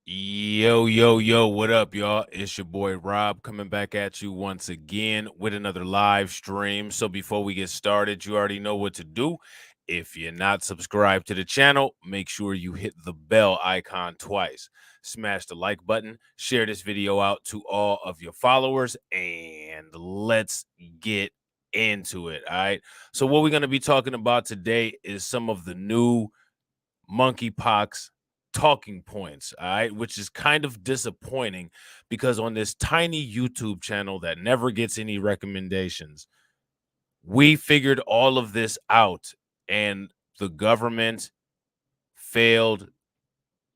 Yo, what up, y'all? It's your boy Rob coming back at you once again with another live stream. So, before we get started, you already know what to do. If you're not subscribed to the channel, make sure you hit the bell icon twice. Smash the like button, share this video out to all of your followers, and let's get into it. All right. So, what we're going to be talking about today is some of the new monkeypox talking points, all right, which is kind of disappointing because on this tiny YouTube channel that never gets any recommendations, we figured all of this out and the government failed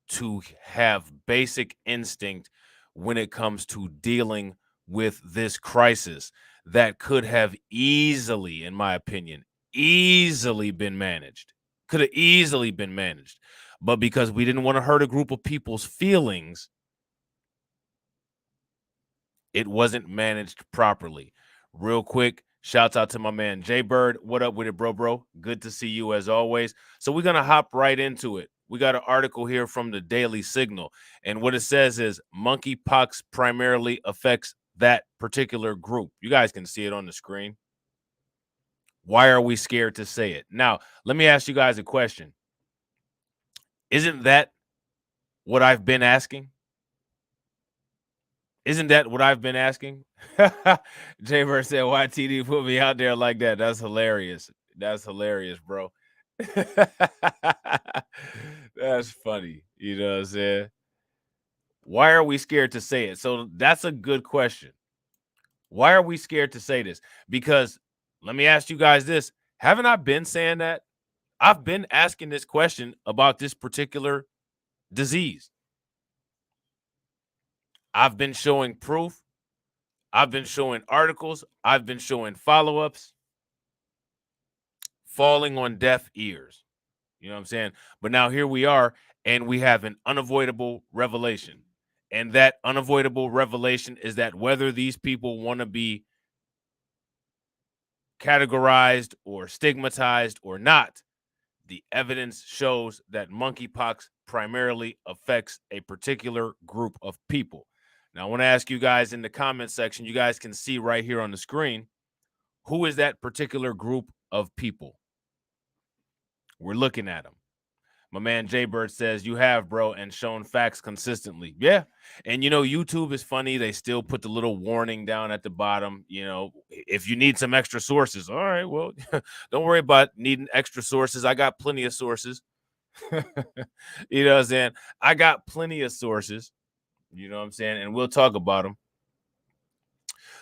to have basic instinct when it comes to dealing with this crisis that could have easily, in my opinion, easily been managed. Could have easily been managed. But because we didn't want to hurt a group of people's feelings, it wasn't managed properly. Real quick, shouts out to my man Jay Bird. What up with it, bro? Good to see you as always. So we're gonna hop right into it. We got an article here from the Daily Signal, and what it says is monkeypox primarily affects that particular group. You guys can see it on the screen. Why are we scared to say it? Now, let me ask you guys a question. Isn't that what I've been asking? Isn't that what I've been asking? Jamer said, "Why TD put me out there like that?" That's hilarious. That's hilarious, bro. That's funny. You know what I'm saying? Why are we scared to say it? So that's a good question. Why are we scared to say this? Because let me ask you guys this. Haven't I been saying that? I've been asking this question about this particular disease. I've been showing proof. I've been showing articles. I've been showing follow ups, falling on deaf ears. You know what I'm saying? But now here we are, and we have an unavoidable revelation. And that unavoidable revelation is that whether these people want to be categorized or stigmatized or not, the evidence shows that monkeypox primarily affects a particular group of people. Now, I want to ask you guys in the comment section, you guys can see right here on the screen, who is that particular group of people? We're looking at them. My man Jay Bird says, "You have, bro, and shown facts consistently." Yeah. And YouTube is funny. They still put the little warning down at the bottom. If you need some extra sources, all right, well, don't worry about needing extra sources. I got plenty of sources. You know what I'm saying? I got plenty of sources. You know what I'm saying? And we'll talk about them.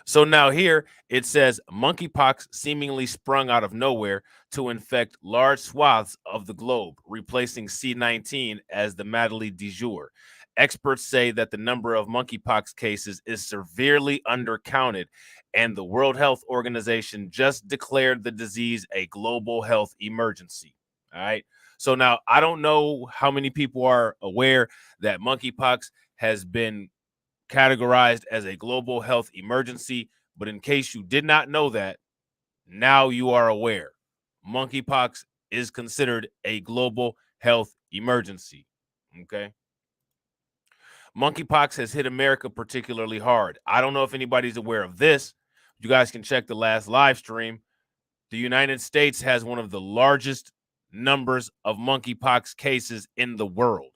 So now here it says monkeypox seemingly sprung out of nowhere to infect large swaths of the globe, replacing C19 as the maladie du jour. Experts say that the number of monkeypox cases is severely undercounted, and the World Health Organization just declared the disease a global health emergency. All right. So now I don't know how many people are aware that monkeypox has been categorized as a global health emergency. But in case you did not know that, now you are aware. Monkeypox is considered a global health emergency. Okay. Monkeypox has hit America particularly hard. I don't know if anybody's aware of this. You guys can check the last live stream. The United States has one of the largest numbers of monkeypox cases in the world.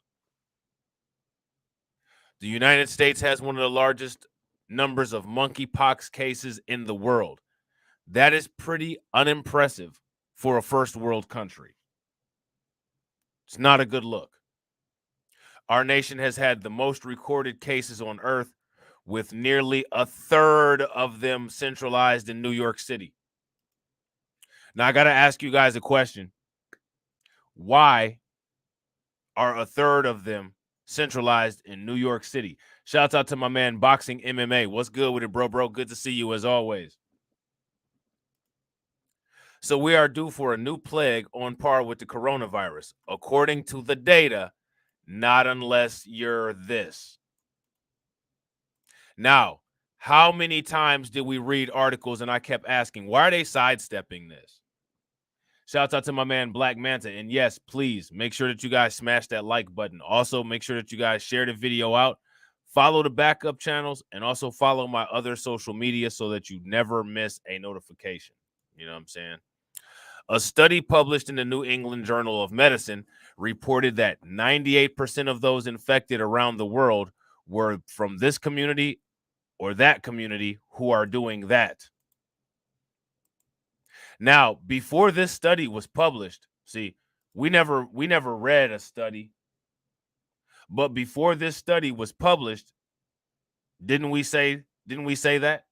The United States has one of the largest numbers of monkeypox cases in the world. That is pretty unimpressive for a first world country. It's not a good look. Our nation has had the most recorded cases on earth, with nearly a third of them centralized in New York City. Now, I got to ask you guys a question. Why are a third of them centralized in New York City? Shouts out to my man Boxing MMA. What's good with it, bro? Good to see you as always. So we are due for a new plague on par with the coronavirus. According to the data, not unless you're this. Now, how many times did we read articles and I kept asking, why are they sidestepping this? Shouts out to my man Black Manta. And yes, please make sure that you guys smash that like button. Also, make sure that you guys share the video out. Follow the backup channels and also follow my other social media so that you never miss a notification. You know what I'm saying? A study published in the New England Journal of Medicine reported that 98% of those infected around the world were from this community or that community who are doing that. Now, before this study was published, see, we never read a study, but before this study was published, didn't we say that?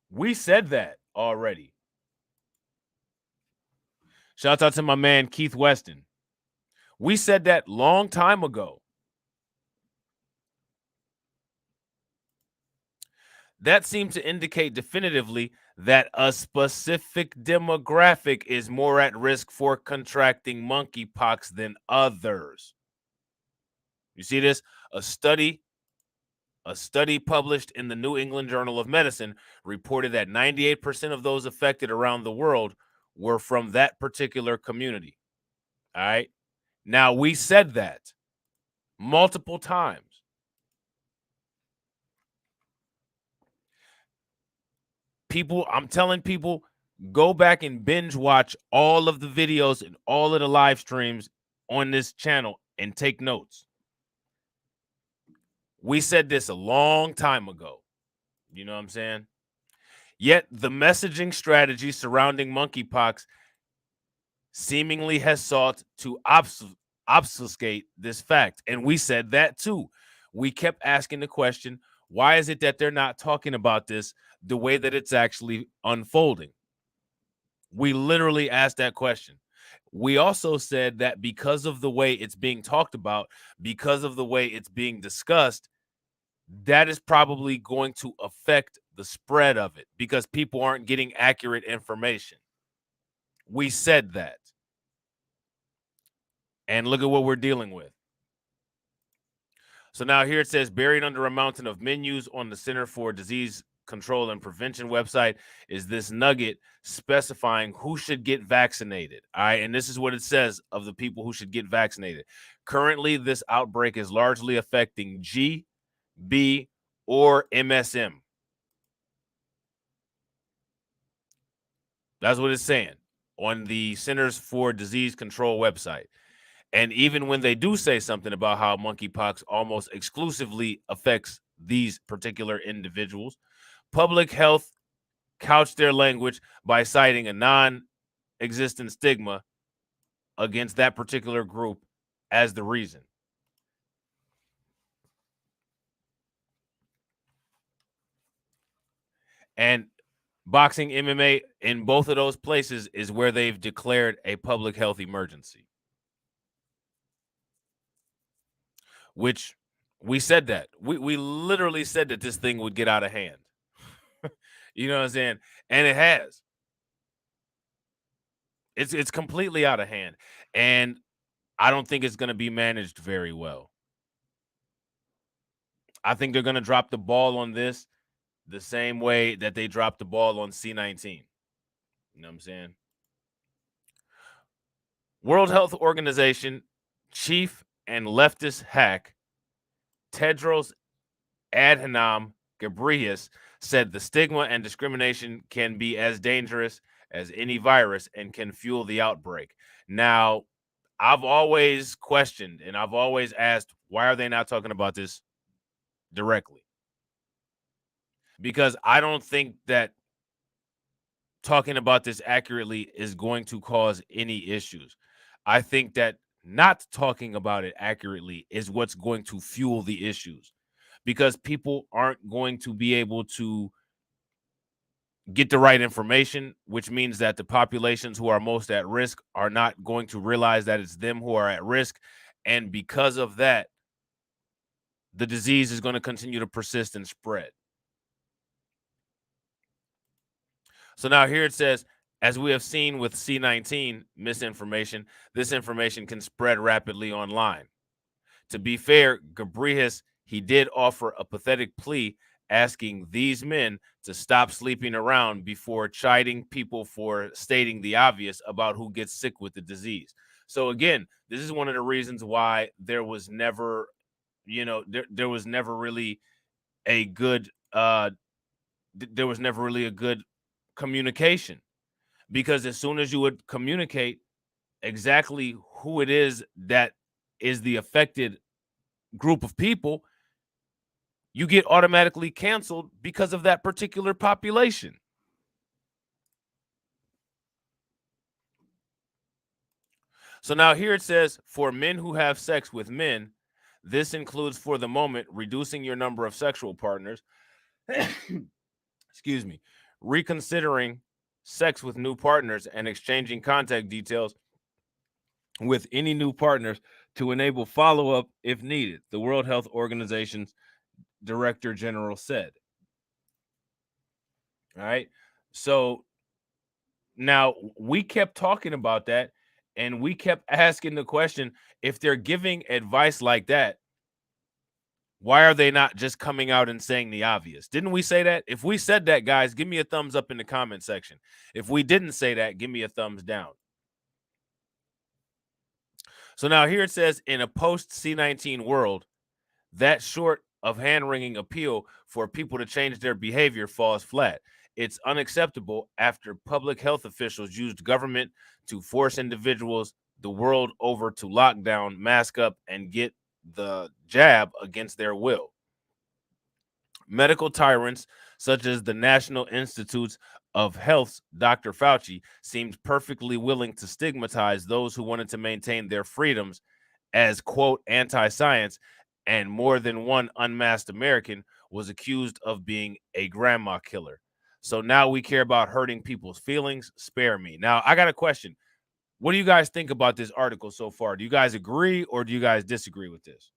We said that already. Shout out to my man Keith Weston. We said that long time ago. That seemed to indicate definitively that a specific demographic is more at risk for contracting monkeypox than others. You see this? A study published in the New England Journal of Medicine reported that 98% of those affected around the world were from that particular community. All right. Now, we said that multiple times. I'm telling people, go back and binge watch all of the videos and all of the live streams on this channel and take notes. We said this a long time ago. You know what I'm saying? Yet the messaging strategy surrounding monkeypox seemingly has sought to obfuscate this fact. And we said that too. We kept asking the question, why is it that they're not talking about this the way that it's actually unfolding? We literally asked that question. We also said that because of the way it's being talked about, because of the way it's being discussed, that is probably going to affect the spread of it because people aren't getting accurate information. We said that. And look at what we're dealing with. So now here it says, buried under a mountain of menus on the Center for Disease Control and Prevention website is this nugget specifying who should get vaccinated. All right. And this is what it says of the people who should get vaccinated. Currently, this outbreak is largely affecting G, B, or MSM. That's what it's saying on the Centers for Disease Control website. And even when they do say something about how monkeypox almost exclusively affects these particular individuals, public health couched their language by citing a non-existent stigma against that particular group as the reason. And boxing, MMA, in both of those places is where they've declared a public health emergency. Which we said that. We literally said that this thing would get out of hand. You know what I'm saying? And it has. It's completely out of hand. And I don't think it's going to be managed very well. I think they're going to drop the ball on this the same way that they dropped the ball on C19. You know what I'm saying? World Health Organization chief and leftist hack Tedros Adhanom Ghebreyesus said the stigma and discrimination can be as dangerous as any virus and can fuel the outbreak. Now, I've always questioned and I've always asked, why are they not talking about this directly? Because I don't think that talking about this accurately is going to cause any issues. I think that not talking about it accurately is what's going to fuel the issues because people aren't going to be able to get the right information, which means that the populations who are most at risk are not going to realize that it's them who are at risk. And because of that, the disease is going to continue to persist and spread. So now here it says, as we have seen with C19 misinformation, this information can spread rapidly online. To be fair, Ghebreyesus, he did offer a pathetic plea asking these men to stop sleeping around before chiding people for stating the obvious about who gets sick with the disease. So again, this is one of the reasons why there was never, there was never really a good there was never really a good communication, because as soon as you would communicate exactly who it is that is the affected group of people, you get automatically canceled because of that particular population. So now here it says, for men who have sex with men, this includes for the moment reducing your number of sexual partners, excuse me, reconsidering sex with new partners, and exchanging contact details with any new partners to enable follow-up if needed, the World Health Organization's Director General said. All right. So now we kept talking about that, and we kept asking the question, if they're giving advice like that, why are they not just coming out and saying the obvious? Didn't we say that? If we said that, guys, give me a thumbs up in the comment section. If we didn't say that, give me a thumbs down. So now here it says, in a post C19 world, that short of hand-wringing appeal for people to change their behavior falls flat. It's unacceptable after public health officials used government to force individuals the world over to lock down, mask up, and get the jab against their will. Medical tyrants such as the National Institutes of Health's Dr. Fauci seemed perfectly willing to stigmatize those who wanted to maintain their freedoms as, quote, anti-science, and more than one unmasked American was accused of being a grandma killer. So now we care about hurting people's feelings. Spare me. Now, I got a question. What do you guys think about this article so far? Do you guys agree or do you guys disagree with this?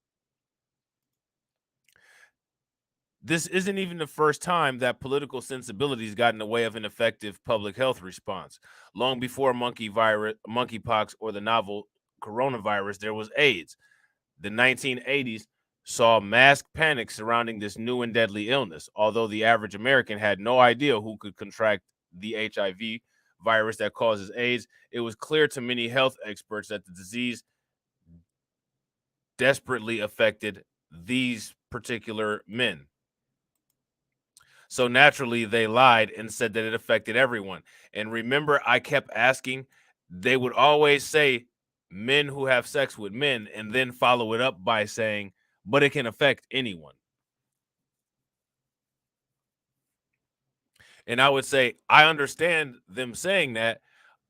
This isn't even the first time that political sensibilities got in the way of an effective public health response. Long before monkeypox, or the novel coronavirus, there was AIDS. The 1980s saw mass panic surrounding this new and deadly illness, although the average American had no idea who could contract the HIV virus that causes AIDS. It was clear to many health experts that the disease desperately affected these particular men. So naturally, they lied and said that it affected everyone. And remember, I kept asking, they would always say men who have sex with men, and then follow it up by saying, but it can affect anyone. And I would say, I understand them saying that,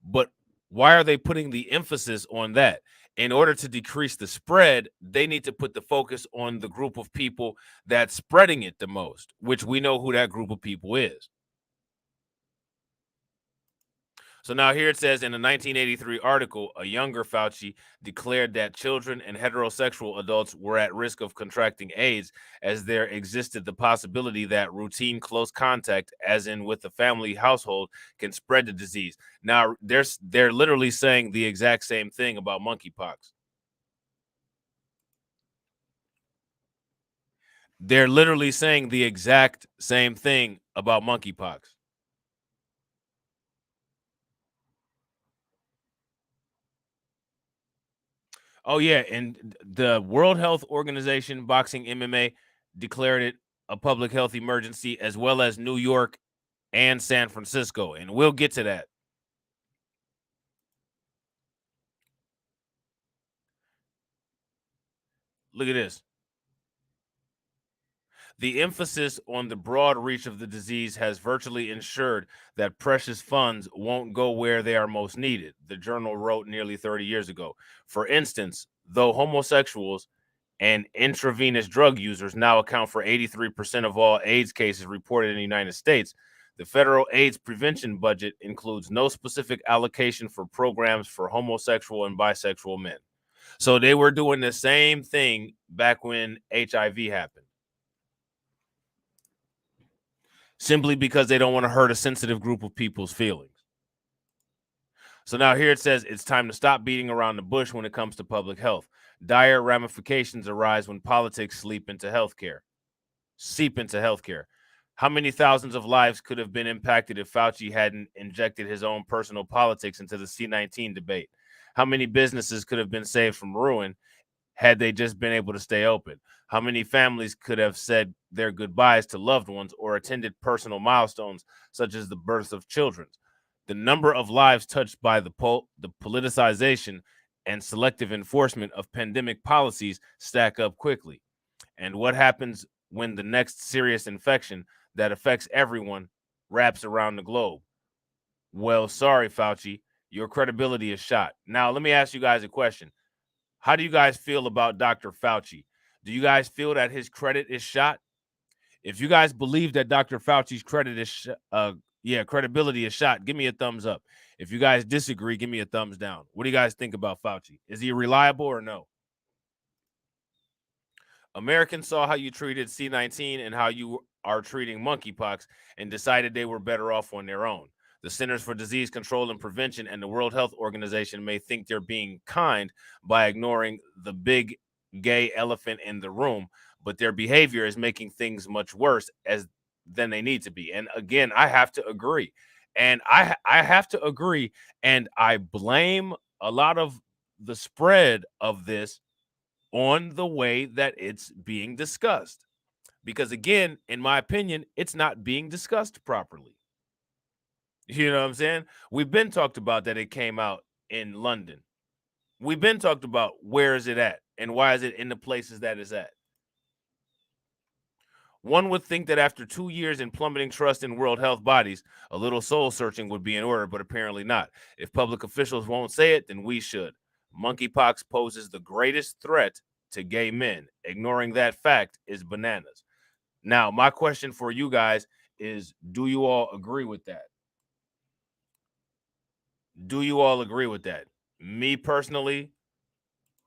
but why are they putting the emphasis on that? In order to decrease the spread, they need to put the focus on the group of people that's spreading it the most, which we know who that group of people is. So now here it says, in a 1983 article, a younger Fauci declared that children and heterosexual adults were at risk of contracting AIDS, as there existed the possibility that routine close contact, as in with the family household, can spread the disease. Now they're literally saying the exact same thing about monkeypox. They're literally saying the exact same thing about monkeypox. Oh yeah, and the World Health Organization, boxing, MMA, declared it a public health emergency, as well as New York and San Francisco, and we'll get to that. Look at this. The emphasis on the broad reach of the disease has virtually ensured that precious funds won't go where they are most needed, the journal wrote nearly 30 years ago. For instance, though homosexuals and intravenous drug users now account for 83% of all AIDS cases reported in the United States, the federal AIDS prevention budget includes no specific allocation for programs for homosexual and bisexual men. So they were doing the same thing back when HIV happened, simply because they don't want to hurt a sensitive group of people's feelings. So now here it says, it's time to stop beating around the bush when it comes to public health. Dire ramifications arise when politics seep into healthcare. How many thousands of lives could have been impacted if Fauci hadn't injected his own personal politics into the C19 debate? How many businesses could have been saved from ruin had they just been able to stay open? How many families could have said their goodbyes to loved ones or attended personal milestones such as the birth of children? The number of lives touched by the politicization and selective enforcement of pandemic policies stack up quickly. And what happens when the next serious infection that affects everyone wraps around the globe? Well, sorry, Fauci, your credibility is shot. Now, let me ask you guys a question. How do you guys feel about Dr. Fauci? Do you guys feel that his credit is shot? If you guys believe that Dr. Fauci's credibility is shot, give me a thumbs up. If you guys disagree, give me a thumbs down. What do you guys think about Fauci? Is he reliable or no? Americans saw how you treated C19 and how you are treating monkeypox and decided they were better off on their own. The Centers for Disease Control and Prevention and the World Health Organization may think they're being kind by ignoring the big gay elephant in the room, but their behavior is making things much worse than they need to be. And again, I have to agree. And I have to agree, and I blame a lot of the spread of this on the way that it's being discussed. Because again, in my opinion, it's not being discussed properly. You know what I'm saying? We've been talked about that it came out in London. We've been talked about where is it at and why is it in the places that it's at. One would think that after 2 years in plummeting trust in world health bodies, a little soul searching would be in order, but apparently not. If public officials won't say it, then we should. Monkeypox poses the greatest threat to gay men. Ignoring that fact is bananas. Now, my question for you guys is, do you all agree with that? Do you all agree with that? Me personally,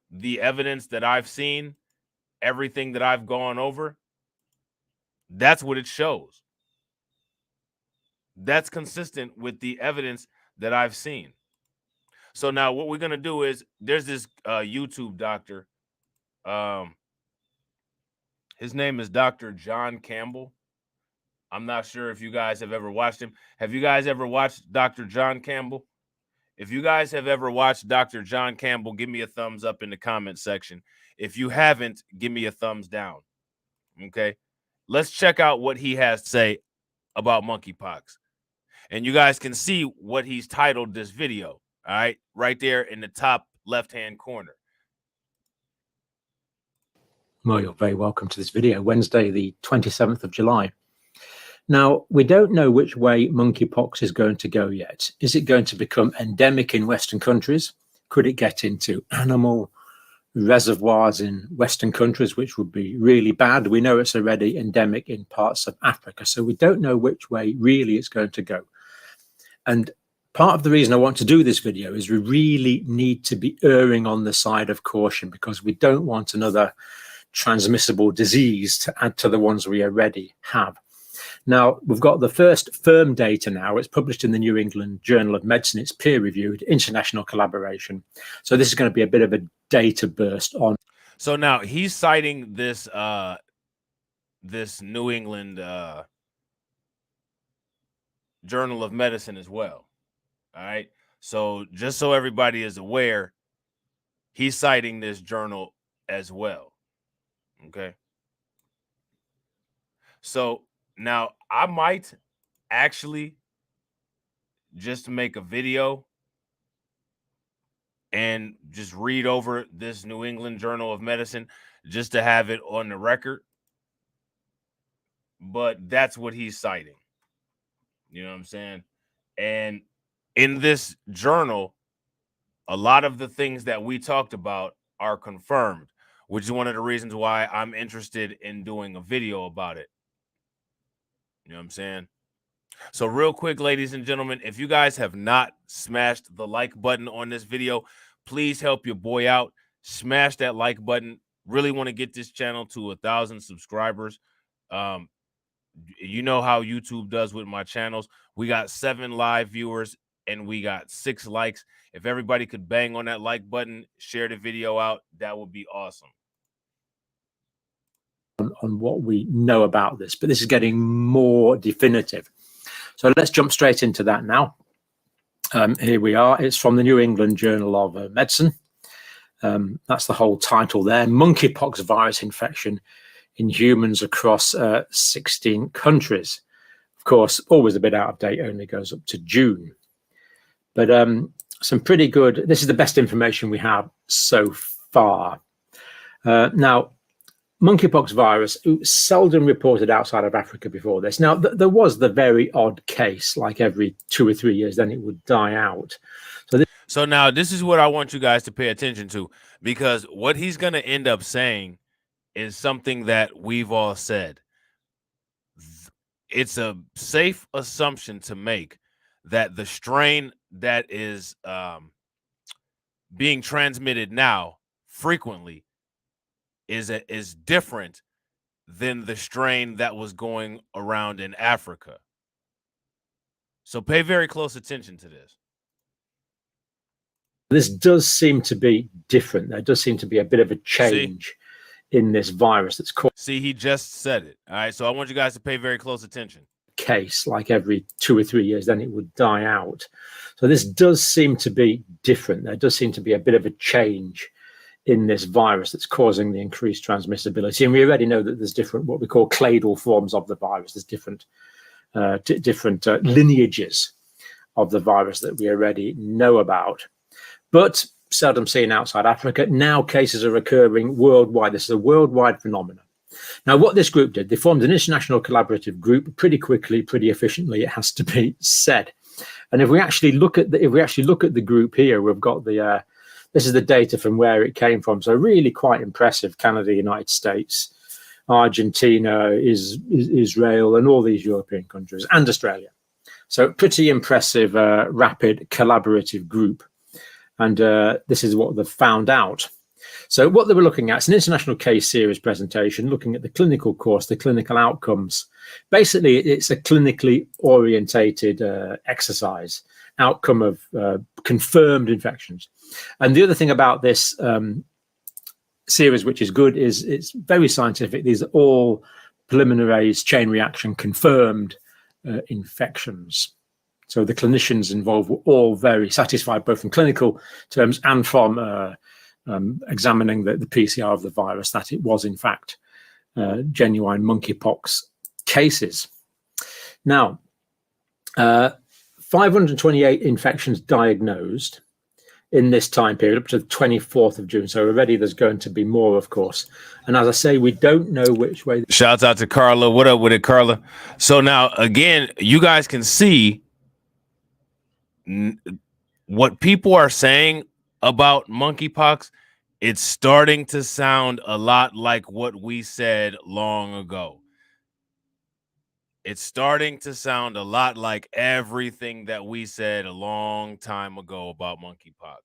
the evidence that I've seen, everything that I've gone over, that's what it shows. That's consistent with the evidence that I've seen. So now what we're going to do is there's this YouTube doctor. His name is Dr. John Campbell. I'm not sure if you guys have ever watched him. Have you guys ever watched Dr. John Campbell? If you guys have ever watched Dr. John Campbell, give me a thumbs up in the comment section. If you haven't, give me a thumbs down. Okay? Let's check out what he has to say about monkeypox. And you guys can see what he's titled this video. All right? Right there in the top left-hand corner. Well, you're very welcome to this video, Wednesday, the 27th of July. Now, we don't know which way monkeypox is going to go yet. Is it going to become endemic in Western countries? Could it get into animal reservoirs in Western countries, which would be really bad? We know it's already endemic in parts of Africa, so we don't know which way really it's going to go. And part of the reason I want to do this video is we really need to be erring on the side of caution, because we don't want another transmissible disease to add to the ones we already have. Now, we've got the first firm data now. It's published in the New England Journal of Medicine. It's peer-reviewed, international collaboration. So this is going to be a bit of a data burst on. So now he's citing this this New England Journal of Medicine as well. All right. So just so everybody is aware, he's citing this journal as well. Okay. So now I might actually just make a video and just read over this New England Journal of Medicine just to have it on the record. But that's what he's citing. You know what I'm saying? And in this journal, a lot of the things that we talked about are confirmed, which is one of the reasons why I'm interested in doing a video about it. You know what I'm saying? So real quick, ladies and gentlemen, if you guys have not smashed the like button on this video, please help your boy out. Smash that like button. Really want to get this channel to 1,000 subscribers. You know how YouTube does with my channels. We got 7 live viewers and we got 6 likes. If everybody could bang on that like button, share the video out, that would be awesome. on what we know about this, but this is getting more definitive. So let's jump straight into that now. Here we are. It's from the New England Journal of Medicine. That's the whole title there. Monkeypox virus infection in humans across 16 countries. Of course, always a bit out of date, only goes up to June. But some pretty good, this is the best information we have so far. Now, monkeypox virus, seldom reported outside of Africa before this. Now, there was the very odd case, like every 2 or 3 years, then it would die out. So now this is what I want you guys to pay attention to, because what he's going to end up saying is something that we've all said. It's a safe assumption to make that the strain that is being transmitted now frequently is different than the strain that was going around in Africa. So pay very close attention to this. This does seem to be different. There does seem to be a bit of a change in this virus that's called. See, he just said it. All right. So I want you guys to pay very close attention. Case, like every 2 or 3 years, then it would die out. So this does seem to be different. There does seem to be a bit of a change in this virus that's causing the increased transmissibility. And we already know that there's different, what we call clade forms of the virus. There's different lineages of the virus that we already know about, but seldom seen outside Africa. Now cases are occurring worldwide. This is a worldwide phenomenon. Now, what this group did, they formed an international collaborative group pretty quickly, pretty efficiently, it has to be said. And if we actually look at the group here, we've got the this is the data from where it came from. So really quite impressive. Canada, United States, Argentina, Israel, and all these European countries, and Australia. So pretty impressive, rapid collaborative group. And this is what they've found out. So what they were looking at is an international case series presentation, looking at the clinical course, the clinical outcomes. Basically, it's a clinically orientated exercise, outcome of confirmed infections. And the other thing about this series, which is good, is it's very scientific. These are all polymerase chain reaction confirmed infections. So the clinicians involved were all very satisfied, both in clinical terms and from examining the PCR of the virus, that it was in fact genuine monkeypox cases. Now, 528 infections diagnosed in this time period up to the 24th of June. So already there's going to be more, of course. And as I say, we don't know which way. Shouts out to Carla. What up with it, Carla? So now, again, you guys can see what people are saying about monkeypox. It's starting to sound a lot like what we said long ago. It's starting to sound a lot like everything that we said a long time ago about monkeypox.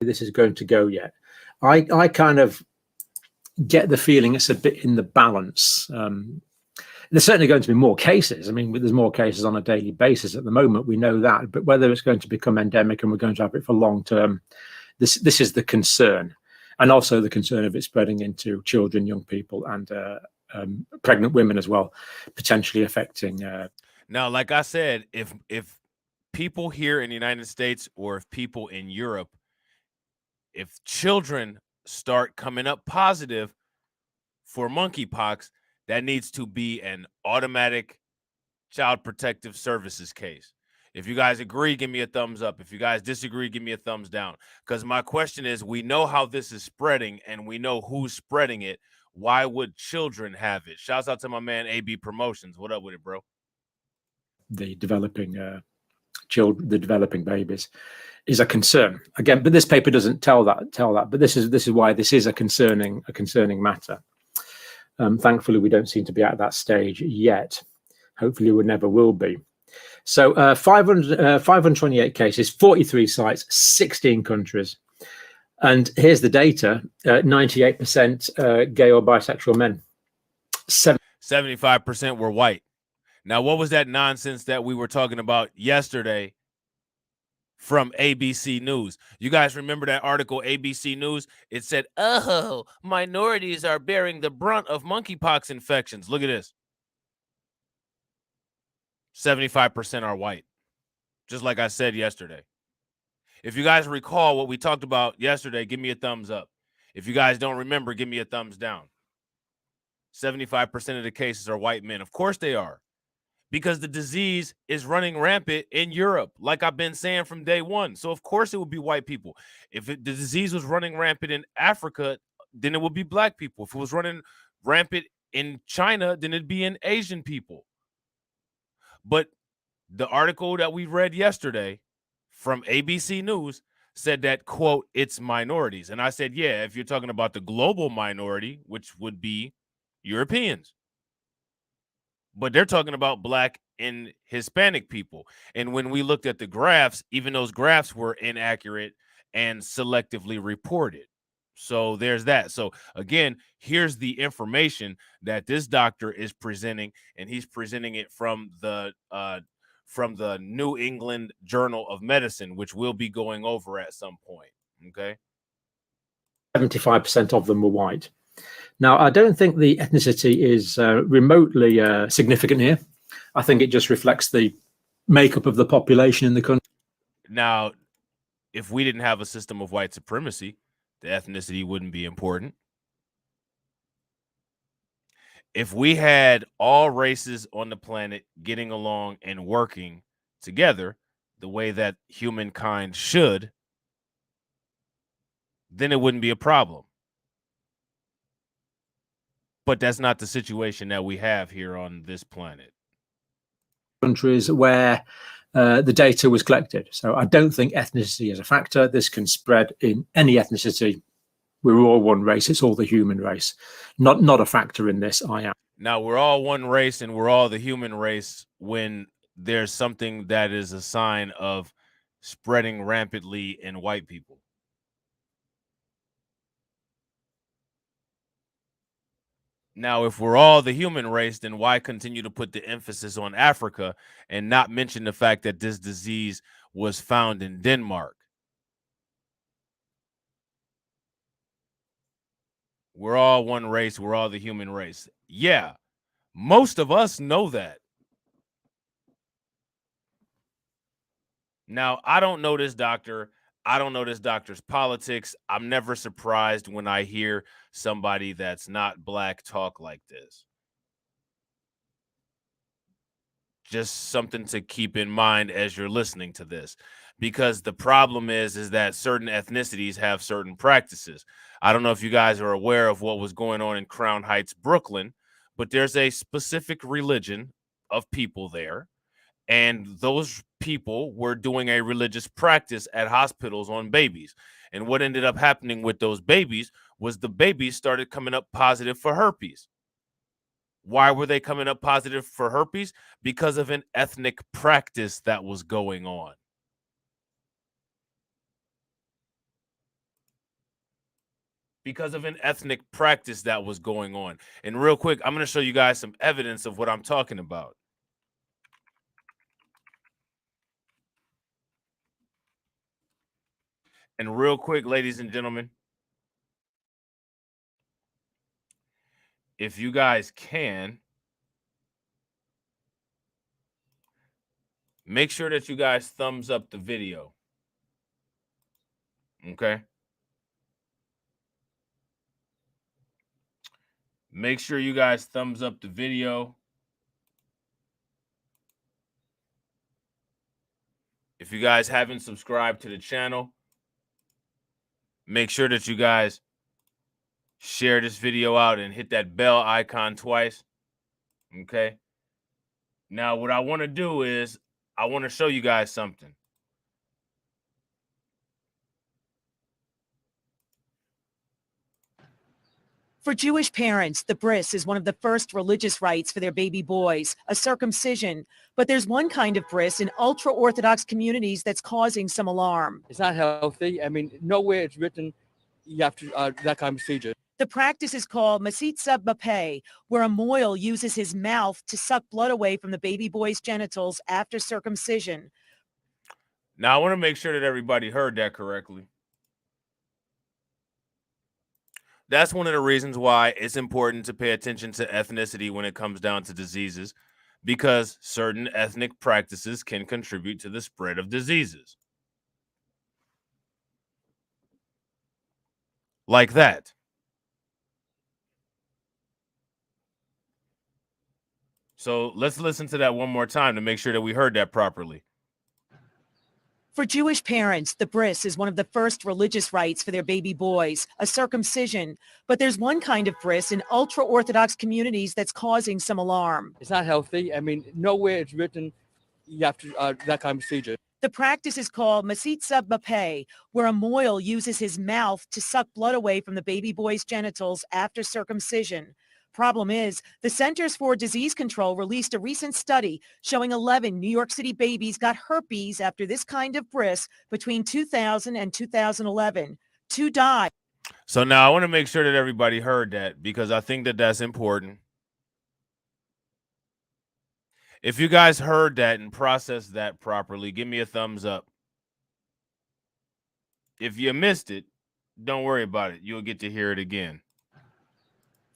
This is going to go yet. I kind of get the feeling it's a bit in the balance. There's certainly going to be more cases. I mean, there's more cases on a daily basis at the moment. We know that, but whether it's going to become endemic and we're going to have it for long term, this is the concern, and also the concern of it spreading into children, young people, and pregnant women as well, potentially affecting. Now, like I said, if people here in the United States or if people in Europe, if children start coming up positive for monkeypox, that needs to be an automatic Child Protective Services case. If you guys agree, give me a thumbs up. If you guys disagree, give me a thumbs down. Because my question is, we know how this is spreading and we know who's spreading it. Why would children have it? Shouts out to my man AB Promotions. What up with it, bro? The developing children, the developing babies, is a concern again. But this paper doesn't tell that. But this is why this is a concerning matter. Thankfully, we don't seem to be at that stage yet. Hopefully, we never will be. So 528 cases, 43 sites, 16 countries. And here's the data, 98% gay or bisexual men. 75% were white. Now, what was that nonsense that we were talking about yesterday from ABC News. You guys remember that article, ABC News? It said, oh, minorities are bearing the brunt of monkeypox infections. Look at this. 75% are white, just like I said yesterday. If you guys recall what we talked about yesterday, give me a thumbs up. If you guys don't remember, give me a thumbs down. 75% of the cases are white men. Of course they are, because the disease is running rampant in Europe, like I've been saying from day one. So of course it would be white people. If the disease was running rampant in Africa, then it would be black people. If it was running rampant in China, then it'd be in Asian people. But the article that we read yesterday from ABC News said that, quote, it's minorities. And I said, yeah, if you're talking about the global minority, which would be Europeans. But they're talking about black and Hispanic people. And when we looked at the graphs, even those graphs were inaccurate and selectively reported. So there's that. So again, here's the information that this doctor is presenting, and he's presenting it from the New England Journal of Medicine, which we'll be going over at some point. Okay. 75% of them were white. Now, I don't think the ethnicity is remotely significant here. I think it just reflects the makeup of the population in the country. Now, if we didn't have a system of white supremacy, the ethnicity wouldn't be important. If we had all races on the planet getting along and working together the way that humankind should, then it wouldn't be a problem. But that's not the situation that we have here on this planet. Countries where the data was collected. So I don't think ethnicity is a factor. This can spread in any ethnicity. We're all one race. It's all the human race. Not a factor in this, I am. Now, we're all one race and we're all the human race when there's something that is a sign of spreading rampantly in white people. Now, if we're all the human race, then why continue to put the emphasis on Africa and not mention the fact that this disease was found in Denmark? We're all one race. We're all the human race. Yeah, most of us know that. Now, I don't know this doctor. I don't know this doctor's politics. I'm never surprised when I hear somebody that's not black talk like this. Just something to keep in mind as you're listening to this, because the problem is that certain ethnicities have certain practices. I don't know if you guys are aware of what was going on in Crown Heights, Brooklyn, but there's a specific religion of people there. And those people were doing a religious practice at hospitals on babies. And what ended up happening with those babies was the babies started coming up positive for herpes. Why were they coming up positive for herpes? Because of an ethnic practice that was going on. Because of an ethnic practice that was going on. And real quick, I'm going to show you guys some evidence of what I'm talking about. And real quick, ladies and gentlemen, if you guys can, make sure that you guys thumbs up the video. Okay? Make sure you guys thumbs up the video. If you guys haven't subscribed to the channel, make sure that you guys share this video out and hit that bell icon twice. Okay? Now, what I want to do is I want to show you guys something. For Jewish parents, the bris is one of the first religious rites for their baby boys, a circumcision. But there's one kind of bris in ultra-Orthodox communities that's causing some alarm. It's not healthy. I mean, nowhere it's written you have to that kind of procedure. The practice is called masitza b'peh, where a moil uses his mouth to suck blood away from the baby boy's genitals after circumcision. Now, I want to make sure that everybody heard that correctly. That's one of the reasons why it's important to pay attention to ethnicity when it comes down to diseases, because certain ethnic practices can contribute to the spread of diseases. Like that. So let's listen to that one more time to make sure that we heard that properly. For Jewish parents, the bris is one of the first religious rites for their baby boys, a circumcision. But there's one kind of bris in ultra-Orthodox communities that's causing some alarm. It's not healthy. I mean, nowhere it's written you have to that kind of procedure. The practice is called masitza b'peh, where a moil uses his mouth to suck blood away from the baby boy's genitals after circumcision. Problem is, the Centers for Disease Control released a recent study showing 11 New York City babies got herpes after this kind of bris between 2000 and 2011. 2 died. So now I want to make sure that everybody heard that, because I think that that's important. If you guys heard that and processed that properly, give me a thumbs up. If you missed it, don't worry about it. You'll get to hear it again.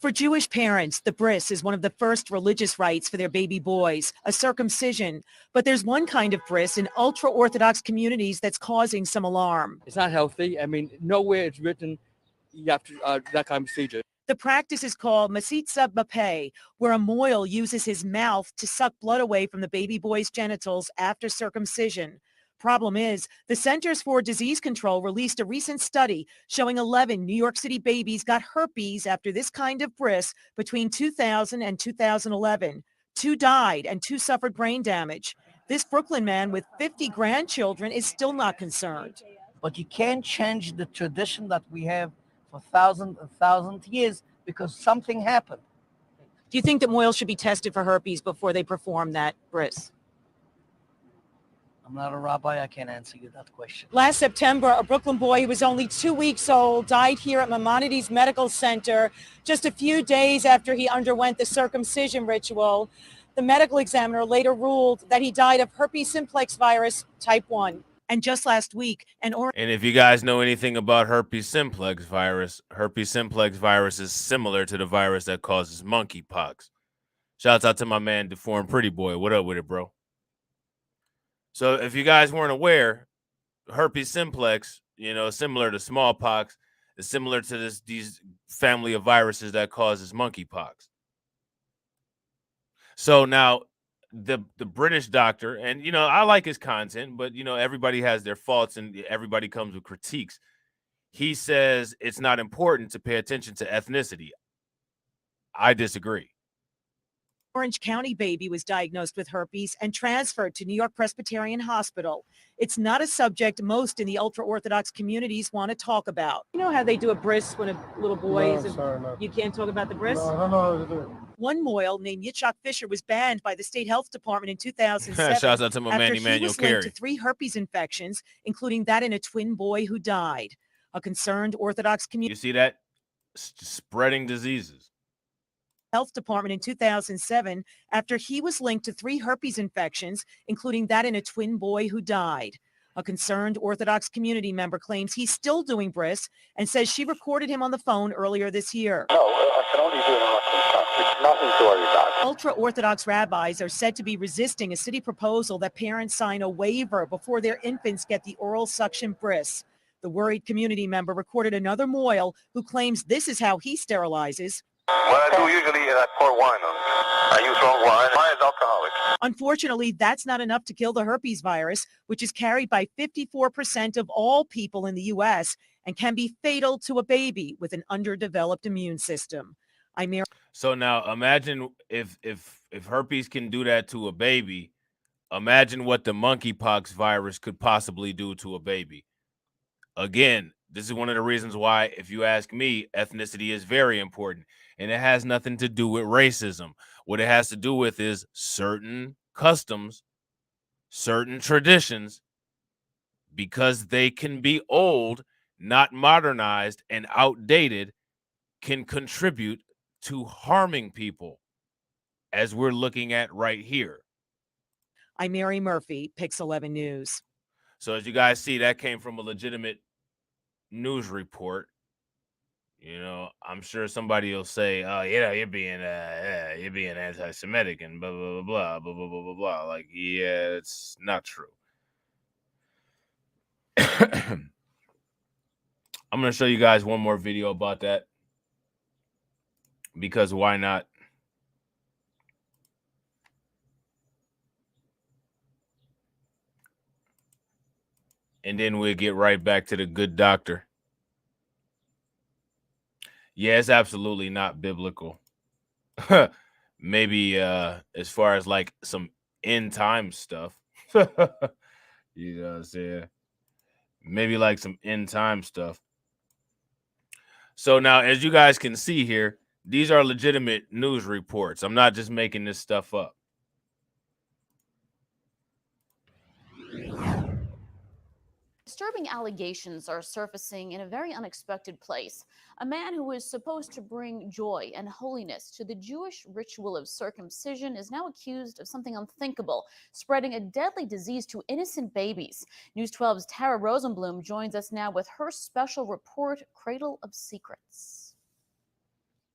For Jewish parents, the bris is one of the first religious rites for their baby boys, a circumcision. But there's one kind of bris in ultra-Orthodox communities that's causing some alarm. It's not healthy. I mean, nowhere it's written you have to that kind of procedure. The practice is called masitza b'peh, where a moil uses his mouth to suck blood away from the baby boy's genitals after circumcision. Problem is, the Centers for Disease Control released a recent study showing 11 New York City babies got herpes after this kind of bris between 2000 and 2011. 2 died and 2 suffered brain damage. This Brooklyn man with 50 grandchildren is still not concerned. But you can't change the tradition that we have for thousands and thousands of years because something happened. Do you think that moils should be tested for herpes before they perform that bris? I'm not a rabbi. I can't answer you that question. Last September, a Brooklyn boy who was only 2 weeks old died here at Maimonides Medical Center just a few days after he underwent the circumcision ritual. The medical examiner later ruled that he died of herpes simplex virus type 1. And just last week, and if you guys know anything about herpes simplex virus is similar to the virus that causes monkeypox. Shouts out to my man, Deformed Pretty Boy. What up with it, bro? So if you guys weren't aware, herpes simplex, similar to smallpox, is similar to these family of viruses that causes monkeypox. So now the British doctor, and I like his content, but everybody has their faults and everybody comes with critiques. He says it's not important to pay attention to ethnicity. I disagree. Orange County baby was diagnosed with herpes and transferred to New York Presbyterian Hospital. It's not a subject most in the ultra-Orthodox communities want to talk about. You know how they do a bris when a little boy is... No. You can't talk about the bris? No, I don't know how to do it. One moil named Yitzhak Fisher was banned by the state health department in 2007 Shouts out to my man, Emmanuel after he was Carey. linked to 3 herpes infections, including that in a twin boy who died. A concerned Orthodox community... You see that? Spreading diseases. Health Department in 2007 after he was linked to 3 herpes infections, including that in a twin boy who died. A concerned Orthodox community member claims he's still doing bris and says she recorded him on the phone earlier this year. No, I can only do it in nothing to worry about. Ultra-Orthodox rabbis are said to be resisting a city proposal that parents sign a waiver before their infants get the oral suction bris. The worried community member recorded another moil who claims this is how he sterilizes. What I do usually is I pour wine on it. I use strong wine. Wine is alcoholic. Unfortunately, that's not enough to kill the herpes virus, which is carried by 54% of all people in the U.S. and can be fatal to a baby with an underdeveloped immune system. So now imagine if herpes can do that to a baby, imagine what the monkeypox virus could possibly do to a baby. Again, this is one of the reasons why, if you ask me, ethnicity is very important. And it has nothing to do with racism. What it has to do with is certain customs, certain traditions, because they can be old, not modernized, and outdated, can contribute to harming people, as we're looking at right here. I'm Mary Murphy, Pix 11 News. So as you guys see, that came from a legitimate news report. You know, I'm sure somebody will say, "Oh, you're being anti-Semitic and blah blah blah blah blah blah blah blah." Like, yeah, it's not true. I'm gonna show you guys one more video about that because why not? And then we'll get right back to the good doctor. Yeah, it's absolutely not biblical. Maybe as far as like some end time stuff. You know what I'm saying? Maybe like some end time stuff. So now, as you guys can see here, these are legitimate news reports. I'm not just making this stuff up. Disturbing allegations are surfacing in a very unexpected place. A man who is supposed to bring joy and holiness to the Jewish ritual of circumcision is now accused of something unthinkable, spreading a deadly disease to innocent babies. News 12's Tara Rosenblum joins us now with her special report, Cradle of Secrets.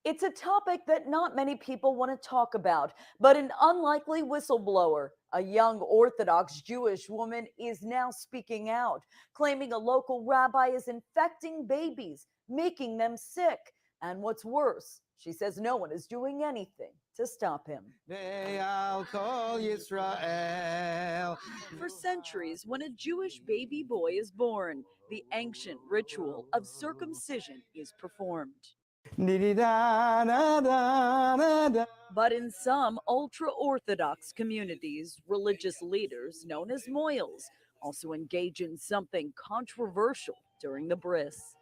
It's a topic that not many people want to talk about, but an unlikely whistleblower, a young Orthodox Jewish woman, is now speaking out, claiming a local rabbi is infecting babies, making them sick. And what's worse, she says no one is doing anything to stop him. For centuries, when a Jewish baby boy is born, the ancient ritual of circumcision is performed. But in some ultra-Orthodox communities, religious leaders known as moyals also engage in something controversial during the bris.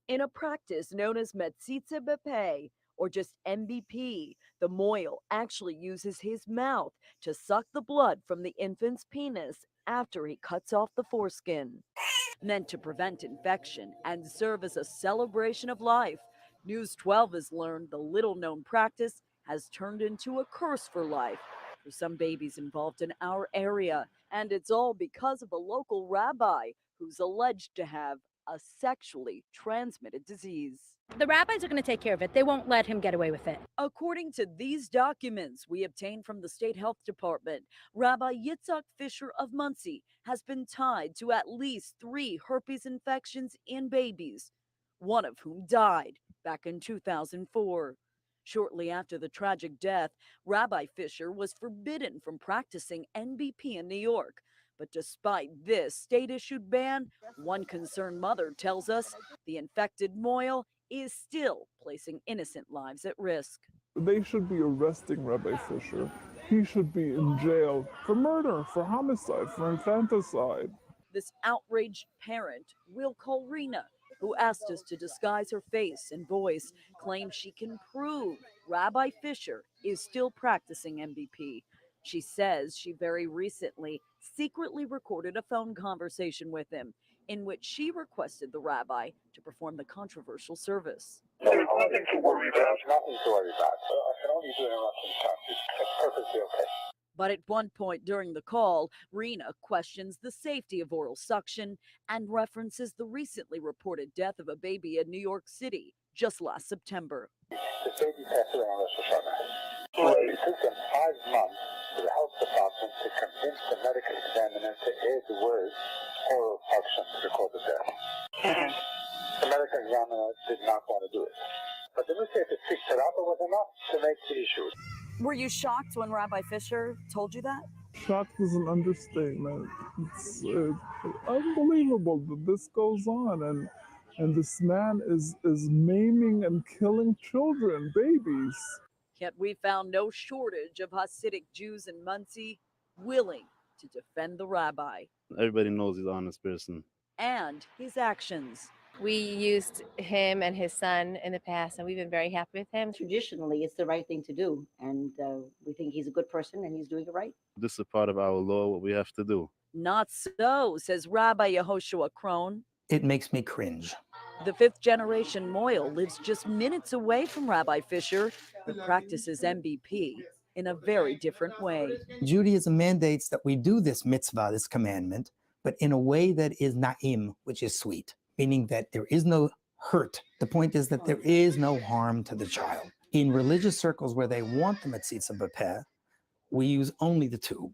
In a practice known as Metzitza B'Peh, or just MBP, the moyal actually uses his mouth to suck the blood from the infant's penis after he cuts off the foreskin. Meant to prevent infection and serve as a celebration of life, News 12 has learned the little-known practice has turned into a curse for life for some babies involved in our area. And it's all because of a local rabbi who's alleged to have a sexually transmitted disease. The rabbis are going to take care of it. They won't let him get away with it. According to these documents we obtained from the state health department, Rabbi Yitzhak Fisher of Muncie has been tied to at least 3 herpes infections in babies, one of whom died back in 2004. Shortly after the tragic death, Rabbi Fisher was forbidden from practicing NBP in New York. But despite this state-issued ban, one concerned mother tells us the infected moyal is still placing innocent lives at risk. They should be arresting Rabbi Fisher. He should be in jail for murder, for homicide, for infanticide. This outraged parent will call Rena, who asked us to disguise her face and voice, claims she can prove Rabbi Fisher is still practicing MBP. She says she very recently secretly recorded a phone conversation with him in which she requested the rabbi to perform the controversial service. No, there's nothing to worry about. Nothing to worry about. I can only do interruption tasks. It's perfectly okay. But at one point during the call, Rena questions the safety of oral suction and references the recently reported death of a baby in New York City just last September. The baby passed away on Rosh Hashanah. It took them 5 months for the health department to convince the medical examiner to add the word oral suction to record the death. The medical examiner did not want to do it. But the newspaper picked it up. It was enough to make the issue. Were you shocked when Rabbi Fisher told you that? Shocked is an understatement. It's unbelievable that this goes on, and this man is maiming and killing children, babies. Yet we found no shortage of Hasidic Jews in Muncie willing to defend the rabbi. Everybody knows he's an honest person. And his actions. We used him and his son in the past, and we've been very happy with him. Traditionally, it's the right thing to do, and we think he's a good person and he's doing it right. This is part of our law, what we have to do. Not so, says Rabbi Yehoshua Krohn. It makes me cringe. The 5th-generation moyal lives just minutes away from Rabbi Fisher, who practices MBP in a very different way. Judaism mandates that we do this mitzvah, this commandment, but in a way that is na'im, which is sweet, meaning that there is no hurt. The point is that there is no harm to the child. In religious circles where they want the metzitza b'peh, we use only the tube.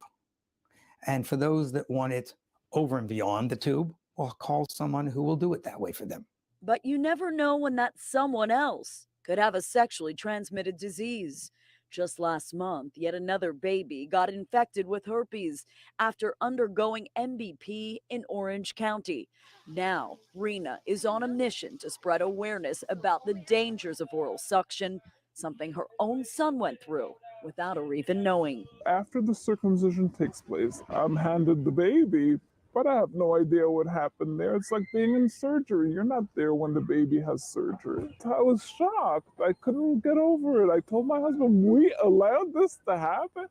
And for those that want it over and beyond the tube, we'll call someone who will do it that way for them. But you never know when that someone else could have a sexually transmitted disease. Just last month, yet another baby got infected with herpes after undergoing MBP in Orange County. Now, Rena is on a mission to spread awareness about the dangers of oral suction, something her own son went through without her even knowing. After the circumcision takes place, I'm handed the baby, but I have no idea what happened there. It's like being in surgery. You're not there when the baby has surgery. I was shocked. I couldn't get over it. I told my husband, we allowed this to happen?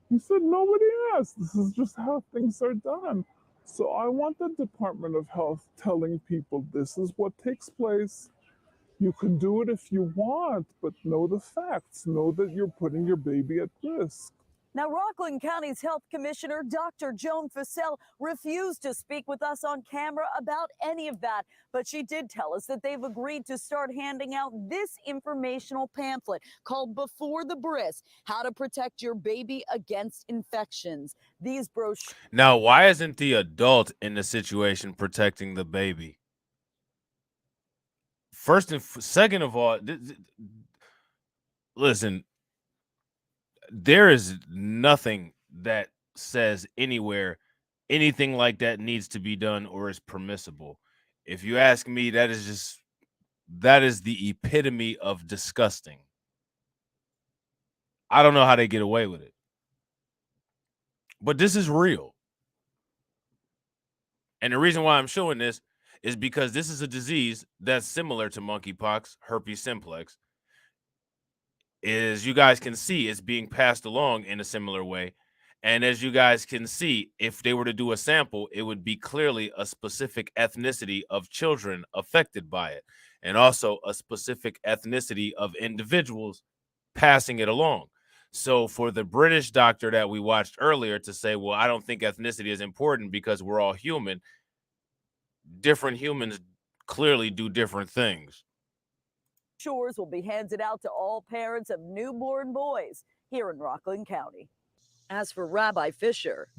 He said, nobody asked. This is just how things are done. So I want the Department of Health telling people this is what takes place. You can do it if you want, but know the facts. Know that you're putting your baby at risk. Now, Rockland County's Health Commissioner, Dr. Joan Fussell, refused to speak with us on camera about any of that, but she did tell us that they've agreed to start handing out this informational pamphlet called Before the Bris, How to Protect Your Baby Against Infections. These brochures... Now, why isn't the adult in the situation protecting the baby? First and second of all, listen, there is nothing that says anywhere anything like that needs to be done or is permissible. If you ask me, that is the epitome of disgusting. I don't know how they get away with it. But this is real. And the reason why I'm showing this is because this is a disease that's similar to monkeypox, herpes simplex. As you guys can see, it's being passed along in a similar way. And as you guys can see, if they were to do a sample, it would be clearly a specific ethnicity of children affected by it, and also a specific ethnicity of individuals passing it along. So for the British doctor that we watched earlier to say, well, I don't think ethnicity is important because we're all human, different humans clearly do different things. Brochures will be handed out to all parents of newborn boys here in Rockland County. As for Rabbi Fisher,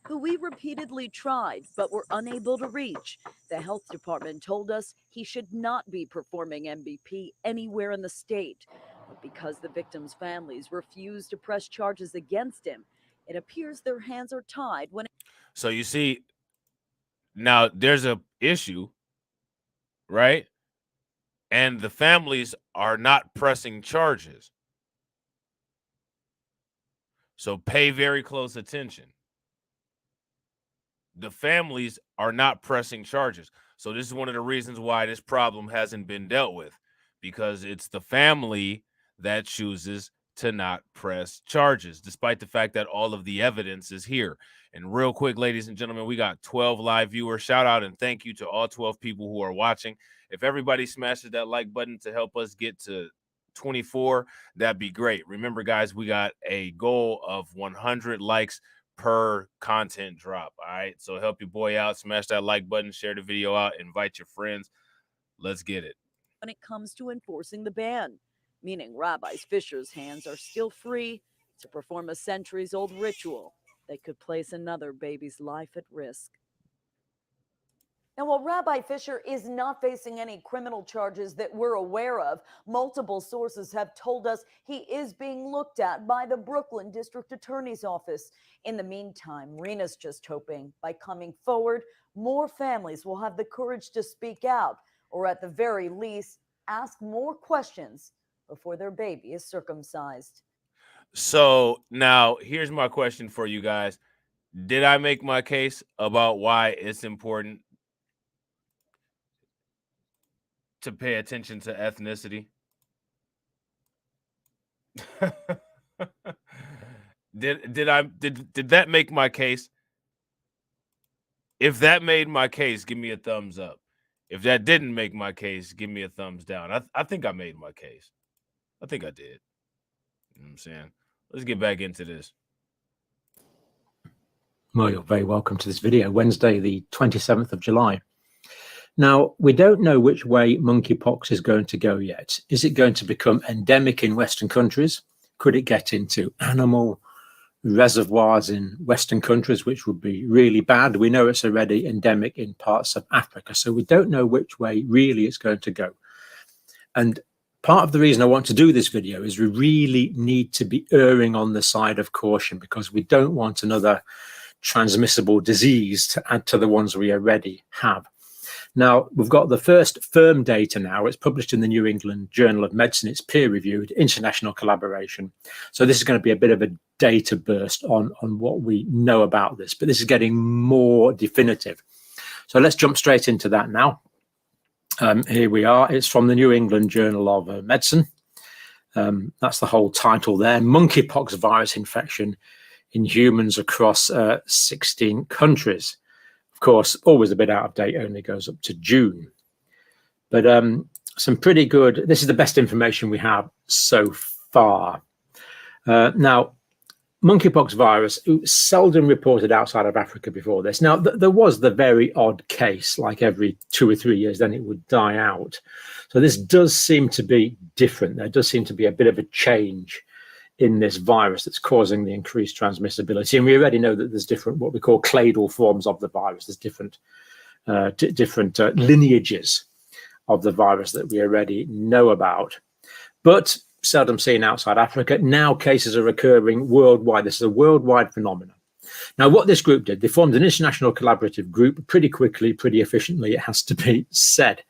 who we repeatedly tried but were unable to reach, the health department told us he should not be performing MBP anywhere in the state. But because the victims' families refused to press charges against him, it appears their hands are tied when... So you see, now there's a issue, right? And the families are not pressing charges. So pay very close attention. The families are not pressing charges. So this is one of the reasons why this problem hasn't been dealt with, because it's the family that chooses to not press charges, despite the fact that all of the evidence is here. And real quick, ladies and gentlemen, we got 12 live viewers. Shout out and thank you to all 12 people who are watching. If everybody smashes that like button to help us get to 24, that'd be great. Remember, guys, we got a goal of 100 likes per content drop. All right, so help your boy out. Smash that like button, share the video out, invite your friends. Let's get it. When it comes to enforcing the ban, meaning Rabbi Fisher's hands are still free to perform a centuries-old ritual that could place another baby's life at risk. Now, while Rabbi Fisher is not facing any criminal charges that we're aware of, multiple sources have told us he is being looked at by the Brooklyn District Attorney's Office. In the meantime, Rena's just hoping by coming forward, more families will have the courage to speak out, or at the very least, ask more questions before their baby is circumcised. So now here's my question for you guys. Did I make my case about why it's important to pay attention to ethnicity? Did that make my case? If that made my case, give me a thumbs up. If that didn't make my case, give me a thumbs down. I think I made my case. I think I did. You know what I'm saying? Let's get back into this. Well, you're very welcome to this video, Wednesday, the 27th of July. Now, we don't know which way monkeypox is going to go yet. Is it going to become endemic in Western countries? Could it get into animal reservoirs in Western countries, which would be really bad? We know it's already endemic in parts of Africa, so we don't know which way really it's going to go. And part of the reason I want to do this video is we really need to be erring on the side of caution, because we don't want another transmissible disease to add to the ones we already have. Now, we've got the first firm data now. It's published in the New England Journal of Medicine. It's peer-reviewed, international collaboration. So this is going to be a bit of a data burst on what we know about this, but this is getting more definitive. So let's jump straight into that now. Here we are. It's from the New England Journal of Medicine. That's the whole title there. Monkeypox virus infection in humans across 16 countries. Of course, always a bit out of date, only goes up to June. But some pretty good, this is the best information we have so far. Now, monkeypox virus, seldom reported outside of Africa before this. Now, there was the very odd case, like every 2 or 3 years, then it would die out. So this does seem to be different. There does seem to be a bit of a change in this virus that's causing the increased transmissibility. And we already know that there's different, what we call cladal forms of the virus. There's different lineages of the virus that we already know about, but seldom seen outside Africa. Now cases are occurring worldwide. This is a worldwide phenomenon. Now, what this group did, they formed an international collaborative group pretty quickly, pretty efficiently, it has to be said.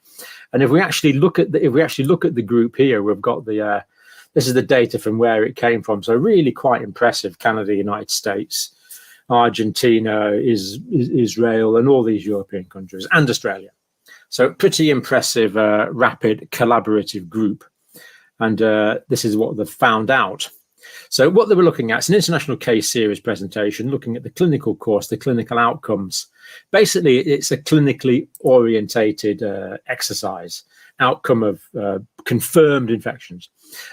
And if we actually look at the group here, we've got the this is the data from where it came from. So really quite impressive. Canada, United States, Argentina, Israel, and all these European countries, and Australia. So pretty impressive, rapid collaborative group. And this is what they've found out. So what they were looking at is an international case series presentation, looking at the clinical course, the clinical outcomes. Basically, it's a clinically orientated exercise, outcome of confirmed infections.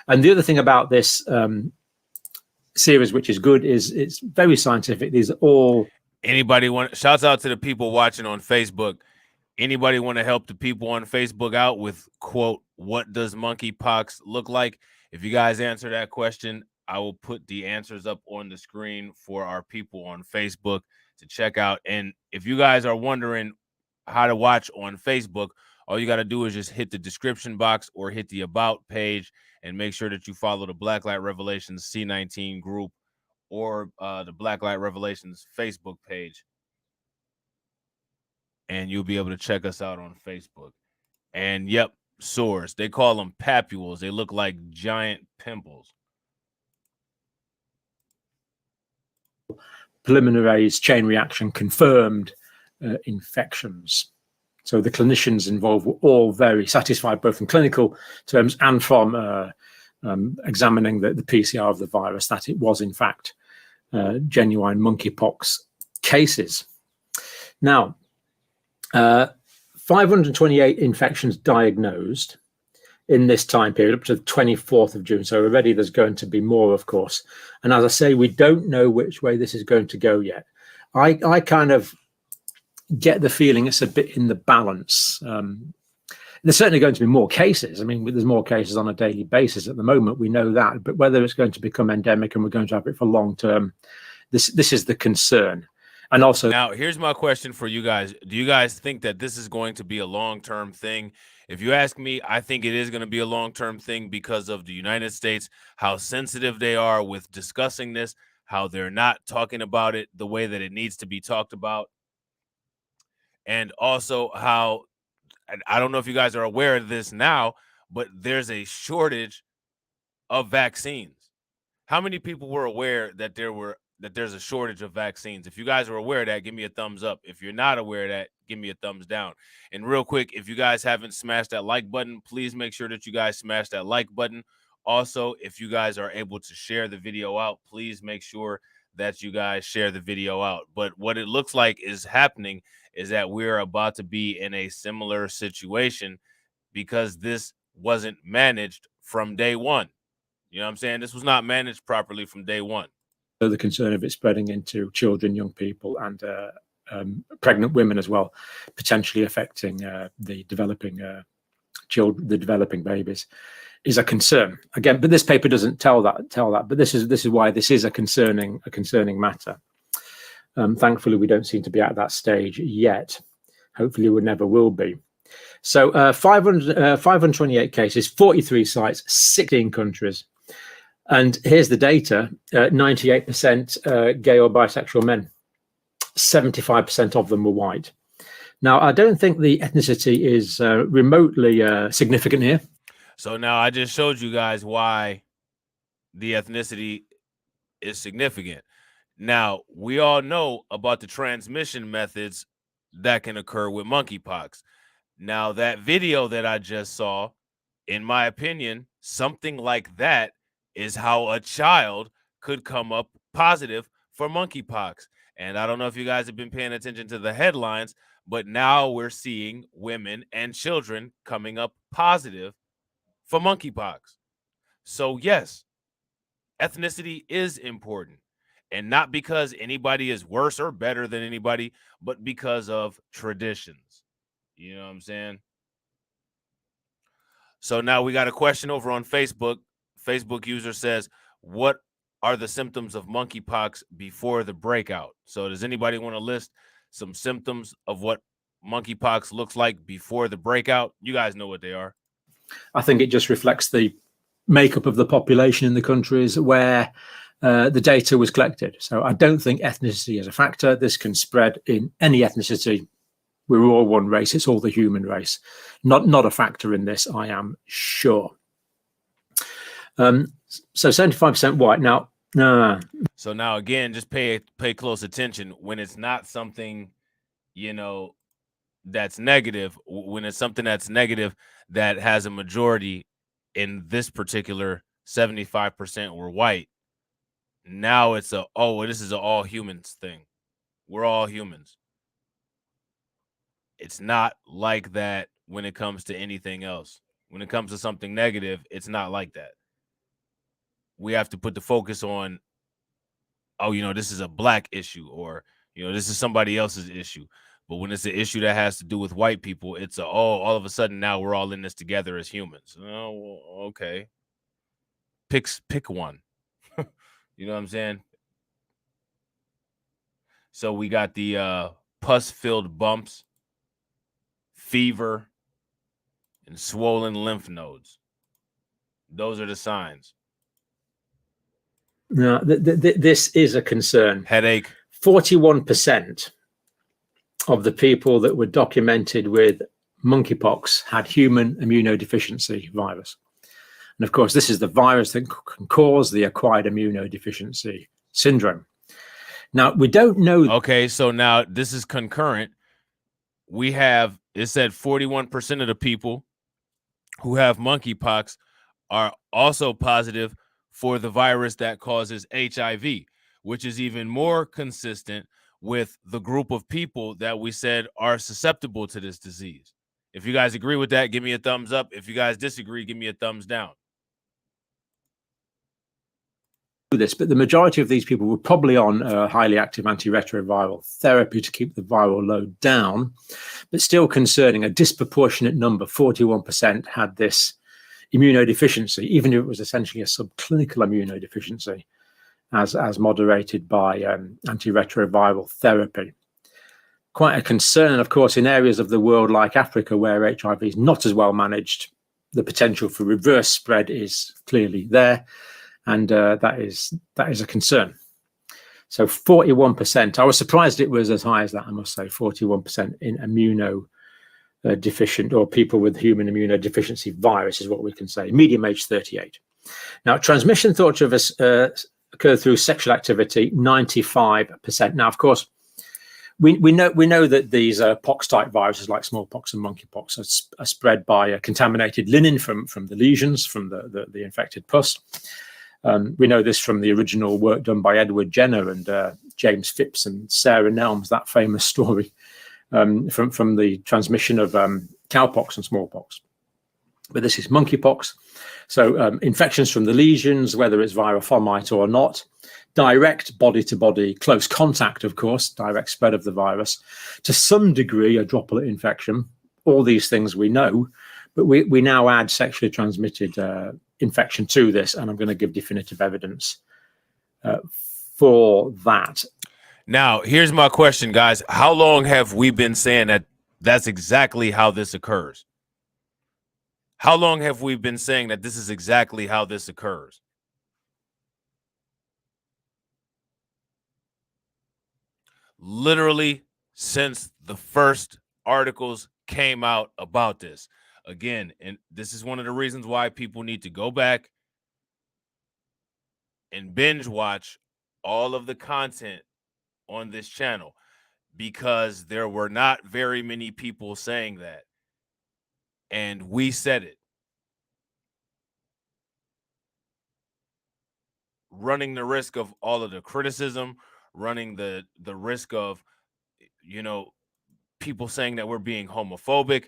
And the other thing about this series, which is good, is it's very scientific. These are all... Anybody want, shouts out to the people watching on Facebook. Anybody want to help the people on Facebook out with, quote, what does monkeypox look like? If you guys answer that question, I will put the answers up on the screen for our people on Facebook to check out. And if you guys are wondering how to watch on Facebook, all you got to do is just hit the description box or hit the about page and make sure that you follow the Blacklight Revelations C19 group or the Blacklight Revelations Facebook page. And you'll be able to check us out on Facebook. And yep, sores. They call them papules. They look like giant pimples. Polymerase chain reaction confirmed infections. So the clinicians involved were all very satisfied, both in clinical terms and from examining the PCR of the virus, that it was in fact genuine monkeypox cases. Now, 528 infections diagnosed in this time period up to the 24th of June. So already there's going to be more, of course. And as I say, we don't know which way this is going to go yet. I kind of get the feeling it's a bit in the balance. There's certainly going to be more cases. I mean, there's more cases on a daily basis at the moment. We know that. But whether it's going to become endemic and we're going to have it for long term, this is the concern. And also, now here's my question for you guys. Do you guys think that this is going to be a long-term thing? If you ask me, I think it is going to be a long-term thing because of the United States, how sensitive they are with discussing this, how they're not talking about it the way that it needs to be talked about. And also how, I don't know if you guys are aware of this now, but there's a shortage of vaccines. How many people were aware that there's a shortage of vaccines? If you guys are aware of that, give me a thumbs up. If you're not aware of that, give me a thumbs down. And real quick, if you guys haven't smashed that like button, please make sure that you guys smash that like button. Also, if you guys are able to share the video out, please make sure that you guys share the video out. But what it looks like is happening is that we're about to be in a similar situation because this wasn't managed from day one. You know what I'm saying? This was not managed properly from day one. So the concern of it spreading into children, young people, and pregnant women as well, potentially affecting the developing children, the developing babies, is a concern again. But this paper doesn't tell that. But this is why this is a concerning matter. Thankfully, we don't seem to be at that stage yet. Hopefully, we never will be. So 528 cases, 43 sites, 16 countries. And here's the data, 98% gay or bisexual men, 75% of them were white. Now, I don't think the ethnicity is remotely significant here. So now I just showed you guys why the ethnicity is significant. Now, we all know about the transmission methods that can occur with monkeypox. Now, that video that I just saw, in my opinion, something like that is how a child could come up positive for monkeypox. And I don't know if you guys have been paying attention to the headlines, but now we're seeing women and children coming up positive for monkeypox. So yes, ethnicity is important, and not because anybody is worse or better than anybody, but because of traditions. You know what I'm saying? So now we got a question over on Facebook. Facebook user says, what are the symptoms of monkeypox before the breakout? So does anybody want to list some symptoms of what monkeypox looks like before the breakout? You guys know what they are. I think it just reflects the makeup of the population in the countries where the data was collected. So I don't think ethnicity is a factor. This can spread in any ethnicity. We're all one race. It's all the human race. Not a factor in this, I am sure. So 75% white. Now, so now again, just pay close attention when it's not something, you know, that's negative. When it's something that's negative that has a majority, in this particular 75% were white. Now it's this is an all humans thing. We're all humans. It's not like that when it comes to anything else. When it comes to something negative, it's not like that. We have to put the focus on, this is a black issue, or, this is somebody else's issue. But when it's an issue that has to do with white people, it's all of a sudden now we're all in this together as humans. Oh, well, okay. Pick one. You know what I'm saying? So we got the pus-filled bumps, fever, and swollen lymph nodes. Those are the signs. No, this is a concern. Headache. 41% of the people that were documented with monkeypox had human immunodeficiency virus. And of course, this is the virus that can cause the acquired immunodeficiency syndrome. Now, we don't know. Okay, so now this is concurrent. We have, it said 41% of the people who have monkeypox are also positive for the virus that causes HIV, which is even more consistent with the group of people that we said are susceptible to this disease. If you guys agree with that, give me a thumbs up. If you guys disagree, give me a thumbs down. But the majority of these people were probably on highly active antiretroviral therapy to keep the viral load down, but still concerning. A disproportionate number, 41%, had this immunodeficiency, even if it was essentially a subclinical immunodeficiency, as moderated by antiretroviral therapy. Quite a concern, of course, in areas of the world like Africa, where HIV is not as well managed. The potential for reverse spread is clearly there. And that is a concern. So 41%. I was surprised it was as high as that, I must say, 41% in immunodeficient or people with human immunodeficiency virus is what we can say. Medium age 38. Now, transmission thought to have occurred through sexual activity, 95%. Now, of course, we know that these pox-type viruses like smallpox and monkeypox are spread by contaminated linen from the lesions, from the infected pus. We know this from the original work done by Edward Jenner and James Phipps and Sarah Nelms, that famous story from the transmission of cowpox and smallpox. but this is monkeypox. So infections from the lesions, whether it's via a fomite or not, direct body-to-body close contact, of course, direct spread of the virus, to some degree a droplet infection. All these things we know, but we now add sexually transmitted infection to this, and I'm going to give definitive evidence for that. Now, here's my question, guys. How long have we been saying that that's exactly how this occurs? How long have we been saying that this is exactly how this occurs? Literally since the first articles came out about this. Again, and this is one of the reasons why people need to go back and binge watch all of the content on this channel, because there were not very many people saying that. And we said it. Running the risk of all of the criticism, running the risk of, you know, people saying that we're being homophobic.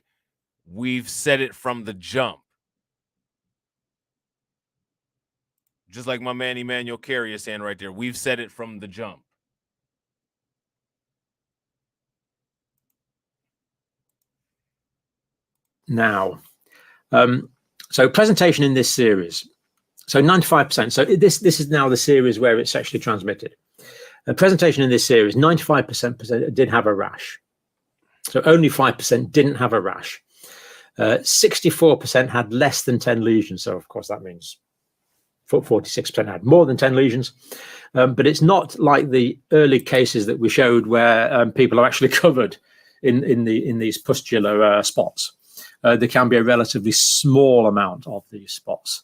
We've said it from the jump. Just like my man Emmanuel Carey is saying right there, we've said it from the jump. Now, so presentation in this series. So 95%. So this is now the series where it's sexually transmitted. A presentation in this series, 95% did have a rash. So only 5% didn't have a rash. 64% had less than 10 lesions. So of course that means 46% had more than 10 lesions. But it's not like the early cases that we showed where people are actually covered in these pustular spots. There can be a relatively small amount of these spots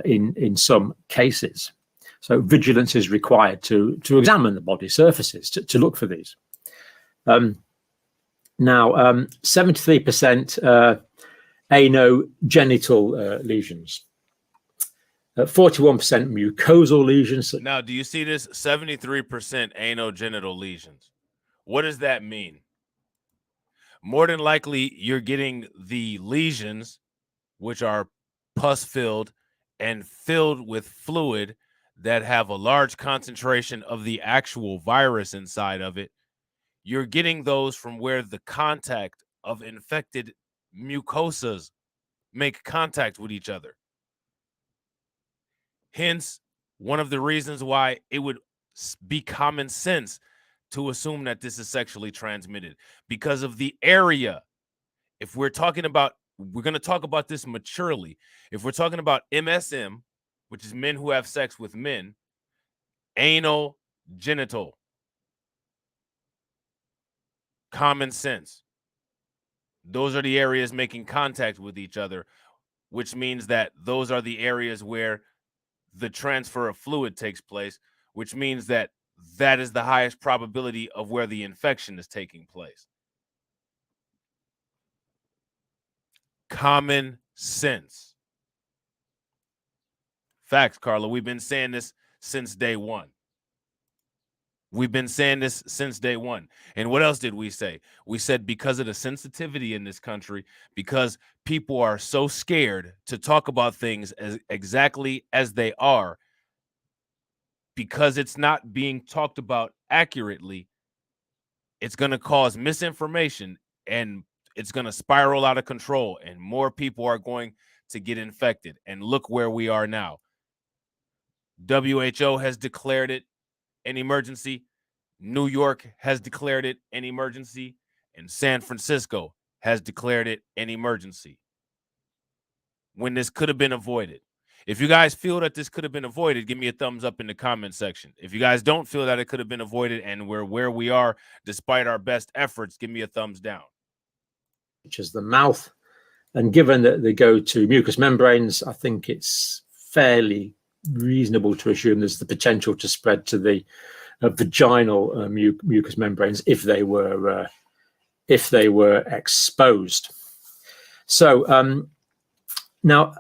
in some cases. So vigilance is required to examine the body surfaces to look for these. Now, 73% anogenital lesions, 41% mucosal lesions. Now, do you see this? 73% anogenital lesions. What does that mean? More than likely, you're getting the lesions, which are pus-filled and filled with fluid that have a large concentration of the actual virus inside of it. You're getting those from where the contact of infected mucosas make contact with each other. Hence, one of the reasons why it would be common sense to assume that this is sexually transmitted, because of the area. If we're talking about, we're going to talk about this maturely. If we're talking about MSM, which is men who have sex with men, anal, genital, common sense. Those are the areas making contact with each other, which means that those are the areas where the transfer of fluid takes place, which means that that is the highest probability of where the infection is taking place. Common sense. Facts, Carla. We've been saying this since day one. We've been saying this since day one. And what else did we say? We said because of the sensitivity in this country, because people are so scared to talk about things as exactly as they are, because it's not being talked about accurately, it's going to cause misinformation and it's going to spiral out of control, and more people are going to get infected. And look where we are now. WHO has declared it an emergency. New York has declared it an emergency, and San Francisco has declared it an emergency, when this could have been avoided. If you guys feel that this could have been avoided, give me a thumbs up in the comment section. If you guys don't feel that it could have been avoided and we're where we are despite our best efforts, give me a thumbs down. Which is the mouth. And given that they go to mucous membranes, I think it's fairly reasonable to assume there's the potential to spread to the vaginal mucous membranes if they were exposed. So now,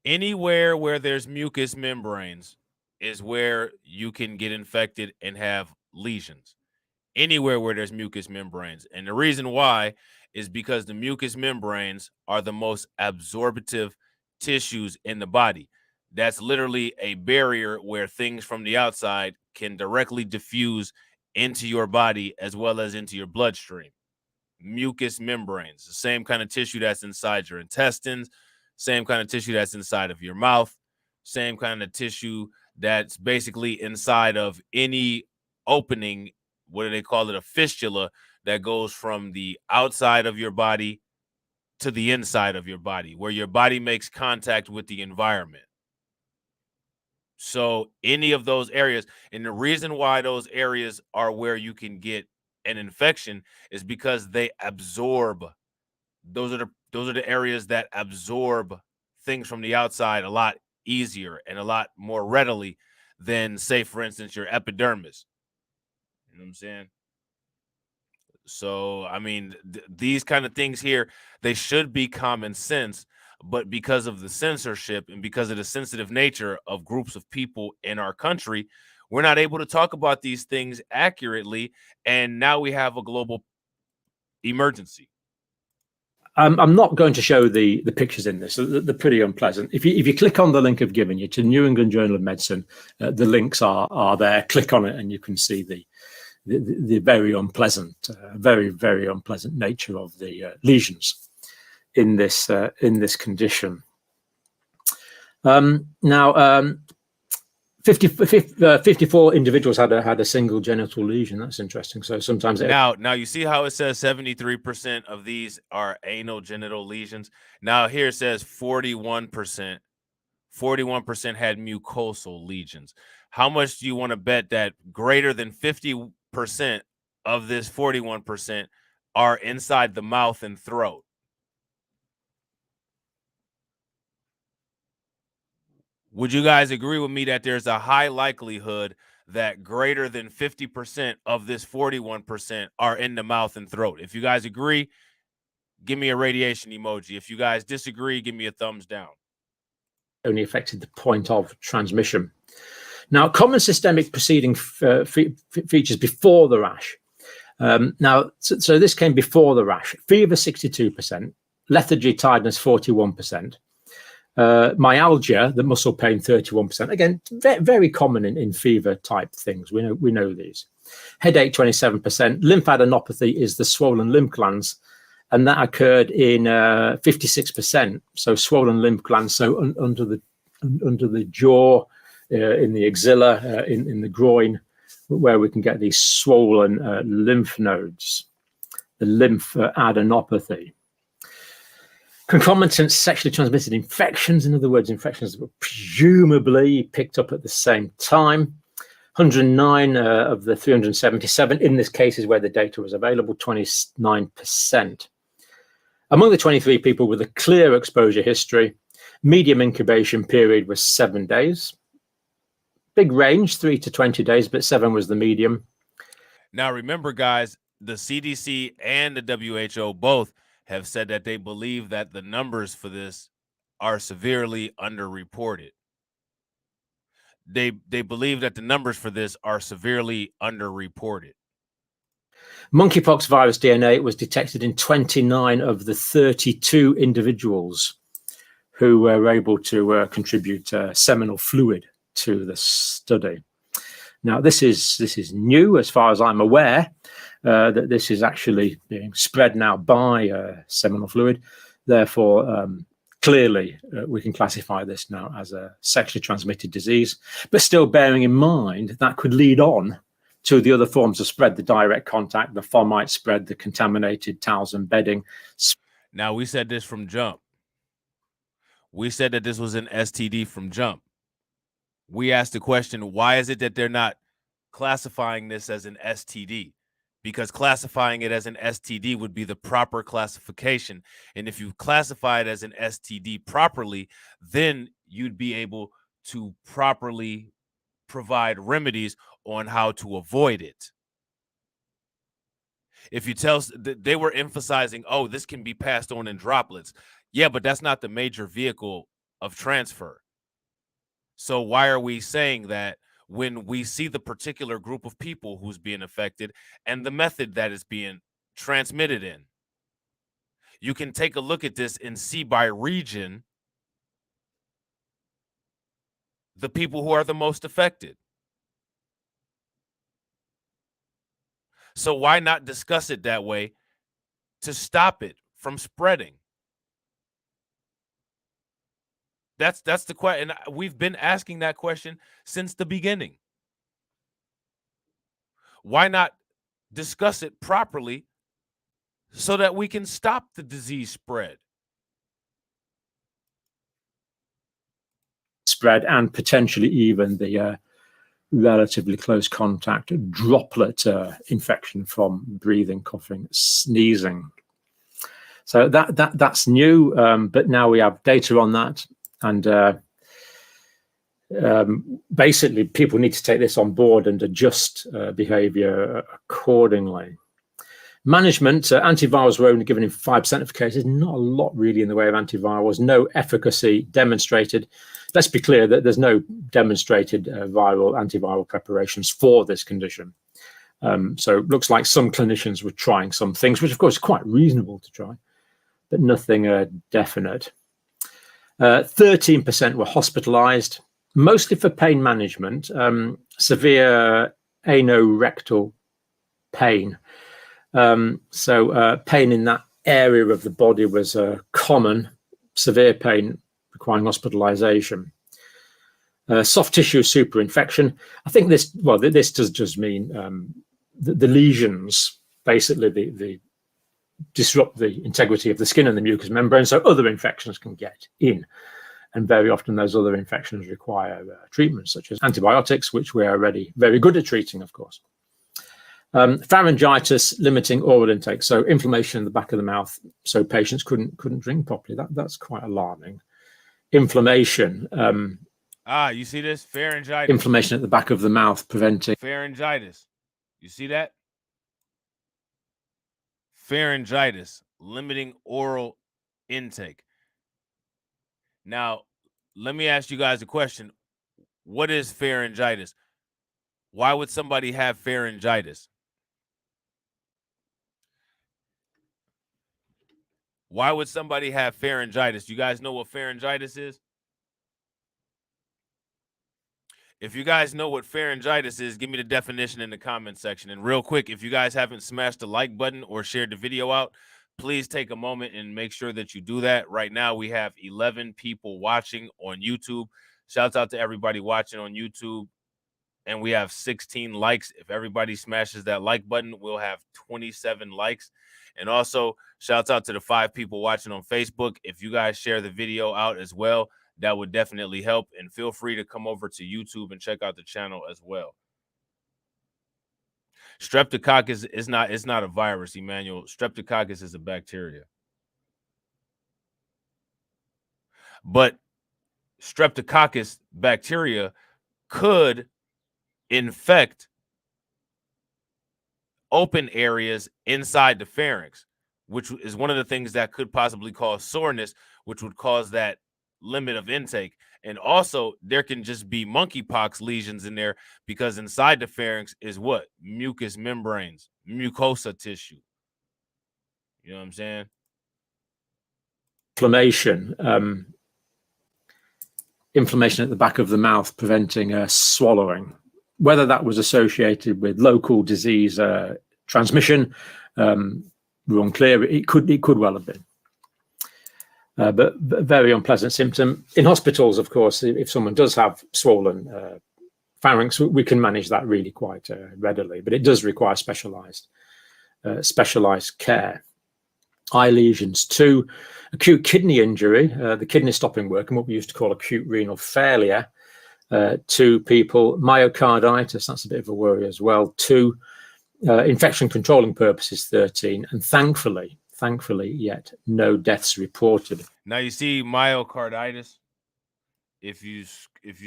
anywhere where there's mucous membranes is where you can get infected and have lesions. Anywhere where there's mucous membranes. And the reason why is because the mucous membranes are the most absorptive tissues in the body. That's literally a barrier where things from the outside can directly diffuse into your body as well as into your bloodstream. Mucous membranes, the same kind of tissue that's inside your intestines, same kind of tissue that's inside of your mouth, same kind of tissue that's basically inside of any opening. What do they call it? A fistula that goes from the outside of your body to the inside of your body, where your body makes contact with the environment. So any of those areas, and the reason why those areas are where you can get an infection is because they absorb. Those are the areas that absorb things from the outside a lot easier and a lot more readily than, say, for instance, your epidermis. You know what I'm saying? So, I mean, these kind of things here, they should be common sense, but because of the censorship and because of the sensitive nature of groups of people in our country, we're not able to talk about these things accurately. And now we have a global emergency. I'm not going to show the pictures in this. They're pretty unpleasant. If you click on the link I've given you to New England Journal of Medicine, the links are there. Click on it and you can see the very unpleasant, very unpleasant nature of the lesions in this condition. Now, 54 individuals had a single genital lesion. That's interesting. So sometimes now you see how it says 73% of these are anal genital lesions. Now here it says 41% had mucosal lesions. How much do you want to bet that greater than 50% of this 41% are inside the mouth and throat? Would you guys agree with me that there's a high likelihood that greater than 50% of this 41% are in the mouth and throat? If you guys agree, give me a radiation emoji. If you guys disagree, give me a thumbs down. Only affected the point of transmission. Now, common systemic preceding features before the rash. So this came before the rash. Fever 62%, lethargy, tiredness 41%. Myalgia, the muscle pain, 31%. Again, very common in fever type things. We know these. Headache, 27%. Lymphadenopathy is the swollen lymph glands, and that occurred in 56%. So swollen lymph glands, so under the jaw, in the axilla, in the groin, where we can get these swollen lymph nodes, the lymphadenopathy. Concomitant sexually transmitted infections, in other words, infections that were presumably picked up at the same time. 109 of the 377 in this case is where the data was available, 29%. Among the 23 people with a clear exposure history, medium incubation period was 7 days. Big range, 3 to 20 days, but 7 was the medium. Now, remember, guys, the CDC and the WHO both have said that they believe that the numbers for this are severely underreported. They believe that the numbers for this are severely underreported. Monkeypox virus DNA was detected in 29 of the 32 individuals who were able to contribute seminal fluid to the study. Now, this is new as far as I'm aware. That this is actually being spread now by seminal fluid. Therefore, clearly, we can classify this now as a sexually transmitted disease, but still bearing in mind that could lead on to the other forms of spread, the direct contact, the fomite spread, the contaminated towels and bedding. Now, we said this from jump. We said that this was an STD from jump. We asked the question, why is it that they're not classifying this as an STD? Because classifying it as an STD would be the proper classification. And if you classify it as an STD properly, then you'd be able to properly provide remedies on how to avoid it. If you tell, they were emphasizing, oh, this can be passed on in droplets. Yeah, but that's not the major vehicle of transfer. So why are we saying that when we see the particular group of people who's being affected and the method that is being transmitted in? You can take a look at this and see by region the people who are the most affected. So why not discuss it that way to stop it from spreading? That's the question. And we've been asking that question since the beginning. Why not discuss it properly so that we can stop the disease spread? Spread and potentially even the relatively close contact droplet infection from breathing, coughing, sneezing. So that's new, but now we have data on that, and basically people need to take this on board and adjust behavior accordingly. Management, antivirals were only given in 5% of cases, not a lot really in the way of antivirals, no efficacy demonstrated. Let's be clear that there's no demonstrated antiviral preparations for this condition. So it looks like some clinicians were trying some things, which of course is quite reasonable to try, but nothing definite. 13% were hospitalized, mostly for pain management, severe anorectal pain. So pain in that area of the body was common, severe pain requiring hospitalization. Soft tissue superinfection. I think this does just mean the lesions basically the disrupt the integrity of the skin and the mucous membrane, so other infections can get in. And very often those other infections require treatments such as antibiotics, which we are already very good at treating, of course. Pharyngitis, limiting oral intake, so inflammation in the back of the mouth, so patients couldn't drink properly. That's quite alarming. Inflammation. You see this? Pharyngitis. Inflammation at the back of the mouth, preventing pharyngitis. You see that? Pharyngitis, limiting oral intake. Now, let me ask you guys a question. What is pharyngitis? Why would somebody have pharyngitis? Why would somebody have pharyngitis? You guys know what pharyngitis is? If you guys know what pharyngitis is, give me the definition in the comment section. And real quick, if you guys haven't smashed the like button or shared the video out, please take a moment and make sure that you do that. Right now, we have 11 people watching on YouTube. Shouts out to everybody watching on YouTube. And we have 16 likes. If everybody smashes that like button, we'll have 27 likes. And also, shouts out to the 5 people watching on Facebook. If you guys share the video out as well, that would definitely help. And feel free to come over to YouTube and check out the channel as well. Streptococcus is not a virus, Emmanuel. Streptococcus is a bacteria. But Streptococcus bacteria could infect open areas inside the pharynx, which is one of the things that could possibly cause soreness, which would cause that limit of intake. And also there can just be monkeypox lesions in there because inside the pharynx is what? Mucous membranes, mucosa tissue. You know what I'm saying? Inflammation at the back of the mouth, preventing swallowing. Whether that was associated with local disease transmission, we're unclear. It could well have been. But very unpleasant symptom. In hospitals, of course, if someone does have swollen pharynx, we can manage that really quite readily, but it does require specialized care. Eye lesions too. Acute kidney injury, the kidney stopping work, and what we used to call acute renal failure. 2 people. Myocarditis, that's a bit of a worry as well. 2. Infection controlling purposes, 13. And thankfully, yet no deaths reported. Now you see myocarditis. If you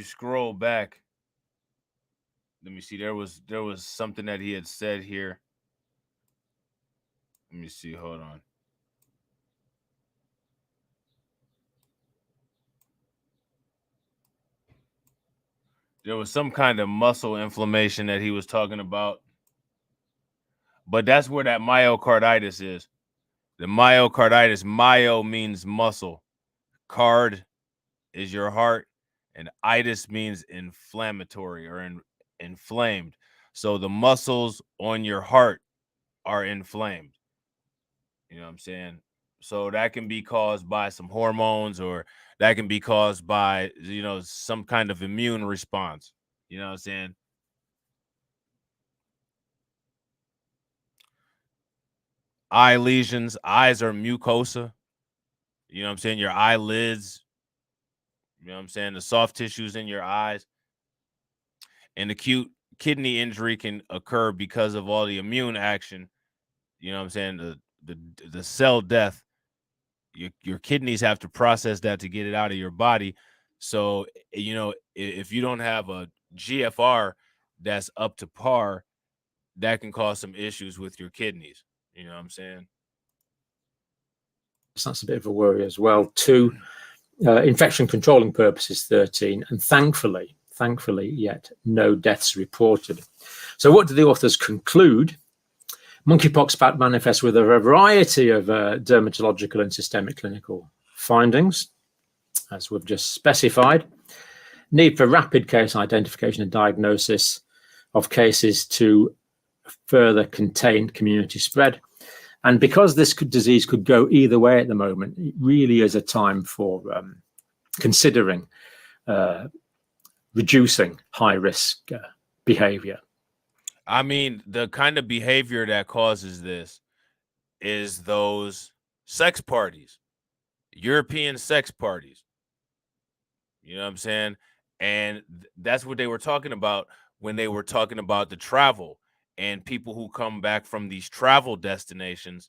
scroll back, let me see. There was something that he had said here. Let me see. Hold on. There was some kind of muscle inflammation that he was talking about. But that's where that myocarditis is. The myocarditis, myo means muscle, card is your heart, and itis means inflammatory or inflamed. So the muscles on your heart are inflamed. You know what I'm saying? So that can be caused by some hormones, or that can be caused by, some kind of immune response. You know what I'm saying? Eye lesions, eyes are mucosa. You know what I'm saying? Your eyelids, you know what I'm saying? The soft tissues in your eyes. And acute kidney injury can occur because of all the immune action. You know what I'm saying? The cell death. Your kidneys have to process that to get it out of your body. So, if you don't have a GFR that's up to par, that can cause some issues with your kidneys. You know what I'm saying? So that's a bit of a worry as well. 2, infection controlling purposes, 13, and thankfully, yet no deaths reported. So what do the authors conclude? Monkeypox pat manifests with a variety of dermatological and systemic clinical findings, as we've just specified. Need for rapid case identification and diagnosis of cases to further contain community spread. And because this disease could go either way at the moment, it really is a time for considering reducing high-risk behavior. I mean, the kind of behavior that causes this is those sex parties, European sex parties. You know what I'm saying? And that's what they were talking about when they were talking about the travel and people who come back from these travel destinations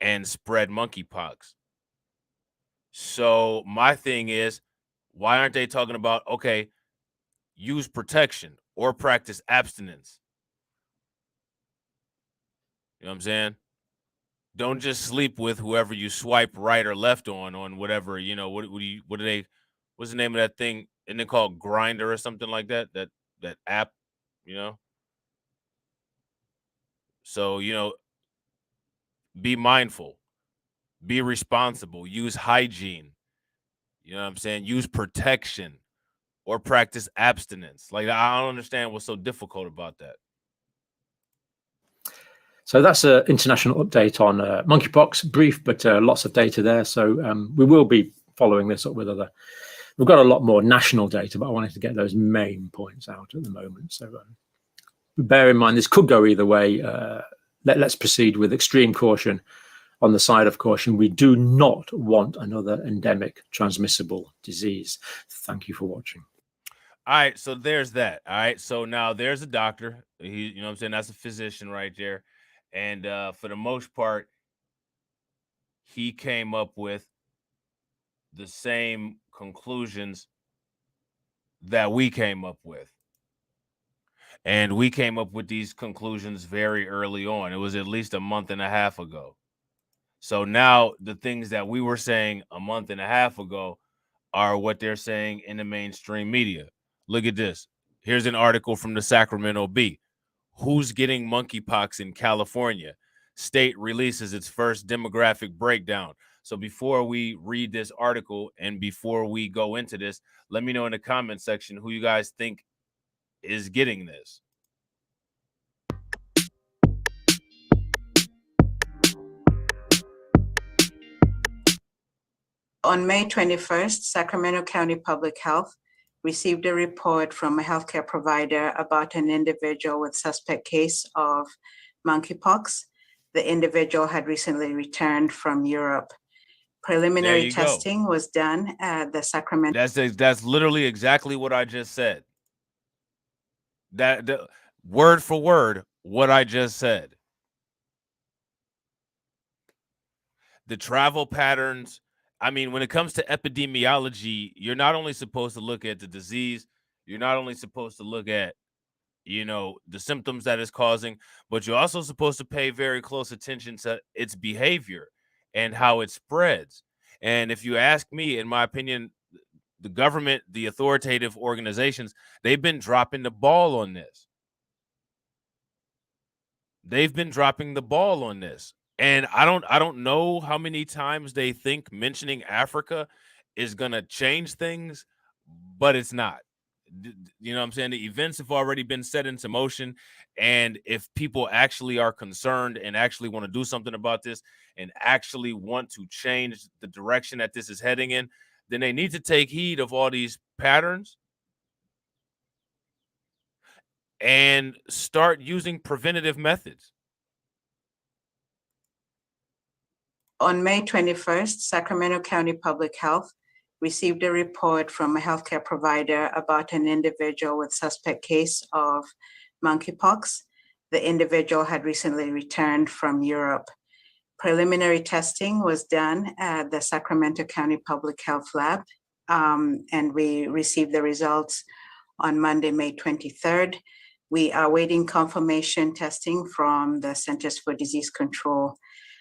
and spread monkeypox. So my thing is, why aren't they talking about, okay, use protection or practice abstinence? You know what I'm saying? Don't just sleep with whoever you swipe right or left on whatever, what's the name of that thing? Isn't it called Grinder or something like that? That app, you know? So, be mindful, be responsible, use hygiene. You know what I'm saying? Use protection or practice abstinence. Like, I don't understand what's so difficult about that. So that's an international update on monkeypox, brief, but lots of data there. So we will be following this up with other. We've got a lot more national data, but I wanted to get those main points out at the moment. So bear in mind, this could go either way. Let's proceed with extreme caution. On the side of caution, we do not want another endemic transmissible disease. Thank you for watching. All right, so there's that. All right, so now there's a doctor. You know what I'm saying? That's a physician right there. And for the most part, he came up with the same conclusions that we came up with. And we came up with these conclusions very early on. It was at least a month and a half ago. So now the things that we were saying a month and a half ago are what they're saying in the mainstream media. Look at this. Here's an article from the Sacramento Bee. Who's getting monkeypox in California? State releases its first demographic breakdown. So before we read this article and before we go into this, let me know in the comment section who you guys think is getting this. On May 21st, Sacramento County Public Health received a report from a healthcare provider about an individual with suspect case of monkeypox. The individual had recently returned from Europe. Preliminary testing was done at the Sacramento. That's literally exactly what I just said. That word for word, what I just said. The travel patterns. I mean, when it comes to epidemiology, you're not only supposed to look at the disease, you're not only supposed to look at, the symptoms that it's causing, but you're also supposed to pay very close attention to its behavior and how it spreads. And if you ask me, in my opinion, the government, the authoritative organizations, they've been dropping the ball on this. They've been dropping the ball on this. And I don't know how many times they think mentioning Africa is going to change things, but it's not. You know what I'm saying? The events have already been set into motion. And if people actually are concerned and actually want to do something about this and actually want to change the direction that this is heading in, then they need to take heed of all these patterns and start using preventative methods. On May 21st, Sacramento County Public Health received a report from a healthcare provider about an individual with suspect case of monkeypox. The individual had recently returned from Europe. Preliminary testing was done at the Sacramento County Public Health Lab, and we received the results on Monday, May 23rd. We are waiting confirmation testing from the Centers for Disease Control.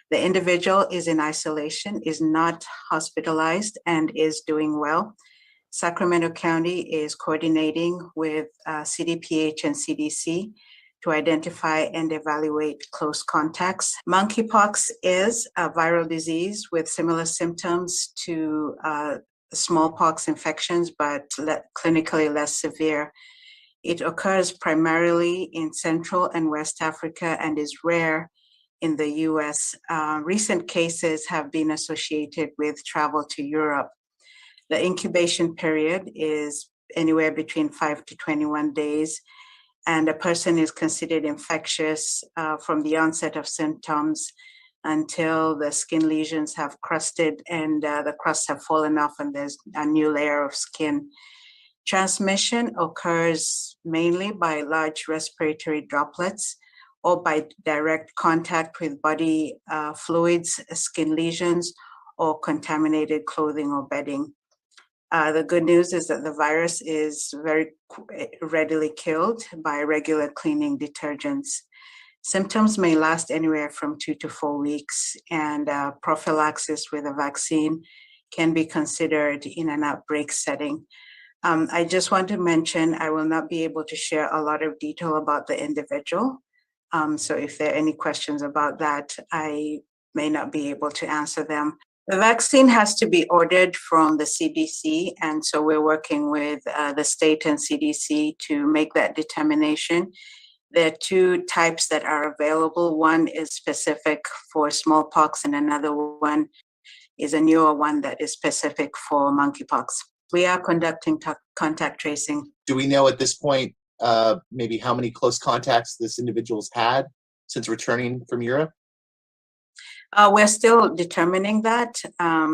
The individual is in isolation, is not hospitalized, and is doing well. Sacramento County is coordinating with CDPH and CDC to identify and evaluate close contacts. Monkeypox is a viral disease with similar symptoms to smallpox infections, but clinically less severe. It occurs primarily in Central and West Africa and is rare in the US. Recent cases have been associated with travel to Europe. The incubation period is anywhere between 5 to 21 days, and a person is considered infectious from the onset of symptoms until the skin lesions have crusted and the crusts have fallen off and there's a new layer of skin. Transmission occurs mainly by large respiratory droplets or by direct contact with body fluids, skin lesions, or contaminated clothing or bedding. The good news is that the virus is very readily killed by regular cleaning detergents. Symptoms may last anywhere from 2 to 4 weeks, and prophylaxis with a vaccine can be considered in an outbreak setting. I just want to mention I will not be able to share a lot of detail about the individual. So if there are any questions about that, I may not be able to answer them. The vaccine has to be ordered from the CDC, and so we're working with the state and CDC to make that determination. There are two types that are available. One is specific for smallpox, and another one is a newer one that is specific for monkeypox. We are conducting contact tracing. Do we know at this point maybe how many close contacts this individual's had since returning from Europe? We're still determining that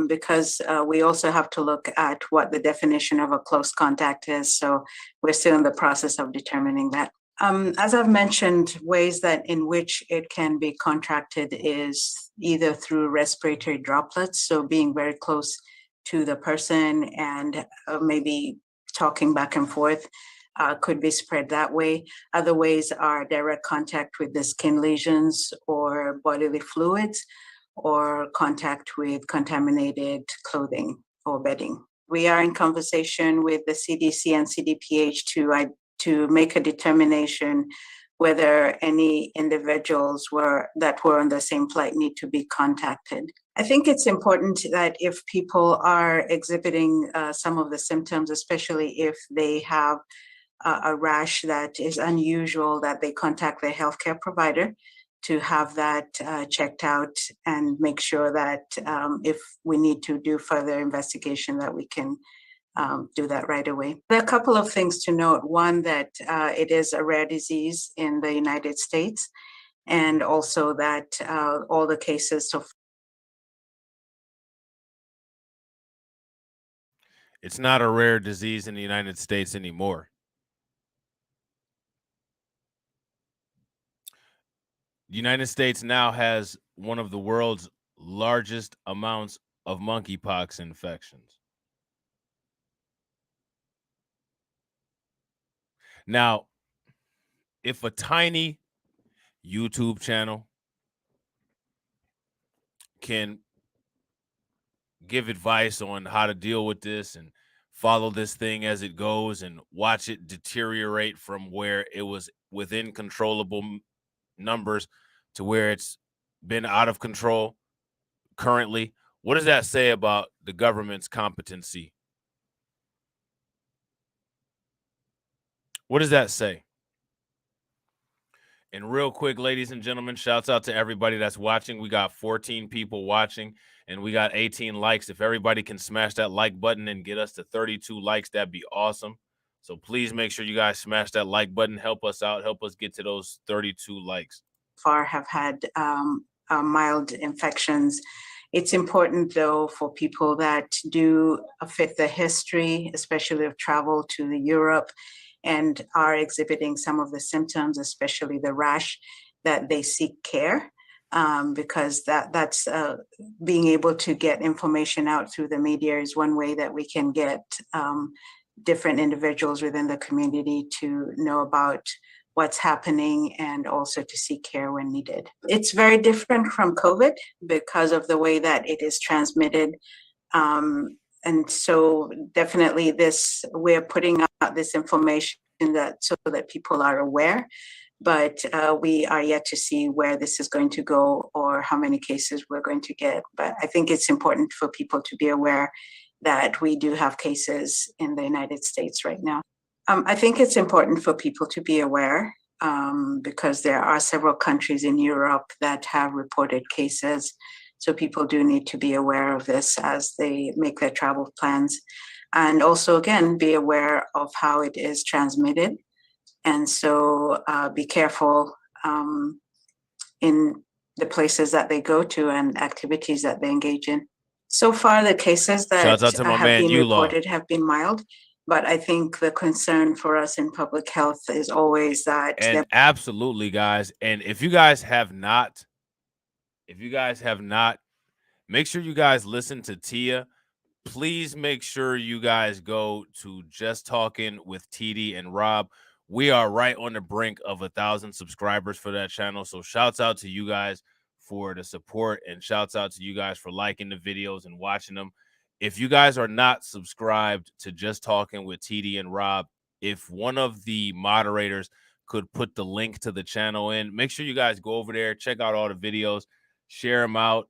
because we also have to look at what the definition of a close contact is. So we're still in the process of determining that. As I've mentioned, ways that in which it can be contracted is either through respiratory droplets, so being very close to the person and maybe talking back and forth could be spread that way. Other ways are direct contact with the skin lesions or bodily fluids, or contact with contaminated clothing or bedding. We are in conversation with the CDC and CDPH to make a determination whether any individuals that were on the same flight need to be contacted. I think it's important that if people are exhibiting some of the symptoms, especially if they have a rash that is unusual, that they contact their healthcare provider to have that checked out and make sure that if we need to do further investigation that we can do that right away. There are a couple of things to note. One, that it is a rare disease in the United States, and also that all the cases so It's not a rare disease in the United States anymore. The United States now has one of the world's largest amounts of monkeypox infections. Now, if a tiny YouTube channel can give advice on how to deal with this and follow this thing as it goes and watch it deteriorate from where it was within controllable numbers to where it's been out of control currently. What does that say about the government's competency? What does that say? And real quick, ladies and gentlemen, shouts out to everybody that's watching. We got 14 people watching and we got 18 likes. If everybody can smash that like button and get us to 32 likes, that'd be awesome. So please make sure you guys smash that like button. Help us out. Help us get to those 32 likes. Far have had mild infections. It's important, though, for people that do fit the history, especially of travel to Europe, and are exhibiting some of the symptoms, especially the rash, that they seek care, because that's being able to get information out through the media is one way that we can get different individuals within the community to know about what's happening and also to seek care when needed. It's very different from COVID because of the way that it is transmitted. And so definitely we're putting out this information so that people are aware, but we are yet to see where this is going to go or how many cases we're going to get. But I think it's important for people to be aware that we do have cases in the United States right now. I think it's important for people to be aware because there are several countries in Europe that have reported cases. So people do need to be aware of this as they make their travel plans. And also, again, be aware of how it is transmitted. And so be careful in the places that they go to and activities that they engage in. So far, the cases that Shouts out to my have man, been U-Law. reported have been mild. But I think the concern for us in public health is always that. And absolutely, guys. And if you guys have not, make sure you guys listen to Tia. Please make sure you guys go to Just Talking with TD and Rob. We are right on the brink of 1,000 subscribers for that channel. So shouts out to you guys for the support and shouts out to you guys for liking the videos and watching them. If you guys are not subscribed to Just Talking with TD and Rob, if one of the moderators could put the link to the channel in, make sure you guys go over there, check out all the videos, share them out.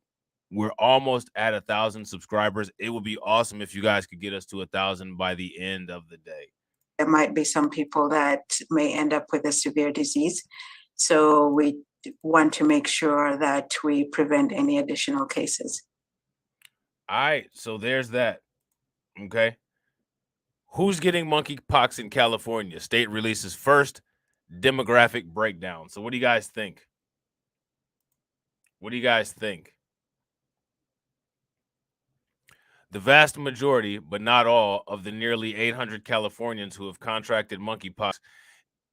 We're almost at 1,000 subscribers. It would be awesome if you guys could get us to 1,000 by the end of the day. There might be some people that may end up with a severe disease. So we want to make sure that we prevent any additional cases. All right, so there's that. Okay. Who's getting monkeypox in California? State releases first demographic breakdown. So what do you guys think? What do you guys think? The vast majority, but not all, of the nearly 800 Californians who have contracted monkeypox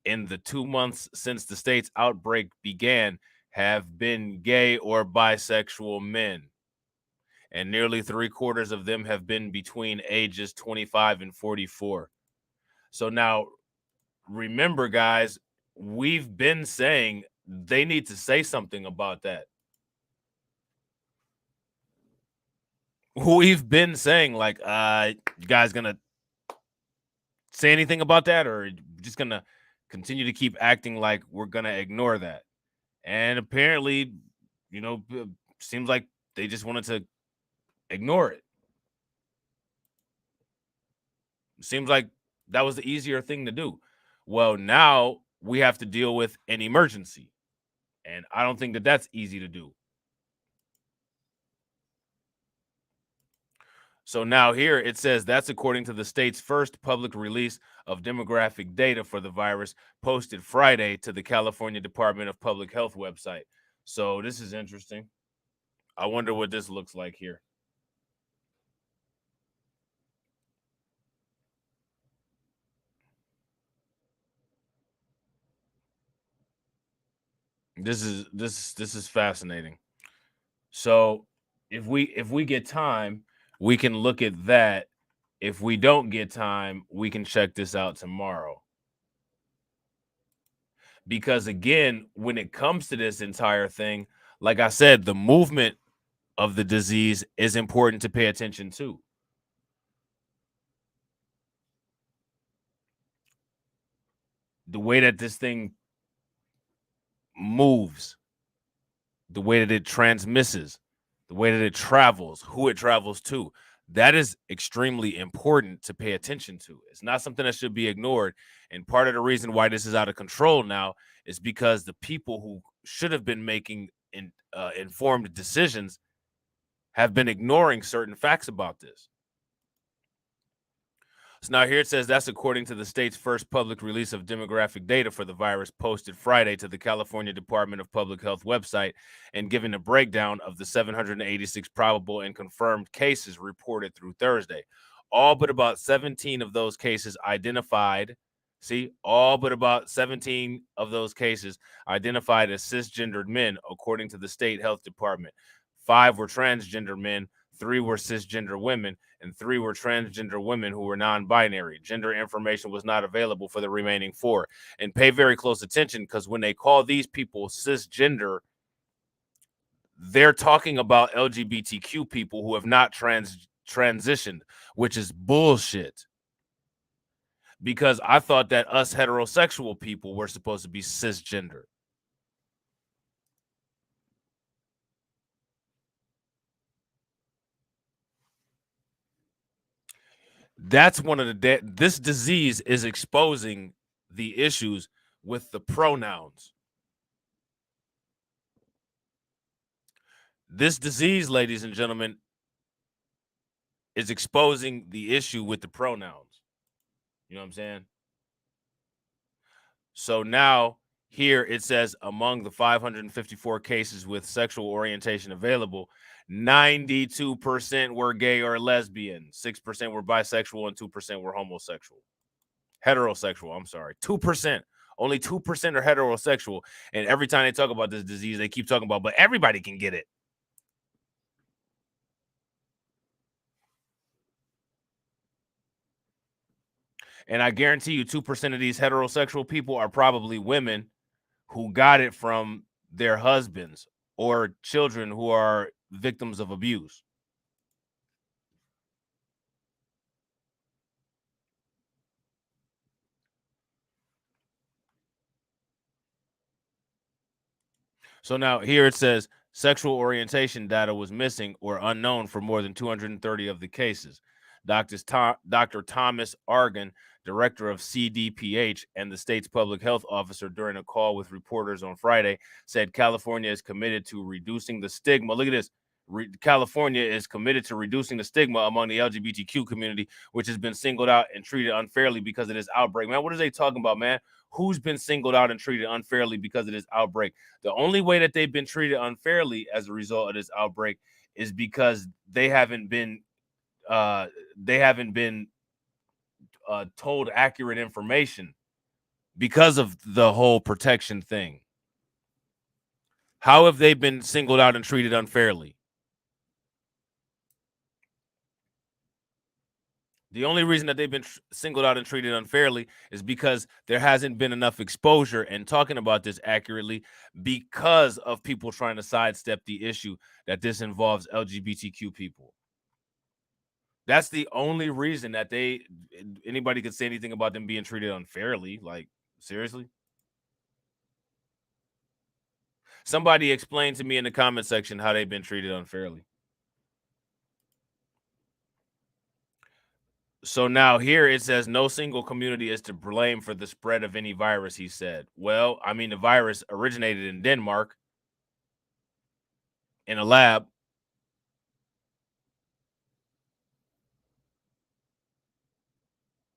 in the 2 months since the state's outbreak began have been gay or bisexual men. And nearly 3/4 of them have been between ages 25 and 44. So now, remember, guys, we've been saying they need to say something about that. We've been saying, like, you guys gonna say anything about that, or just gonna continue to keep acting like we're gonna ignore that? And apparently, seems like they just wanted to ignore it. Seems like that was the easier thing to do. Well, now we have to deal with an emergency, and I don't think that that's easy to do. So now here it says that's according to the state's first public release of demographic data for the virus, posted Friday to the California Department of Public Health website. So this is interesting. I wonder what this looks like here. This is fascinating. So if we get time, we can look at that. If we don't get time, we can check this out tomorrow. Because again, when it comes to this entire thing, like I said, the movement of the disease is important to pay attention to. The way that this thing moves, the way that it transmisses, the way that it travels, who it travels to. That is extremely important to pay attention to. It's not something that should be ignored. And part of the reason why this is out of control now is because the people who should have been making informed decisions have been ignoring certain facts about this. So now here it says that's according to the state's first public release of demographic data for the virus posted Friday to the California Department of Public Health website and giving a breakdown of the 786 probable and confirmed cases reported through Thursday. All but about 17 of those cases identified, all but about 17 of those cases identified as cisgendered men, according to the state health department. 5 were transgender men, 3 were cisgender women, and 3 were transgender women who were non-binary. Gender information was not available for the remaining 4. And pay very close attention, because when they call these people cisgender, they're talking about LGBTQ people who have not transitioned, which is bullshit. Because I thought that us heterosexual people were supposed to be cisgender. That's one of the this disease is exposing the issues with the pronouns. This disease, ladies and gentlemen, is exposing the issue with the pronouns. You know what I'm saying? So now here it says among the 554 cases with sexual orientation available, 92% were gay or lesbian, 6% were bisexual, and 2% were homosexual. Heterosexual, I'm sorry. 2%. Only 2% are heterosexual. And every time they talk about this disease, they keep talking about, but everybody can get it. And I guarantee you 2% of these heterosexual people are probably women who got it from their husbands or children who are victims of abuse. So now here it says sexual orientation data was missing or unknown for more than 230 of the cases. Dr. Thomas Argan, director of CDPH and the state's public health officer, during a call with reporters on Friday, said California is committed to reducing the stigma. Look at this. California is committed to reducing the stigma among the LGBTQ community, which has been singled out and treated unfairly because of this outbreak. Man, what are they talking about, man? Who's been singled out and treated unfairly because of this outbreak? The only way that they've been treated unfairly as a result of this outbreak is because they haven't been told accurate information because of the whole protection thing. How have they been singled out and treated unfairly? The only reason that they've been singled out and treated unfairly is because there hasn't been enough exposure and talking about this accurately because of people trying to sidestep the issue that this involves LGBTQ people. That's the only reason that anybody could say anything about them being treated unfairly. Like, seriously? Somebody explain to me in the comment section how they've been treated unfairly. So now here it says no single community is to blame for the spread of any virus, he said. Well, I mean, the virus originated in Denmark in a lab.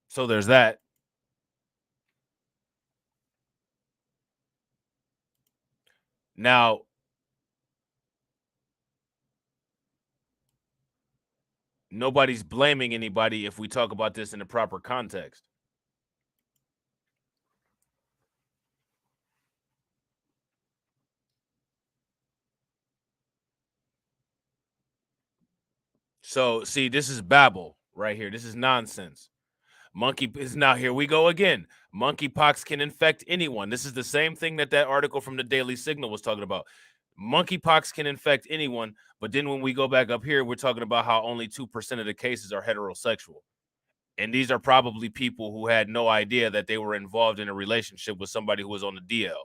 So there's that. Now, nobody's blaming anybody if we talk about this in the proper context. So, see, this is babble right here. This is nonsense. Now here we go again. Monkeypox can infect anyone. This is the same thing that article from the Daily Signal was talking about. Monkeypox can infect anyone, but then when we go back up here, we're talking about how only 2% of the cases are heterosexual. And these are probably people who had no idea that they were involved in a relationship with somebody who was on the DL.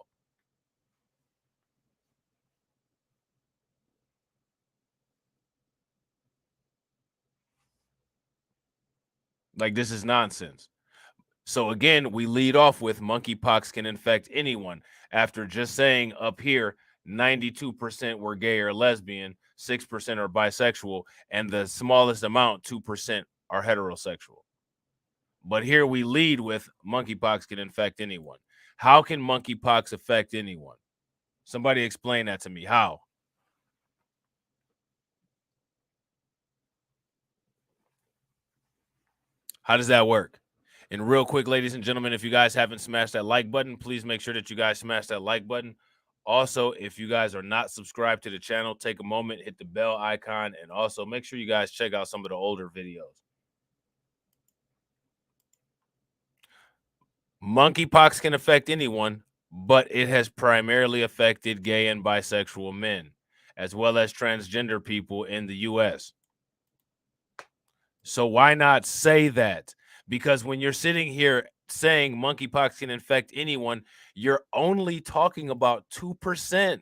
Like, this is nonsense. So again, we lead off with monkeypox can infect anyone after just saying up here 92% were gay or lesbian, 6% are bisexual, and the smallest amount, 2%, are heterosexual. But here we lead with monkeypox can infect anyone. How can monkeypox affect anyone? Somebody explain that to me. How? How does that work? And real quick, ladies and gentlemen, if you guys haven't smashed that like button, please make sure that you guys smash that like button. Also, if you guys are not subscribed to the channel, take a moment, hit the bell icon, and also make sure you guys check out some of the older videos. Monkeypox can affect anyone, but it has primarily affected gay and bisexual men, as well as transgender people in the U.S. So why not say that? Because when you're sitting here saying monkeypox can infect anyone, you're only talking about 2%.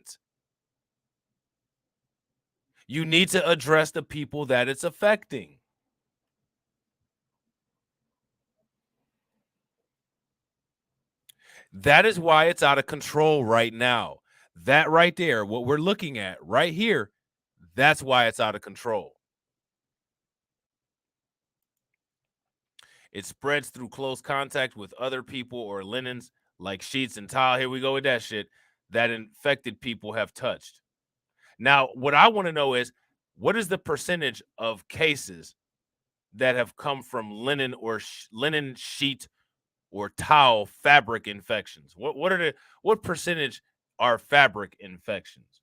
You need to address the people that it's affecting. That is why it's out of control right now. That right there, what we're looking at right here, that's why it's out of control. It spreads through close contact with other people or linens like sheets and towel. Here we go with that shit that infected people have touched. Now, what I want to know is, what is the percentage of cases that have come from linen or linen sheet or towel fabric infections? What percentage are fabric infections?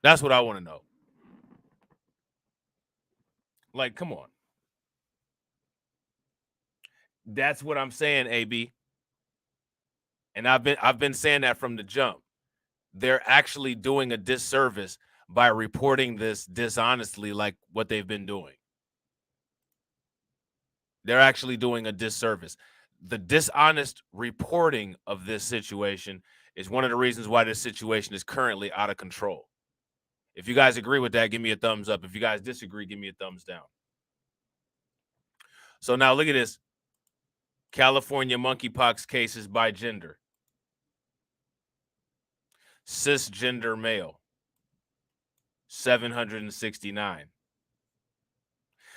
That's what I want to know. Like, come on. That's what I'm saying, AB. And I've been saying that from the jump. They're actually doing a disservice by reporting this dishonestly, like what they've been doing. They're actually doing a disservice. The dishonest reporting of this situation is one of the reasons why this situation is currently out of control. If you guys agree with that, give me a thumbs up. If you guys disagree, give me a thumbs down. So now look at this. California monkeypox cases by gender. Cisgender male, 769.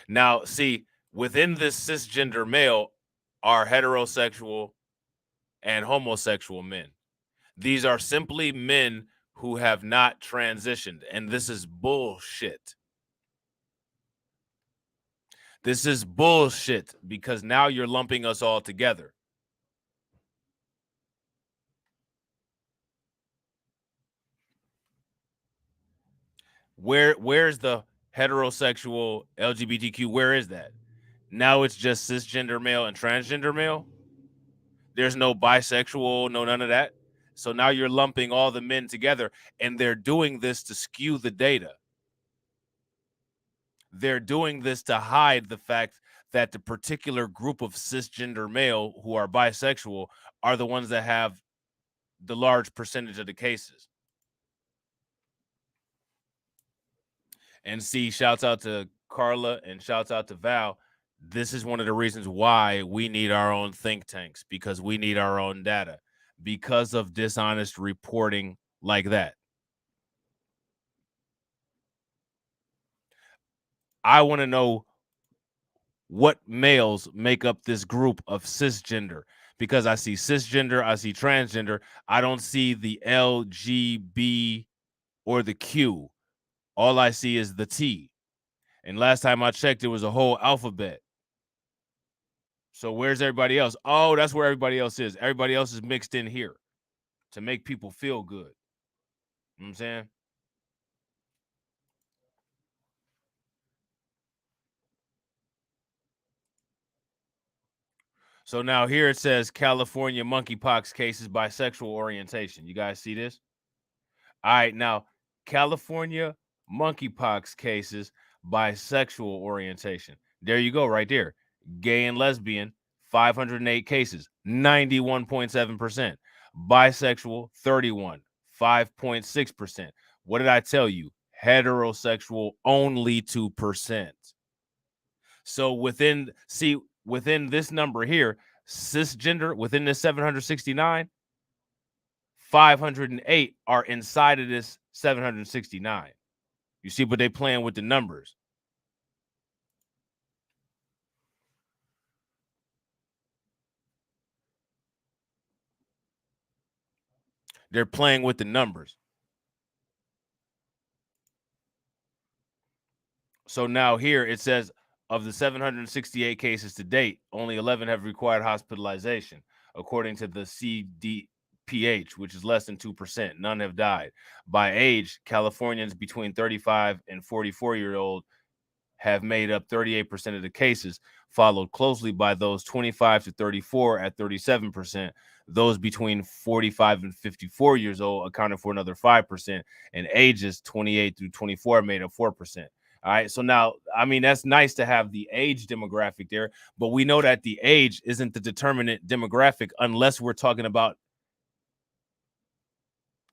Now, see, within this cisgender male are heterosexual and homosexual men. These are simply men who have not transitioned, and this is bullshit. This is bullshit because now you're lumping us all together. Where's the heterosexual LGBTQ? Where is that? Now it's just cisgender male and transgender male. There's no bisexual, no none of that. So now you're lumping all the men together, and they're doing this to skew the data. They're doing this to hide the fact that the particular group of cisgender male who are bisexual are the ones that have the large percentage of the cases. And see, shouts out to Carla and shouts out to Val. This is one of the reasons why we need our own think tanks, because we need our own data because of dishonest reporting like that. I want to know what males make up this group of cisgender, because I see cisgender, I see transgender. I don't see the L, G, B, or the Q. All I see is the T. And last time I checked, it was a whole alphabet. So where's everybody else? Oh, that's where everybody else is. Everybody else is mixed in here to make people feel good. You know what I'm saying? So now here it says California monkeypox cases by sexual orientation. You guys see this? All right, now California monkeypox cases by sexual orientation. There you go, right there. Gay and lesbian, 508 cases, 91.7%. Bisexual, 31, 5.6%. What did I tell you? heterosexual only 2%. So within this number here, cisgender, within this 769, 508 are inside of this 769. You see, but they playing with the numbers. They're playing with the numbers. So now here it says of the 768 cases to date, only 11 have required hospitalization, according to the CDPH, which is less than 2%. None have died. By age, Californians between 35 and 44-year-old have made up 38% of the cases, followed closely by those 25 to 34 at 37%. Those between 45 and 54 years old accounted for another 5%, and ages 28 through 24 made up 4%. All right, so now, I mean, that's nice to have the age demographic there, but we know that the age isn't the determinant demographic unless we're talking about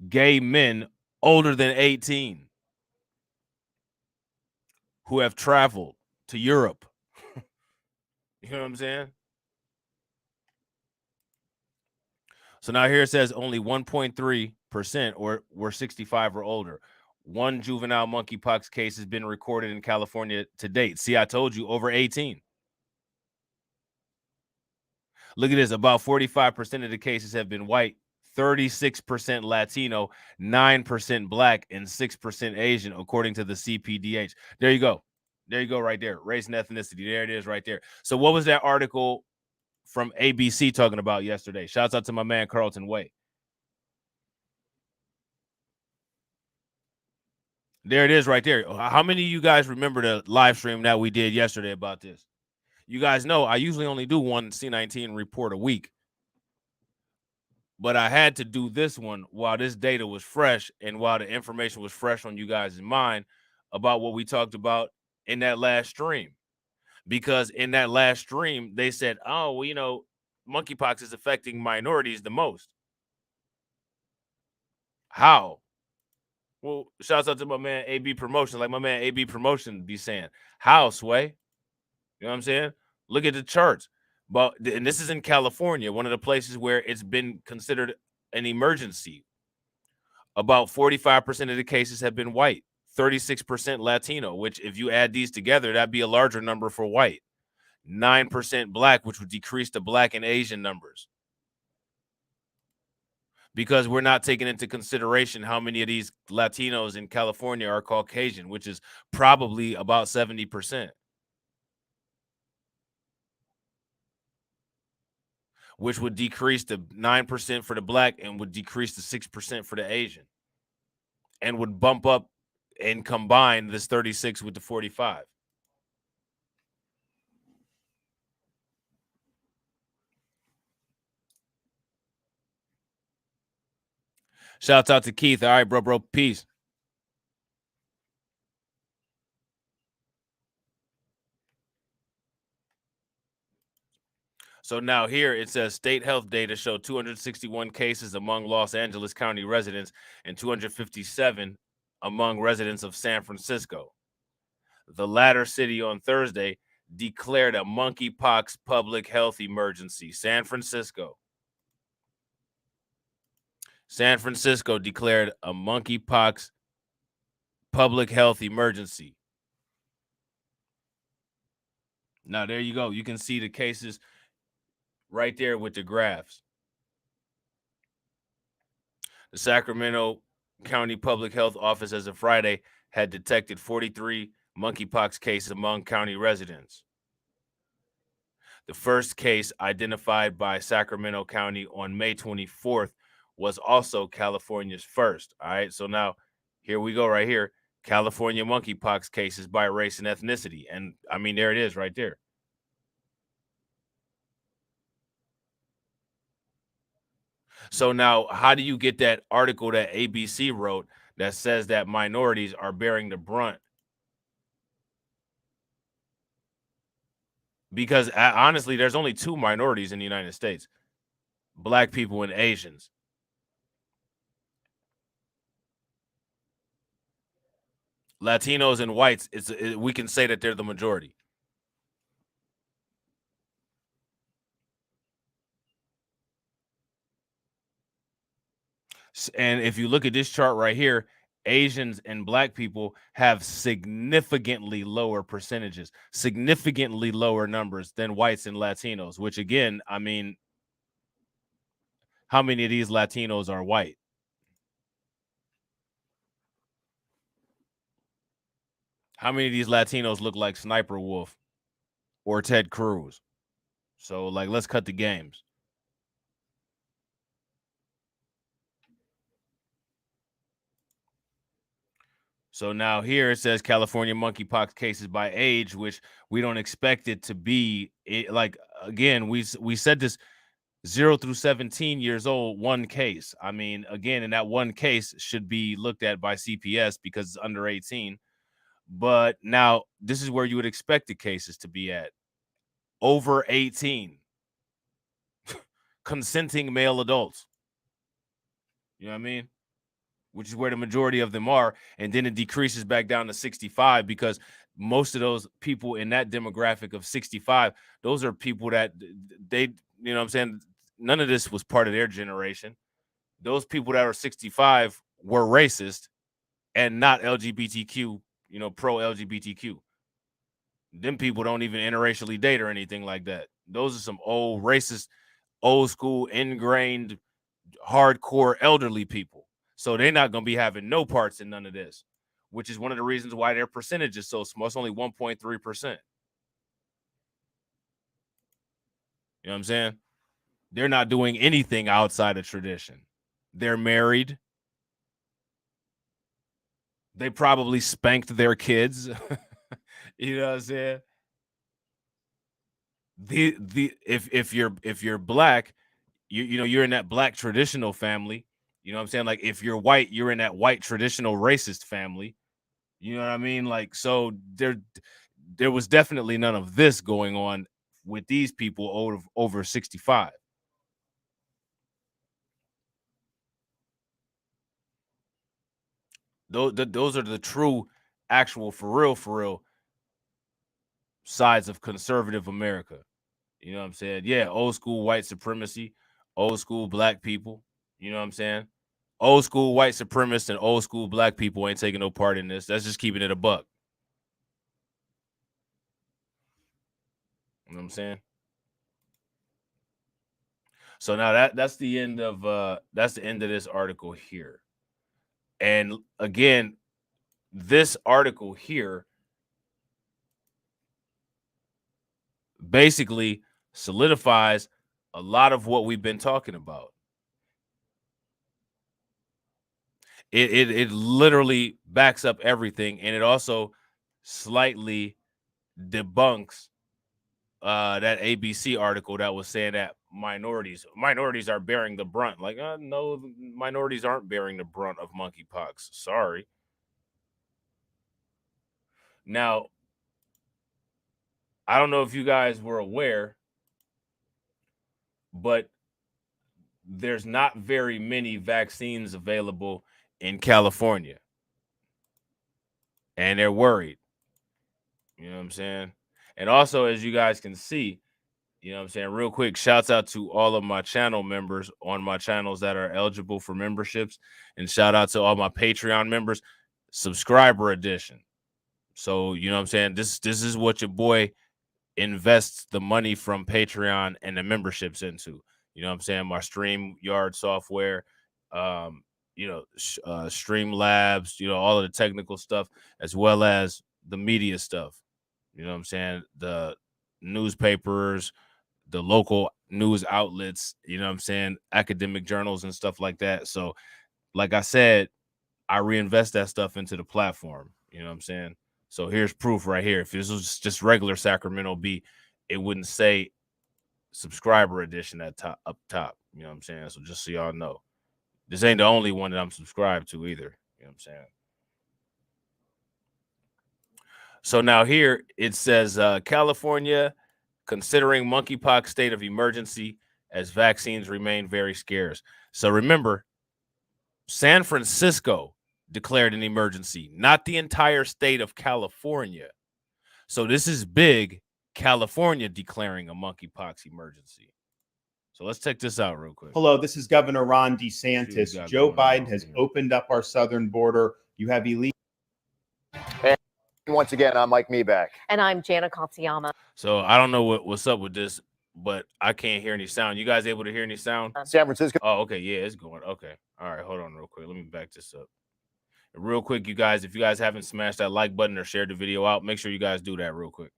gay men older than 18 who have traveled to Europe. You know what I'm saying? So now here it says only 1.3% or were 65 or older. One juvenile monkeypox case has been recorded in California to date. See, I told you, over 18. Look at this. About 45% of the cases have been white, 36% Latino, 9% black, and 6% Asian, according to the CPDH. There you go. There you go right there. Race and ethnicity. There it is right there. So what was that article from ABC talking about yesterday? Shouts out to my man Carlton Way. There it is right there. How many of you guys remember the live stream that we did yesterday about this? You guys know I usually only do one C19 report a week, but I had to do this one while this data was fresh and while the information was fresh on you guys' mind about what we talked about in that last stream. Because in that last stream, they said, oh, well, you know, monkeypox is affecting minorities the most. How? Well, shouts out to my man AB Promotion, like my man AB Promotion be saying. How, Sway? You know what I'm saying? Look at the charts. But and this is in California, one of the places where it's been considered an emergency. About 45% of the cases have been white, 36% Latino, which if you add these together, that'd be a larger number for white. 9% black, which would decrease the black and Asian numbers. Because we're not taking into consideration how many of these Latinos in California are Caucasian, which is probably about 70%. Which would decrease the 9% for the black and would decrease the 6% for the Asian. And would bump up and combine this 36 with the 45. Shouts out to Keith. All right, bro. Peace. So now here it says state health data show 261 cases among Los Angeles County residents and 257 among residents of San Francisco. The latter city on Thursday declared a monkeypox public health emergency. San Francisco declared a monkeypox public health emergency. Now, there you go. You can see the cases right there with the graphs. The Sacramento County Public Health Office as of Friday had detected 43 monkeypox cases among county residents. The first case identified by Sacramento County on May 24th was also California's first. All right, so now here we go right here. California monkeypox cases by race and ethnicity. And I mean, there it is right there. So now how do you get that article that ABC wrote that says that minorities are bearing the brunt? Because honestly, there's only two minorities in the United States: black people and Asians. Latinos and whites, we can say that they're the majority. And if you look at this chart right here, Asians and black people have significantly lower percentages, significantly lower numbers than whites and Latinos, which again, I mean, how many of these Latinos are white? How many of these Latinos look like Sniper Wolf or Ted Cruz? So, like, let's cut the games. So now here it says California monkeypox cases by age, which we don't expect it to be. Like, again, we said this 0 through 17 years old, one case. I mean, again, and that one case should be looked at by CPS because it's under 18. But now this is where you would expect the cases to be at. Over 18. Consenting male adults. You know what I mean? Which is where the majority of them are. And then it decreases back down to 65 because most of those people in that demographic of 65, those are people that they, you know what I'm saying? None of this was part of their generation. Those people that are 65 were racist and not LGBTQ, you know, pro LGBTQ. Them people don't even interracially date or anything like that. Those are some old racist, old school, ingrained, hardcore elderly people. So they're not going to be having no parts in none of this, which is one of the reasons why their percentage is so small. It's only 1.3%. You know what I'm saying? They're not doing anything outside of tradition. They're married. They probably spanked their kids. You know what I'm saying? If you're black, you know, you're in that black traditional family. You know what I'm saying? Like, if you're white, you're in that white traditional racist family. You know what I mean? Like, so there was definitely none of this going on with these people over 65. Those are the true, actual, for real sides of conservative America. You know what I'm saying? Yeah, old school white supremacy, old school black people. You know what I'm saying? Old school white supremacists and old school black people ain't taking no part in this. That's just keeping it a buck. You know what I'm saying? So now that's the end of this article here. And again, this article here basically solidifies a lot of what we've been talking about. It literally backs up everything, and it also slightly debunks that ABC article that was saying that minorities are bearing the brunt. Like, no, minorities aren't bearing the brunt of monkeypox. Sorry. Now, I don't know if you guys were aware, but there's not very many vaccines available in California. And they're worried. You know what I'm saying? And also, as you guys can see, you know what I'm saying, real quick, shouts out to all of my channel members on my channels that are eligible for memberships. And shout out to all my Patreon members, subscriber edition. So, you know what I'm saying? This is what your boy invests the money from Patreon and the memberships into. You know what I'm saying? My StreamYard software, you know, Streamlabs, you know, all of the technical stuff, as well as the media stuff. You know what I'm saying? The newspapers, the local news outlets, you know what I'm saying? Academic journals and stuff like that. So, like I said, I reinvest that stuff into the platform. You know what I'm saying? So here's proof right here. If this was just regular Sacramento Bee, it wouldn't say subscriber edition up top. You know what I'm saying? So just so y'all know, this ain't the only one that I'm subscribed to either. You know what I'm saying? So now here it says California considering monkeypox state of emergency as vaccines remain very scarce. So remember, San Francisco declared an emergency, not the entire state of California. So this is big, California declaring a monkeypox emergency. So let's check this out real quick. Hello, this is Governor Ron DeSantis. Joe Biden has opened up our southern border. You have illegal. And once again, I'm Mike Meeback. And I'm Jana Katsuyama. So I don't know what's up with this, but I can't hear any sound. You guys able to hear any sound? San Francisco. Oh, okay. Yeah, it's going. Okay. All right. Hold on real quick. Let me back this up. Real quick, you guys, if you guys haven't smashed that like button or shared the video out, make sure you guys do that real quick.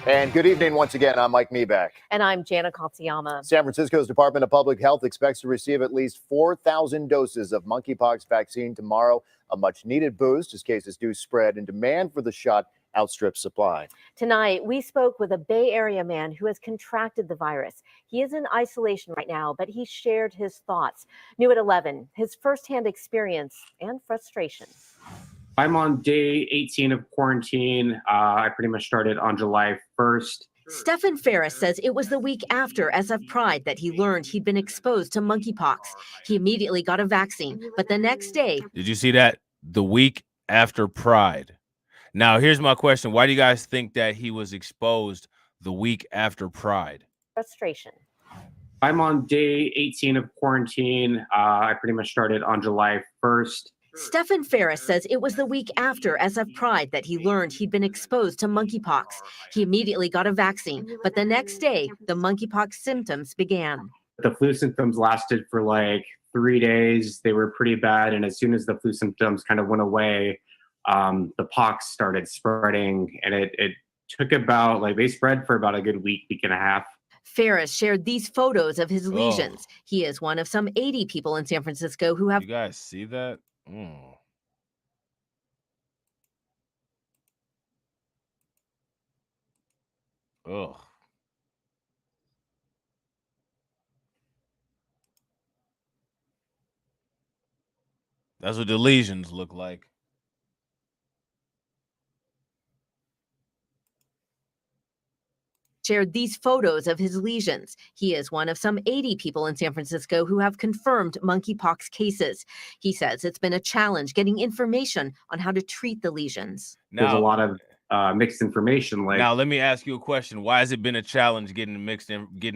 And good evening once again. I'm Mike Meeback. And I'm Jana Katsuyama. San Francisco's Department of Public Health expects to receive at least 4,000 doses of monkeypox vaccine tomorrow, a much-needed boost as cases do spread and demand for the shot outstrips supply. Tonight, we spoke with a Bay Area man who has contracted the virus. He is in isolation right now, but he shared his thoughts. New at 11, his firsthand experience and frustration. I'm on day 18 of quarantine. I pretty much started on July 1st. Stephen Ferris says it was the week after SF Pride that he learned he'd been exposed to monkeypox. He immediately got a vaccine, but the next day... Did you see that? The week after Pride. Now, here's my question. Why do you guys think that he was exposed the week after Pride? Frustration. I'm on day 18 of quarantine. I pretty much started on July 1st. Stephen Ferris says it was the week after SF Pride that he learned he'd been exposed to monkeypox. He immediately got a vaccine, but the next day, the monkeypox symptoms began. The flu symptoms lasted for like 3 days. They were pretty bad. And as soon as the flu symptoms kind of went away, the pox started spreading, and it took about, like, they spread for about a good week and a half. Ferris shared these photos of his lesions. He is one of some 80 people in San Francisco who have... You guys see that? Ugh. That's what the lesions look like. Shared these photos of his lesions. He is one of some 80 people in San Francisco who have confirmed monkeypox cases. He says it's been a challenge getting information on how to treat the lesions. There's a lot of mixed information. Like, now, let me ask you a question. Why has it been a challenge getting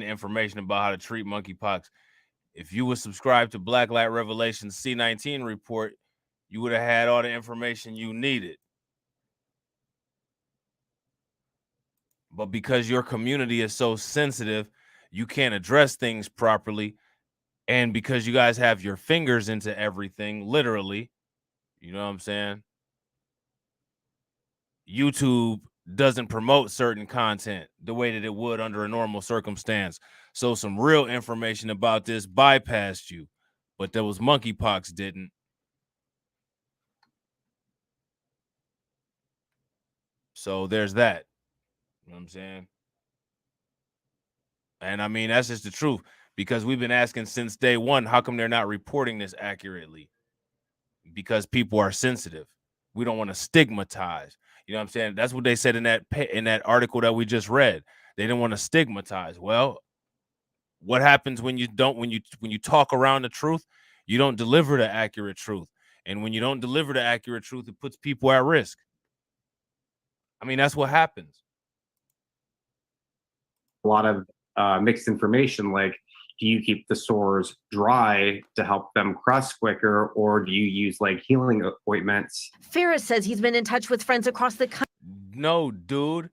information about how to treat monkeypox? If you would subscribe to Blacklight Revelation's C19 report, you would have had all the information you needed. But because your community is so sensitive, you can't address things properly. And because you guys have your fingers into everything, literally, you know what I'm saying? YouTube doesn't promote certain content the way that it would under a normal circumstance. So some real information about this bypassed you, but there was monkeypox didn't. So there's that. You know what I'm saying? And I mean, that's just the truth, because we've been asking since day one, how come they're not reporting this accurately? Because people are sensitive. We don't want to stigmatize. You know what I'm saying? That's what they said in that article that we just read. They didn't want to stigmatize. Well, what happens when you talk around the truth? You don't deliver the accurate truth. And when you don't deliver the accurate truth, it puts people at risk. I mean, that's what happens. A lot of mixed information, like, do you keep the sores dry to help them crust quicker, or do you use like healing ointments? Ferris says he's been in touch with friends across the country. No, dude.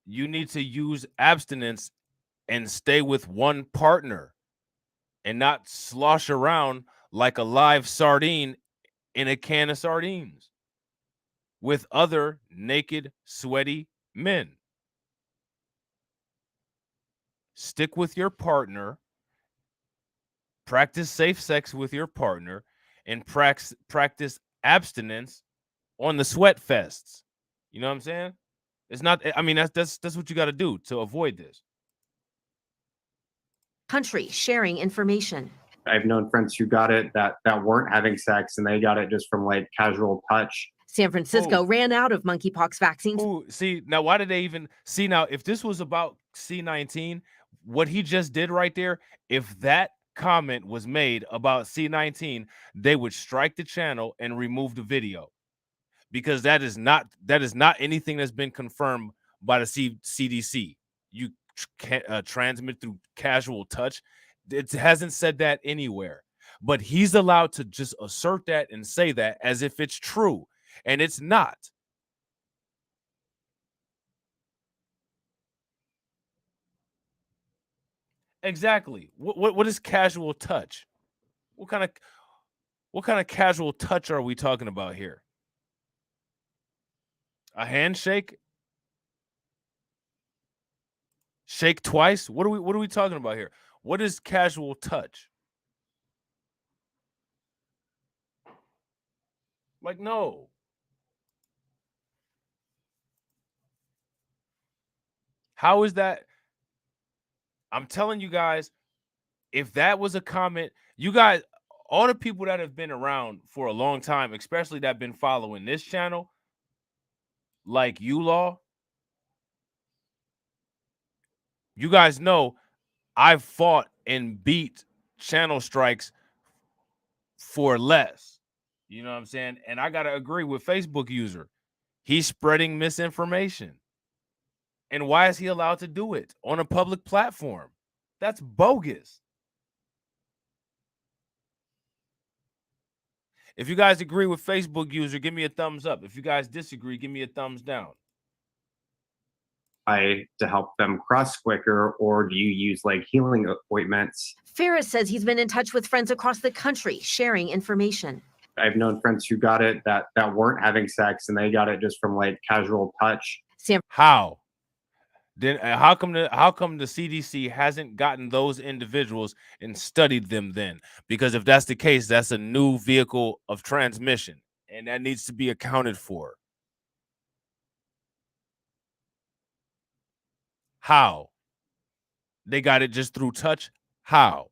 You need to use abstinence and stay with one partner and not slosh around like a live sardine in a can of sardines with other naked, sweaty men. Stick with your partner, practice safe sex with your partner, and practice abstinence on the sweat fests. You know what I'm saying? It's not, I mean, that's what you got to do to avoid this. Country sharing information. I've known friends who got it that weren't having sex, and they got it just from like casual touch. San Francisco ran out of monkeypox vaccines. See, now why did they even see? Now, if this was about C19, what he just did right there, if that comment was made about C19, they would strike the channel and remove the video, because that is not anything that's been confirmed by the CDC. You can't transmit through casual touch. It hasn't said that anywhere, but he's allowed to just assert that and say that as if it's true, and it's not. Exactly. What is casual touch? What kind of casual touch are we talking about here? A handshake? Shake twice? What are we talking about here? What is casual touch? Like, no. How is that? I'm telling you guys, if that was a comment, you guys, all the people that have been around for a long time, especially that have been following this channel, like you, Law, you guys know I've fought and beat channel strikes for less. You know what I'm saying? And I got to agree with Facebook user. He's spreading misinformation. And why is he allowed to do it on a public platform? That's bogus. If you guys agree with Facebook user, give me a thumbs up. If you guys disagree, give me a thumbs down. To help them cross quicker, or do you use like healing ointments? Ferris says he's been in touch with friends across the country, sharing information. I've known friends who got it that weren't having sex, and they got it just from like casual touch. How? Then how come the CDC hasn't gotten those individuals and studied them then? Because if that's the case, that's a new vehicle of transmission, and that needs to be accounted for. How? They got it just through touch? How?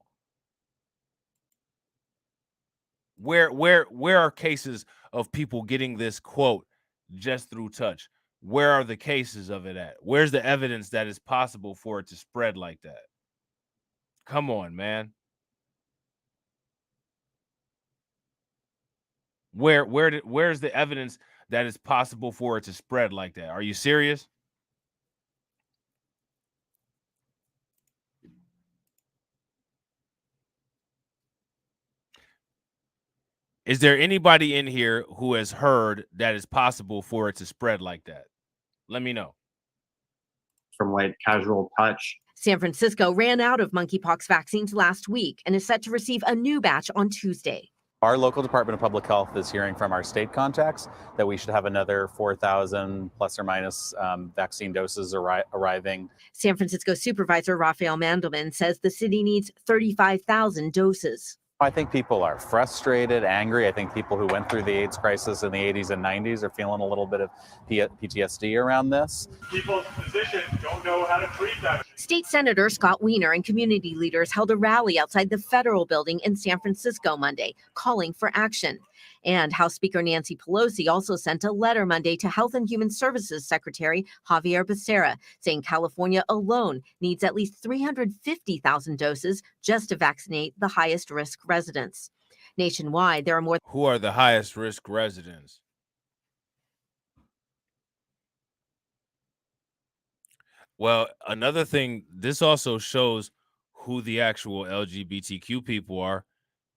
Where are cases of people getting this quote just through touch? Where are the cases of it at? Where's the evidence that it's possible for it to spread like that? Come on, man. Where's the evidence that it's possible for it to spread like that? Are you serious? Is there anybody in here who has heard that it's possible for it to spread like that? Let me know. From like casual touch. San Francisco ran out of monkeypox vaccines last week and is set to receive a new batch on Tuesday. Our local Department of Public Health is hearing from our state contacts that we should have another 4,000 plus or minus vaccine doses arriving. San Francisco Supervisor Rafael Mandelman says the city needs 35,000 doses. I think people are frustrated, angry. I think people who went through the AIDS crisis in the 80s and 90s are feeling a little bit of PTSD around this. People's physicians don't know how to treat that. State Senator Scott Wiener and community leaders held a rally outside the federal building in San Francisco Monday, calling for action. And House Speaker Nancy Pelosi also sent a letter Monday to Health and Human Services Secretary Javier Becerra, saying California alone needs at least 350,000 doses just to vaccinate the highest risk residents. Nationwide, there are more. Who are the highest risk residents? Well, another thing, this also shows who the actual LGBTQ people are,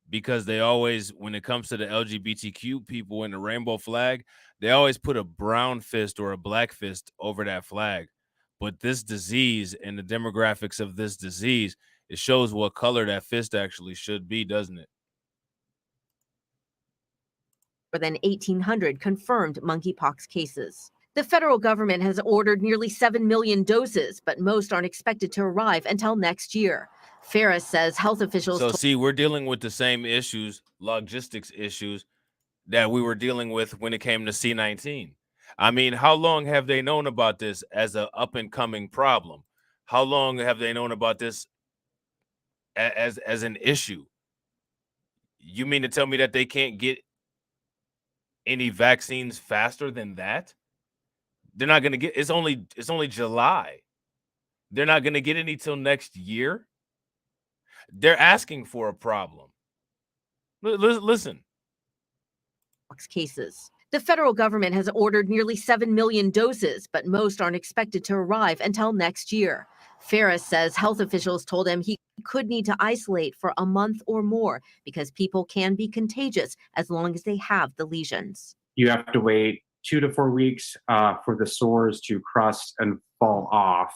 because they always, when it comes to the LGBTQ people in the rainbow flag, they always put a brown fist or a black fist over that flag. But this disease and the demographics of this disease, it shows what color that fist actually should be, doesn't it? More than 1,800 confirmed monkeypox cases. The federal government has ordered nearly 7 million doses, but most aren't expected to arrive until next year. Ferris says health officials. So see, we're dealing with the same issues, logistics issues, that we were dealing with when it came to C19. I mean, how long have they known about this as an up and coming problem? How long have they known about this as an issue? You mean to tell me that they can't get any vaccines faster than that? They're not going to get, it's only July. They're not going to get any till next year. They're asking for a problem. Listen. Cases. The federal government has ordered nearly 7 million doses, but most aren't expected to arrive until next year. Ferris says health officials told him he could need to isolate for a month or more because people can be contagious as long as they have the lesions. You have to wait 2 to 4 weeks for the sores to crust and fall off.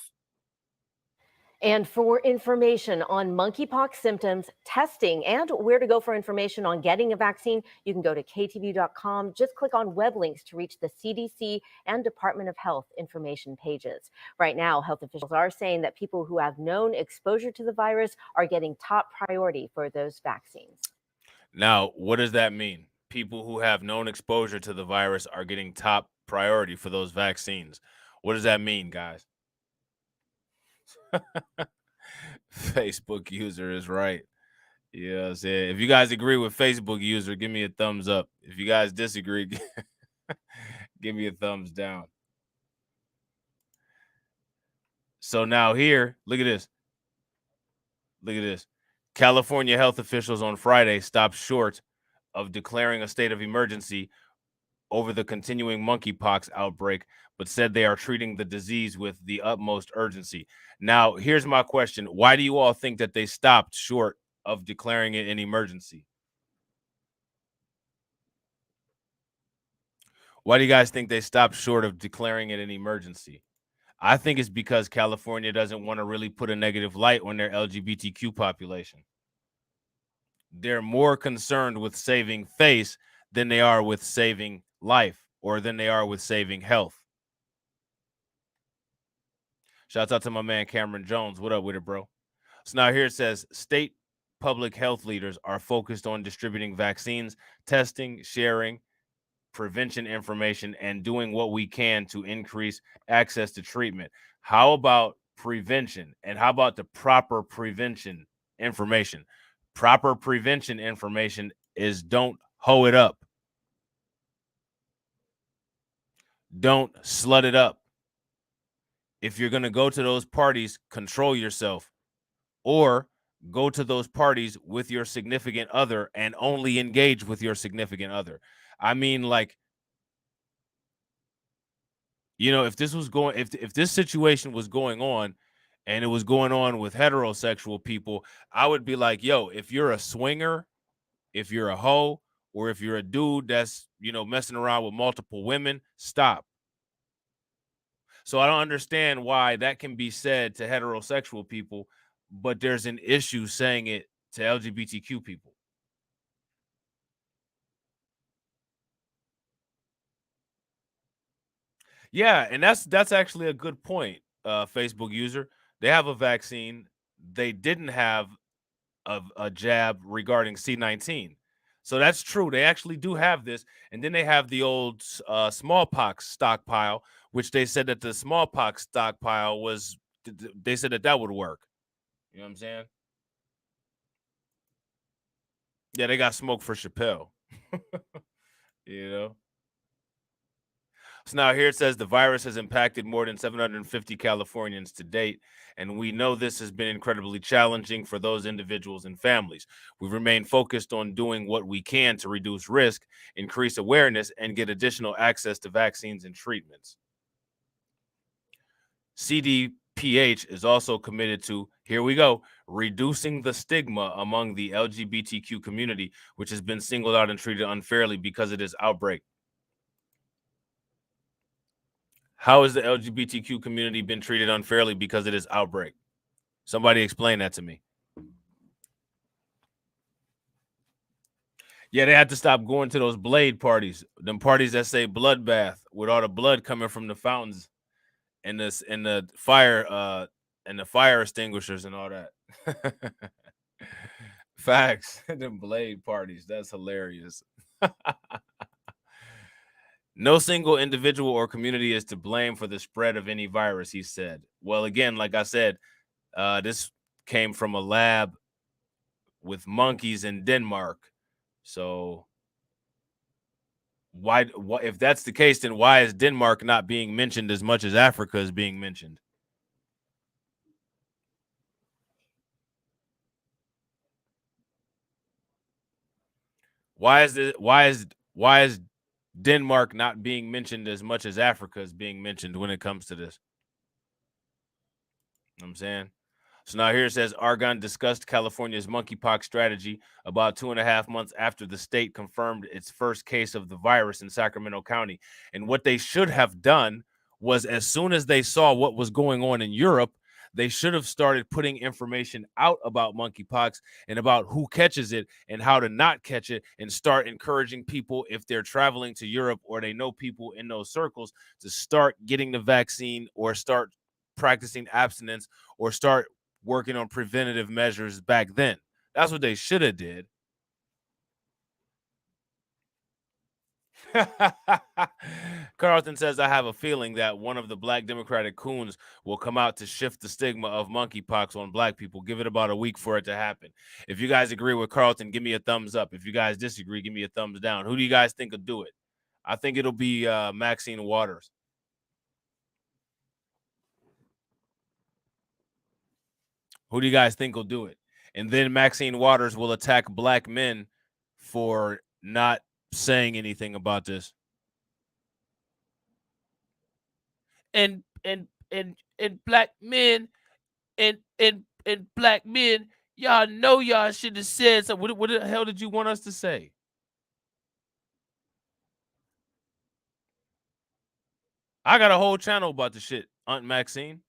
And for information on monkeypox symptoms, testing, and where to go for information on getting a vaccine, you can go to ktv.com. Just click on web links to reach the CDC and Department of Health information pages. Right now, health officials are saying that people who have known exposure to the virus are getting top priority for those vaccines. Now, what does that mean? People who have known exposure to the virus are getting top priority for those vaccines. What does that mean, guys? Facebook user is right. Yeah, if you guys agree with Facebook user, give me a thumbs up. If you guys disagree, give me a thumbs down. So now here, look at this. Look at this. California health officials on Friday stopped short of declaring a state of emergency over the continuing monkeypox outbreak, but said they are treating the disease with the utmost urgency. Now, here's my question. Why do you all think that they stopped short of declaring it an emergency? Why do you guys think they stopped short of declaring it an emergency? I think it's because California doesn't want to really put a negative light on their LGBTQ population. They're more concerned with saving face than they are with saving life or than they are with saving health. Shouts out to my man Cameron Jones. What up with it, bro? So now here it says state public health leaders are focused on distributing vaccines, testing, sharing, prevention information, and doing what we can to increase access to treatment. How about prevention? And how about the proper prevention information? Proper prevention information is don't hoe it up. Don't slut it up. If you're going to go to those parties, control yourself, or go to those parties with your significant other and only engage with your significant other. I mean, like, you know, if this was going, if this situation was going on and it was going on with heterosexual people, I would be like, yo, if you're a swinger, if you're a hoe, or if you're a dude that's, you know, messing around with multiple women, stop. So I don't understand why that can be said to heterosexual people, but there's an issue saying it to LGBTQ people. Yeah, and that's actually a good point, Facebook user. They have a vaccine. They didn't have a jab regarding C19. So that's true. They actually do have this. And then they have the old smallpox stockpile, which they said that the smallpox stockpile was, they said that would work. You know what I'm saying? Yeah, they got smoke for Chappelle. You know? So now here it says the virus has impacted more than 750 Californians to date, and we know this has been incredibly challenging for those individuals and families. We remain focused on doing what we can to reduce risk, increase awareness, and get additional access to vaccines and treatments. CDPH is also committed to, here we go, reducing the stigma among the LGBTQ community, which has been singled out and treated unfairly because of this outbreak. How has the LGBTQ community been treated unfairly because of this outbreak? Somebody explain that to me. Yeah, they had to stop going to those blade parties, them parties that say bloodbath with all the blood coming from the fountains and the fire extinguishers and all that. Facts. Them blade parties. That's hilarious. No single individual or community is to blame for the spread of any virus, he said. Well, again, like I said, this came from a lab with monkeys in Denmark. So why if that's the case, then why is Denmark not being mentioned as much as Africa is being mentioned? Why is Denmark not being mentioned as much as Africa is being mentioned when it comes to this? You know what I'm saying? So now here it says Argonne discussed California's monkeypox strategy about 2.5 months after the state confirmed its first case of the virus in Sacramento County. And what they should have done was, as soon as they saw what was going on in Europe, they should have started putting information out about monkeypox and about who catches it and how to not catch it, and start encouraging people, if they're traveling to Europe or they know people in those circles, to start getting the vaccine or start practicing abstinence or start working on preventative measures back then. That's what they should have did. Carlton says, I have a feeling that one of the black Democratic coons will come out to shift the stigma of monkeypox on black people. Give it about a week for it to happen. If you guys agree with Carlton, give me a thumbs up. If you guys disagree, give me a thumbs down. Who do you guys think will do it? I think it'll be Maxine Waters. Who do you guys think will do it? And then Maxine Waters will attack black men for not saying anything about this. And black men and black men, y'all know y'all should have said something. What the hell did you want us to say? I got a whole channel about the shit, Aunt Maxine.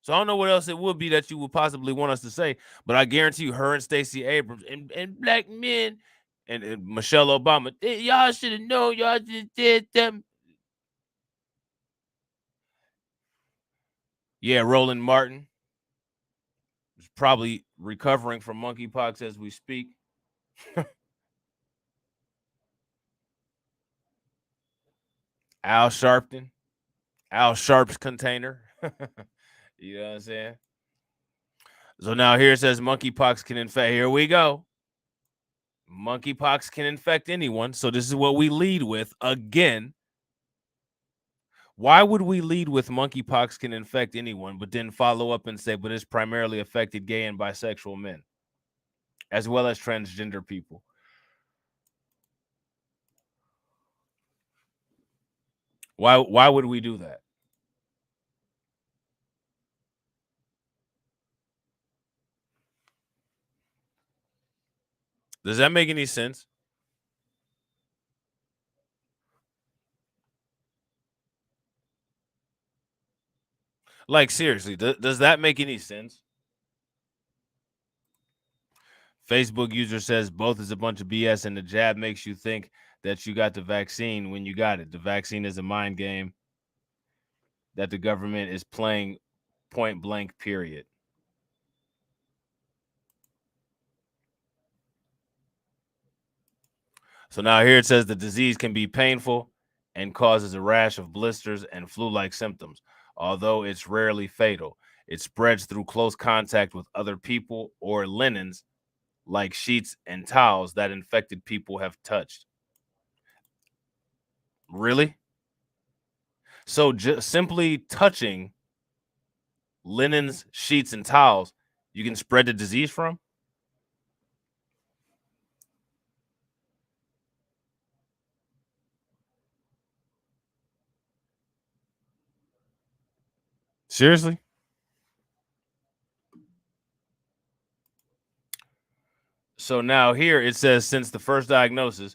So I don't know what else it would be that you would possibly want us to say, but I guarantee you, her and Stacey Abrams and black men and Michelle Obama, y'all should have known, y'all just did them. Yeah, Roland Martin is probably recovering from monkeypox as we speak. Al Sharpton, Al Sharp's container. You know what I'm saying? So now here it says monkeypox can infect. Here we go. Monkeypox can infect anyone. So this is what we lead with again. Why would we lead with monkeypox can infect anyone, but then follow up and say, but it's primarily affected gay and bisexual men, as well as transgender people? Why would we do that? Does that make any sense? Like, seriously, does that make any sense? Facebook user says both is a bunch of BS, and the jab makes you think that you got the vaccine when you got it. The vaccine is a mind game that the government is playing, point blank, period. So now here it says the disease can be painful and causes a rash of blisters and flu-like symptoms. Although it's rarely fatal, it spreads through close contact with other people or linens like sheets and towels that infected people have touched. Really? So just simply touching linens, sheets, and towels, you can spread the disease from? Seriously? So now here it says, since the first diagnosis,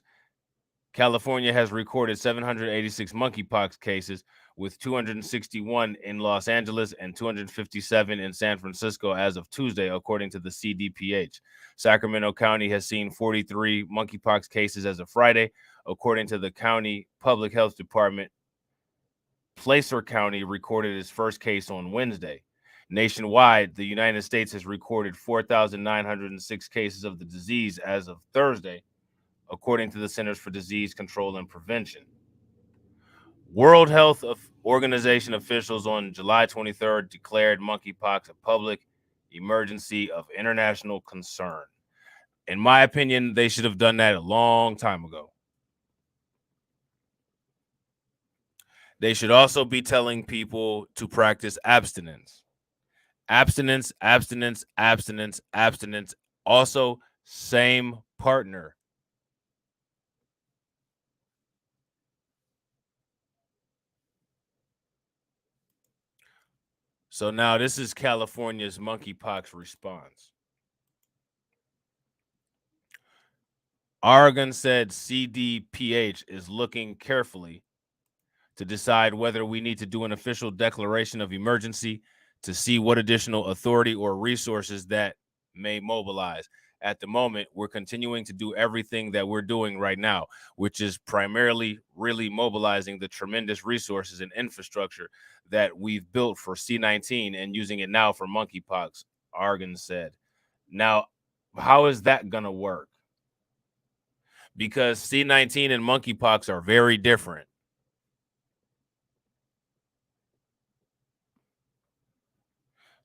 California has recorded 786 monkeypox cases, with 261 in Los Angeles and 257 in San Francisco as of Tuesday, according to the CDPH. Sacramento County has seen 43 monkeypox cases as of Friday, according to the county public health department. Placer County recorded its first case on Wednesday. Nationwide, the United States has recorded 4,906 cases of the disease as of Thursday, according to the Centers for Disease Control and Prevention. World Health Organization officials on July 23rd declared monkeypox a public emergency of international concern. In my opinion, they should have done that a long time ago. They should also be telling people to practice abstinence. Abstinence, abstinence, abstinence, abstinence, Also, same partner. So now this is California's monkeypox response. Oregon said CDPH is looking carefully to decide whether we need to do an official declaration of emergency to see what additional authority or resources that may mobilize. At the moment, we're continuing to do everything that we're doing right now, which is primarily really mobilizing the tremendous resources and infrastructure that we've built for C19 and using it now for monkeypox, Oregon said. Now, how is that going to work? Because C19 and monkeypox are very different.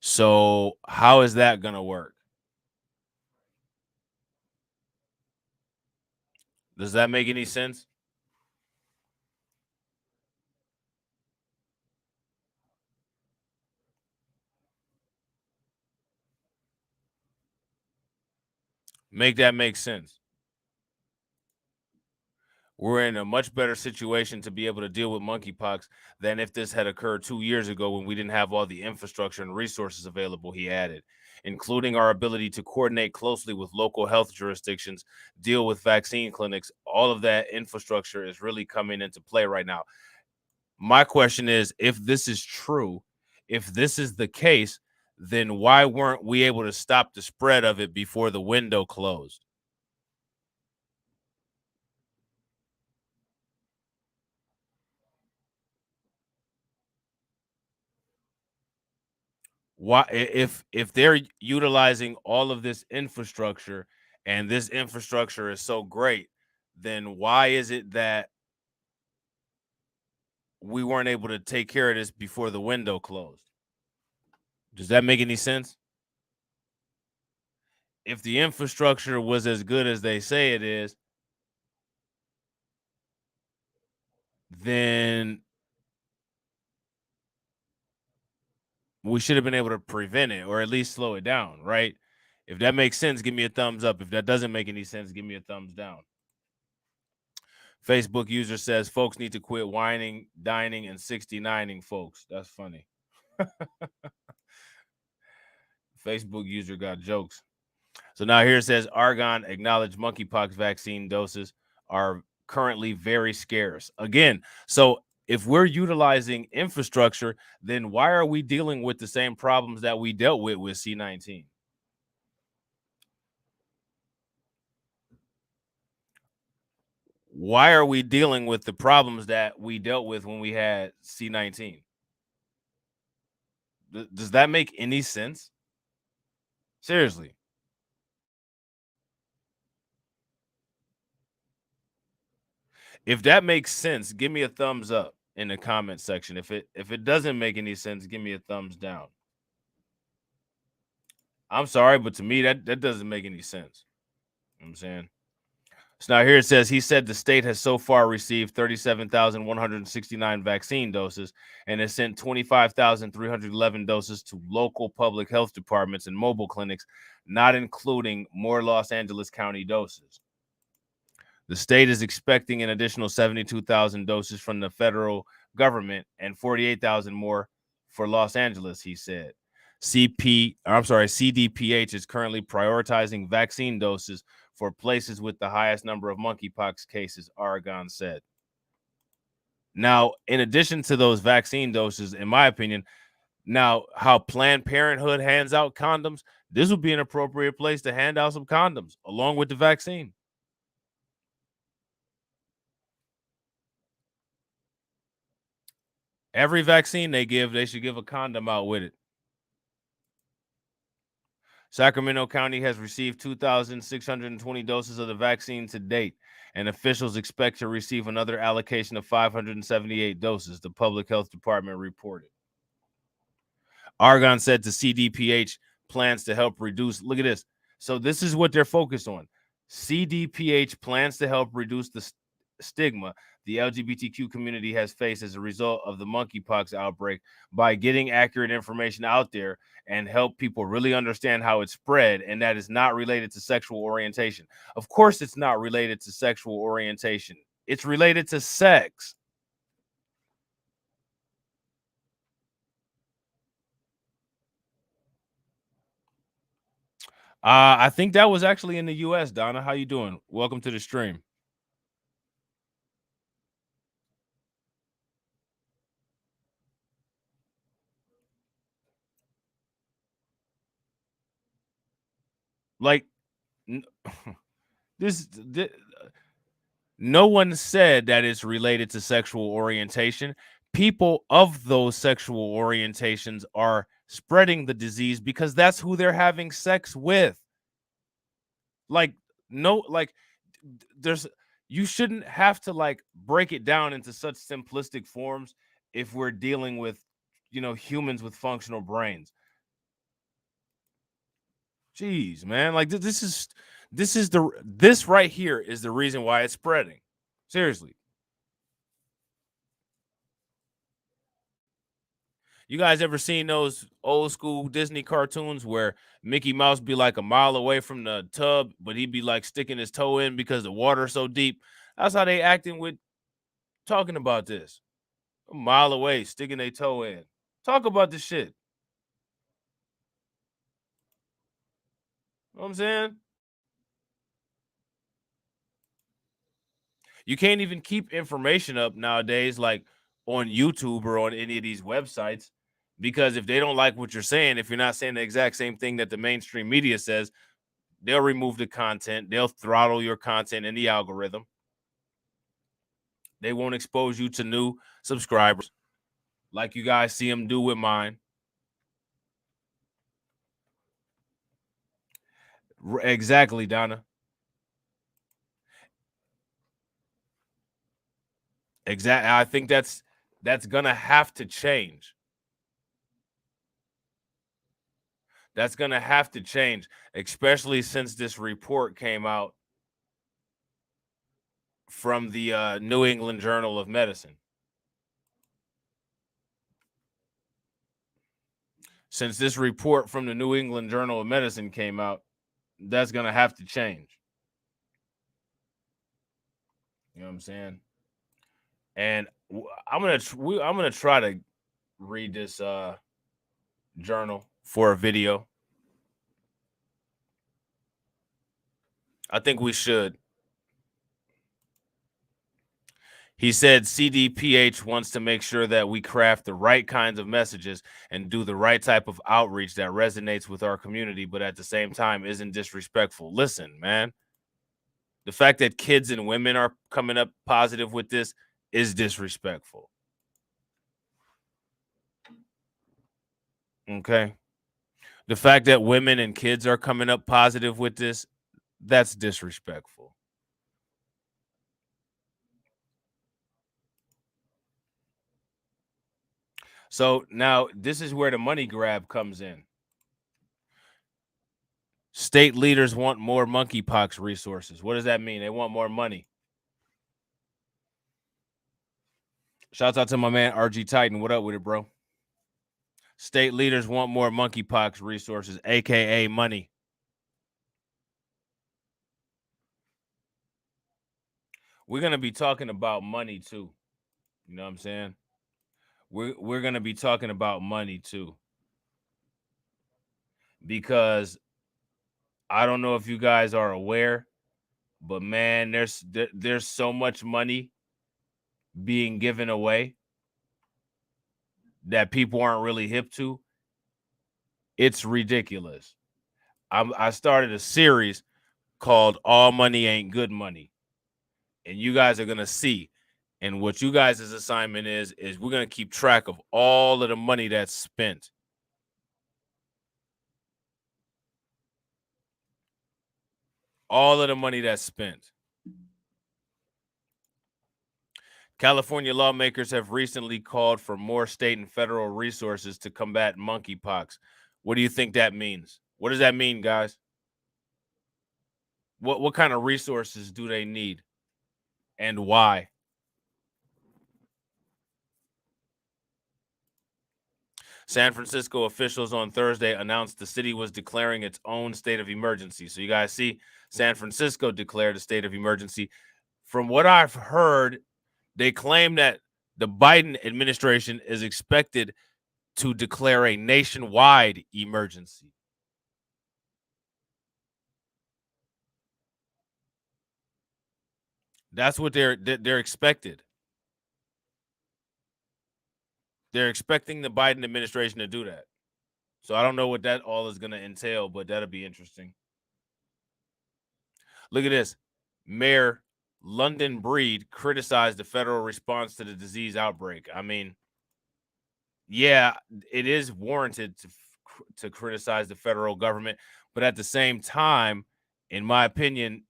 So how is that going to work? Does that make any sense? Make that make sense. We're in a much better situation to be able to deal with monkeypox than if this had occurred 2 years ago when we didn't have all the infrastructure and resources available, he added, including our ability to coordinate closely with local health jurisdictions, deal with vaccine clinics. All of that infrastructure is really coming into play right now. My question is, if this is true, if this is the case, then why weren't we able to stop the spread of it before the window closed? Why, if they're utilizing all of this infrastructure and this infrastructure is so great, then why is it that we weren't able to take care of this before the window closed? Does that make any sense? If the infrastructure was as good as they say it is, then we should have been able to prevent it or at least slow it down, right? If that makes sense, give me a thumbs up. If that doesn't make any sense, give me a thumbs down. Facebook user says folks need to quit whining, dining, and 69ing folks. That's funny. Facebook user got jokes. So now here it says Argonne acknowledged monkeypox vaccine doses are currently very scarce. Again, so if we're utilizing infrastructure, then why are we dealing with the same problems that we dealt with C19? Why are we dealing with the problems that we dealt with when we had C19? Does that make any sense? Seriously. If that makes sense, give me a thumbs up in the comment section. If it doesn't make any sense, give me a thumbs down. I'm sorry, but to me, that doesn't make any sense. You know what I'm saying? So now here it says, he said the state has so far received 37,169 vaccine doses and has sent 25,311 doses to local public health departments and mobile clinics, not including more Los Angeles County doses. The state is expecting an additional 72,000 doses from the federal government and 48,000 more for Los Angeles, he said. CDPH is currently prioritizing vaccine doses for places with the highest number of monkeypox cases, Oregon said. Now, in addition to those vaccine doses, in my opinion, now how Planned Parenthood hands out condoms, this would be an appropriate place to hand out some condoms along with the vaccine. Every vaccine they give, they should give a condom out with it. Sacramento County has received 2,620 doses of the vaccine to date, and officials expect to receive another allocation of 578 doses, the Public Health Department reported. Argonne said to CDPH plans to help reduce, look at this. So this is what they're focused on. CDPH plans to help reduce the stigma the LGBTQ community has faced as a result of the monkeypox outbreak by getting accurate information out there and help people really understand how it spread, and that is not related to sexual orientation. Of course, it's not related to sexual orientation. It's related to sex. I think that was actually in the US, Donna. How you doing? Welcome to the stream. Like this no one said that it's related to sexual orientation. People of those sexual orientations are spreading the disease because that's who they're having sex with. Like, no, like, there's, you shouldn't have to like break it down into such simplistic forms if we're dealing with, you know, humans with functional brains. Jeez, man, like this right here is the reason why it's spreading. Seriously. You guys ever seen those old school Disney cartoons where Mickey Mouse be like a mile away from the tub, but he'd be like sticking his toe in because the water's so deep? That's how they acting with talking about this. A mile away, sticking their toe in. Talk about this shit. You know what I'm saying? You can't even keep information up nowadays, like on YouTube or on any of these websites, because if they don't like what you're saying, if you're not saying the exact same thing that the mainstream media says, they'll remove the content. They'll throttle your content in the algorithm. They won't expose you to new subscribers like you guys see them do with mine. Exactly, Donna. Exactly. I think that's gonna have to change. That's gonna have to change, especially since this report came out from the New England Journal of Medicine. Since this report from the New England Journal of Medicine came out, that's gonna have to change. You know what I'm saying? And I'm gonna try to read this journal for a video. I think we should. He said CDPH wants to make sure that we craft the right kinds of messages and do the right type of outreach that resonates with our community, but at the same time isn't disrespectful. Listen, man, the fact that kids and women are coming up positive with this is disrespectful. Okay. The fact that women and kids are coming up positive with this, that's disrespectful. So now this is where the money grab comes in. State leaders want more monkeypox resources. What does that mean? They want more money. Shouts out to my man RG Titan. What up with it, bro? State leaders want more monkeypox resources, aka money. We're gonna be talking about money too. You know what I'm saying? We're gonna be talking about money too. Because I don't know if you guys are aware, but man, there's so much money being given away that people aren't really hip to. It's ridiculous. I started a series called All Money Ain't Good Money. And you guys are going to see. And what you guys' assignment is we're going to keep track of all of the money that's spent. All of the money that's spent. California lawmakers have recently called for more state and federal resources to combat monkeypox. What do you think that means? What does that mean, guys? What kind of resources do they need? And why? San Francisco officials on Thursday announced the city was declaring its own state of emergency. So you guys see, San Francisco declared a state of emergency. From what I've heard, they claim that the Biden administration is expected to declare a nationwide emergency. That's what they're expected. They're expecting the Biden administration to do that. So I don't know what that all is going to entail, but that'll be interesting. Look at this. Mayor London Breed criticized the federal response to the disease outbreak. I mean, yeah, it is warranted to criticize the federal government, but at the same time, in my opinion,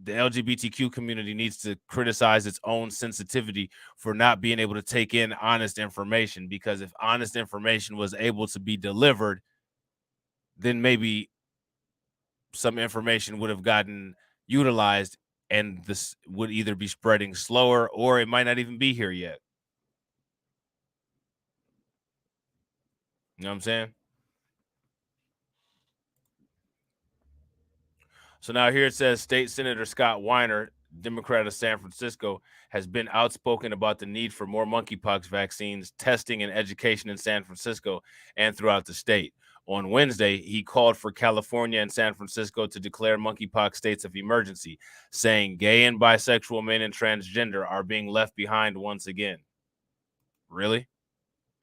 the LGBTQ community needs to criticize its own sensitivity for not being able to take in honest information, because if honest information was able to be delivered, then maybe some information would have gotten utilized and this would either be spreading slower or it might not even be here yet. You know what I'm saying? So now here it says State Senator Scott Weiner, Democrat of San Francisco, has been outspoken about the need for more monkeypox vaccines, testing, and education in San Francisco and throughout the state. On Wednesday, he called for California and San Francisco to declare monkeypox states of emergency, saying gay and bisexual men and transgender are being left behind once again. Really?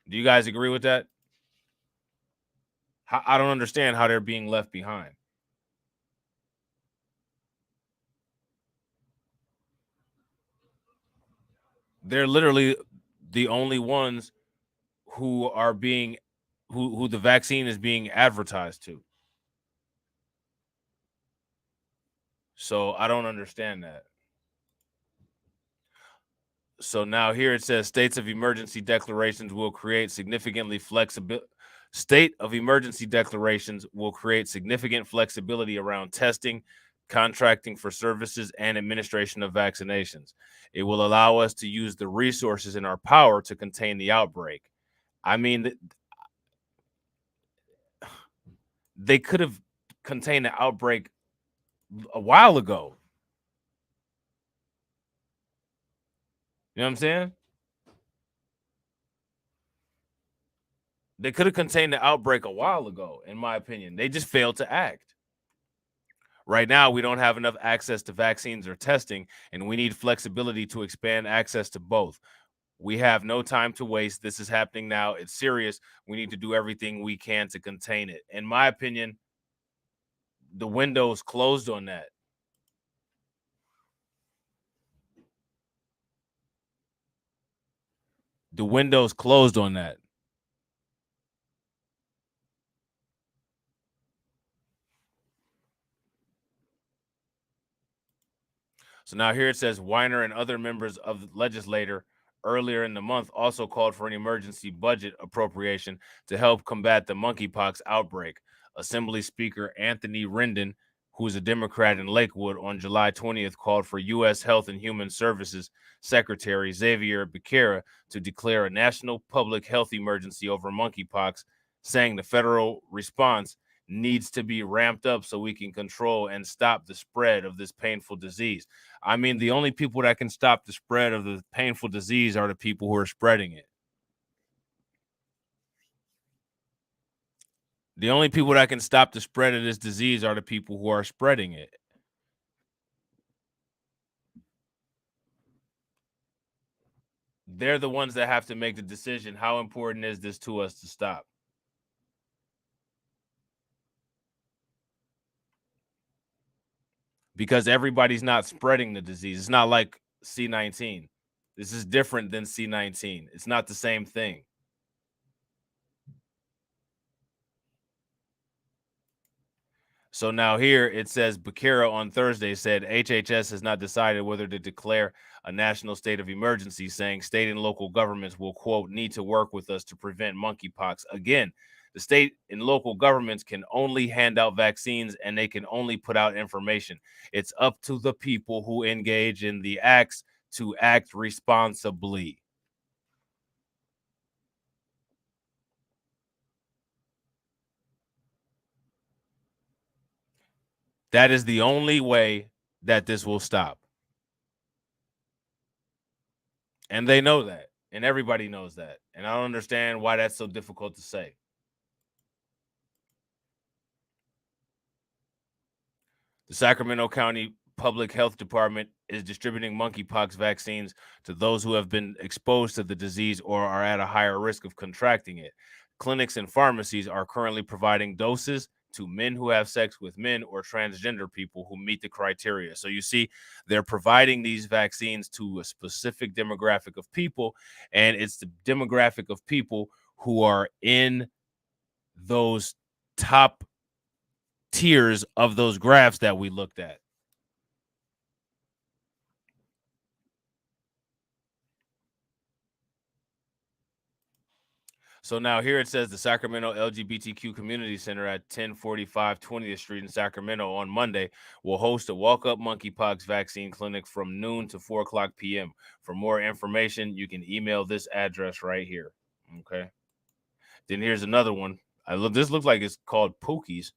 Do you guys agree with that? I don't understand how they're being left behind. They're literally the only ones who are being who the vaccine is being advertised to. So I don't understand that. So now here it says states of emergency declarations will create significantly flexibility. State of emergency declarations will create significant flexibility around testing, contracting for services, and administration of vaccinations. It will allow us to use the resources in our power to contain the outbreak. I mean, they could have contained the outbreak a while ago. You know what I'm saying? They could have contained the outbreak a while ago, in my opinion. They just failed to act. Right now, we don't have enough access to vaccines or testing, and we need flexibility to expand access to both. We have no time to waste. This is happening now. It's serious. We need to do everything we can to contain it. In my opinion, the window's closed on that. The window's closed on that. So now here it says Weiner and other members of the legislature earlier in the month also called for an emergency budget appropriation to help combat the monkeypox outbreak. Assembly Speaker Anthony Rendon, who is a Democrat in Lakewood, on July 20th called for U.S. Health and Human Services Secretary Xavier Becerra to declare a national public health emergency over monkeypox, saying the federal response needs to be ramped up so we can control and stop the spread of this painful disease. I mean, the only people that can stop the spread of the painful disease are the people who are spreading it. The only people that can stop the spread of this disease are the people who are spreading it. They're the ones that have to make the decision. How important is this to us to stop? Because everybody's not spreading the disease. It's not like C19. This is different than C19. It's not the same thing. So now here it says Becerra on Thursday said HHS has not decided whether to declare a national state of emergency, saying state and local governments will, quote, need to work with us to prevent monkeypox. Again, the state and local governments can only hand out vaccines and they can only put out information. It's up to the people who engage in the acts to act responsibly. That is the only way that this will stop. And they know that. And everybody knows that. And I don't understand why that's so difficult to say. The Sacramento County Public Health Department is distributing monkeypox vaccines to those who have been exposed to the disease or are at a higher risk of contracting it. Clinics and pharmacies are currently providing doses to men who have sex with men or transgender people who meet the criteria. So you see, they're providing these vaccines to a specific demographic of people, and it's the demographic of people who are in those top tiers of those graphs that we looked at. So now here it says the Sacramento LGBTQ Community Center at 1045 20th Street in Sacramento on Monday will host a walk-up monkeypox vaccine clinic from noon to 4 o'clock p.m. For more information, you can email this address right here. Okay. Then here's another one. This looks like it's called Pookie's.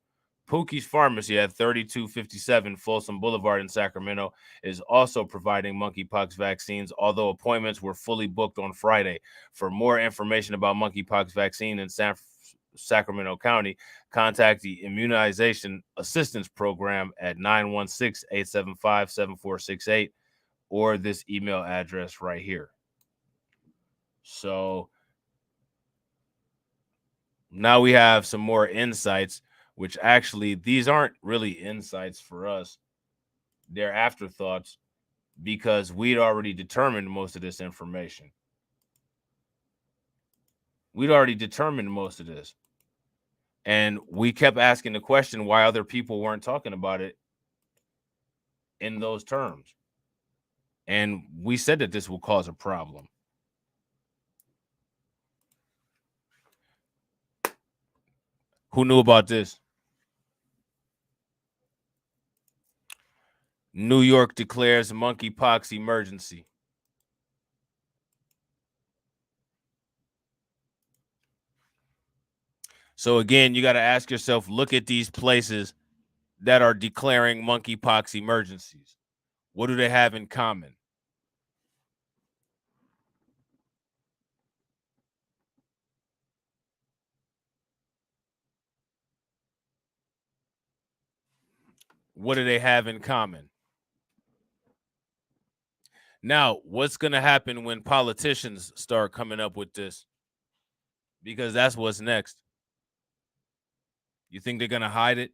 Pookie's Pharmacy at 3257 Folsom Boulevard in Sacramento is also providing monkeypox vaccines, although appointments were fully booked on Friday. For more information about monkeypox vaccine in Sacramento County, contact the Immunization Assistance Program at 916-875-7468 or this email address right here. So now we have some more insights, which actually these aren't really insights for us. They're afterthoughts because we'd already determined most of this information. We'd already determined most of this. And we kept asking the question why other people weren't talking about it in those terms. And we said that this will cause a problem. Who knew about this? New York declares monkeypox emergency. So again, you got to ask yourself, look at these places that are declaring monkeypox emergencies. What do they have in common? What do they have in common? Now, what's going to happen when politicians start coming up with this? Because that's what's next. You think they're going to hide it?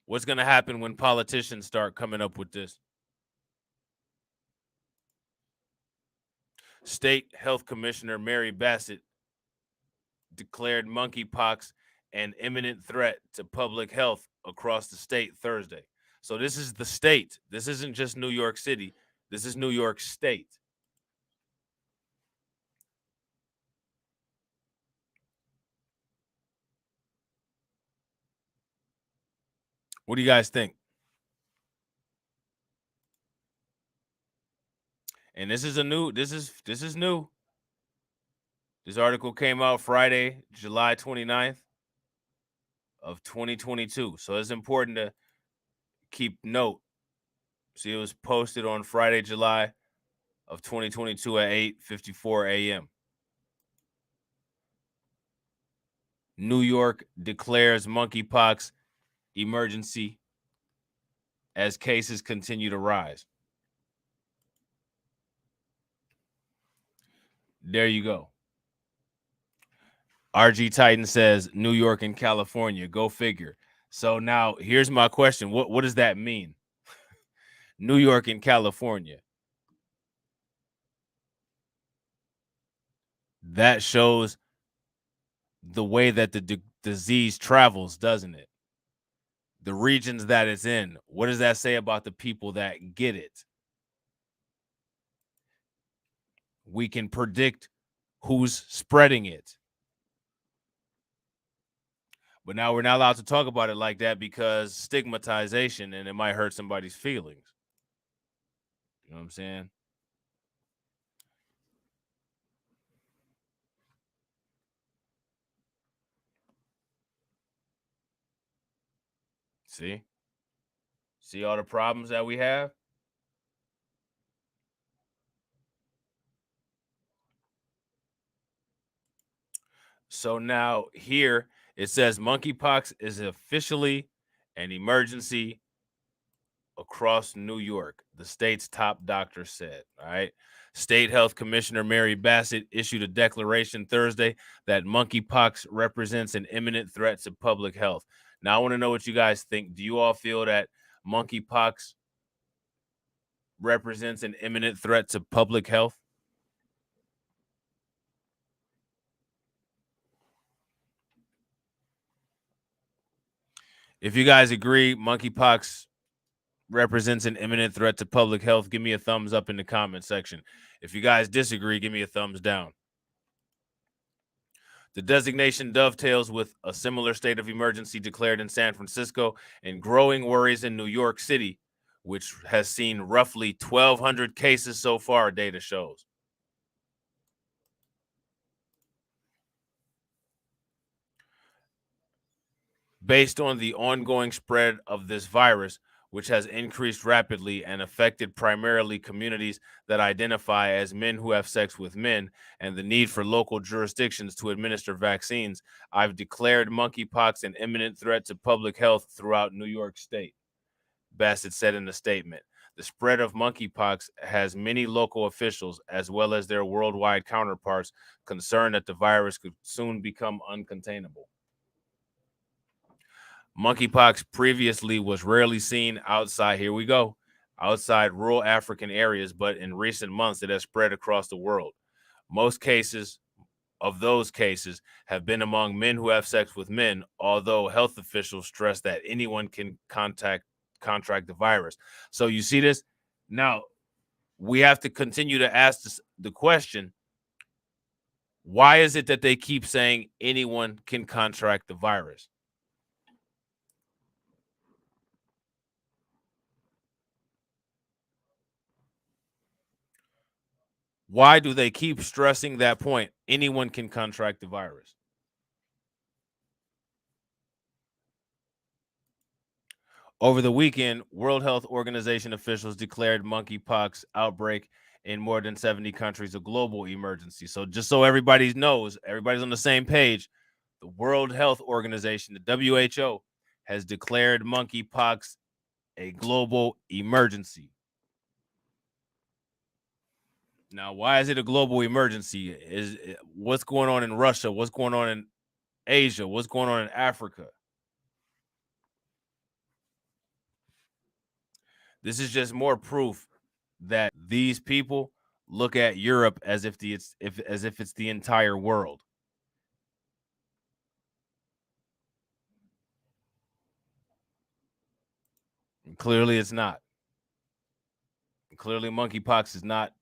What's going to happen when politicians start coming up with this? State Health Commissioner Mary Bassett declared monkeypox an imminent threat to public health across the state Thursday. So this is the state. This isn't just New York City. This is New York State. What do you guys think? And this is new. This is new. This article came out Friday, July 29th of 2022. So it's important to keep note. See, it was posted on Friday, July of 2022 at 8:54 a.m. New York declares monkeypox emergency as cases continue to rise. There you go. RG Titan says New York and California. Go figure. So now here's my question. What does that mean? New York and California. That shows the way that the disease travels, doesn't it? The regions that it's in. What does that say about the people that get it? We can predict who's spreading it. But now we're not allowed to talk about it like that because stigmatization, and it might hurt somebody's feelings. You know what I'm saying? See all the problems that we have? So now here it says monkeypox is officially an emergency across New York, the state's top doctor said. All right. State Health Commissioner Mary Bassett issued a declaration Thursday that monkeypox represents an imminent threat to public health. Now, I want to know what you guys think. Do you all feel that monkeypox represents an imminent threat to public health? If you guys agree monkeypox represents an imminent threat to public health, give me a thumbs up in the comment section. If you guys disagree, give me a thumbs down. The designation dovetails with a similar state of emergency declared in San Francisco and growing worries in New York City, which has seen roughly 1,200 cases so far, data shows. Based on the ongoing spread of this virus, which has increased rapidly and affected primarily communities that identify as men who have sex with men, and the need for local jurisdictions to administer vaccines, I've declared monkeypox an imminent threat to public health throughout New York State, Bassett said in a statement. The spread of monkeypox has many local officials, as well as their worldwide counterparts, concerned that the virus could soon become uncontainable. Monkeypox previously was rarely seen outside, here we go, outside rural African areas, but in recent months it has spread across the world. Most cases of those cases have been among men who have sex with men, although health officials stress that anyone can contract the virus. So you see this? Now, we have to continue to ask the question, why is it that they keep saying anyone can contract the virus? Why do they keep stressing that point? Anyone can contract the virus. Over the weekend, World Health Organization officials declared monkeypox outbreak in more than 70 countries a global emergency. So just so everybody knows, everybody's on the same page, the World Health Organization, the WHO, has declared monkeypox a global emergency. Now, why is it a global emergency? Is what's going on in Russia? What's going on in Asia? What's going on in Africa? This is just more proof that these people look at Europe as if it's the entire world. And clearly, it's not. Clearly, monkeypox is not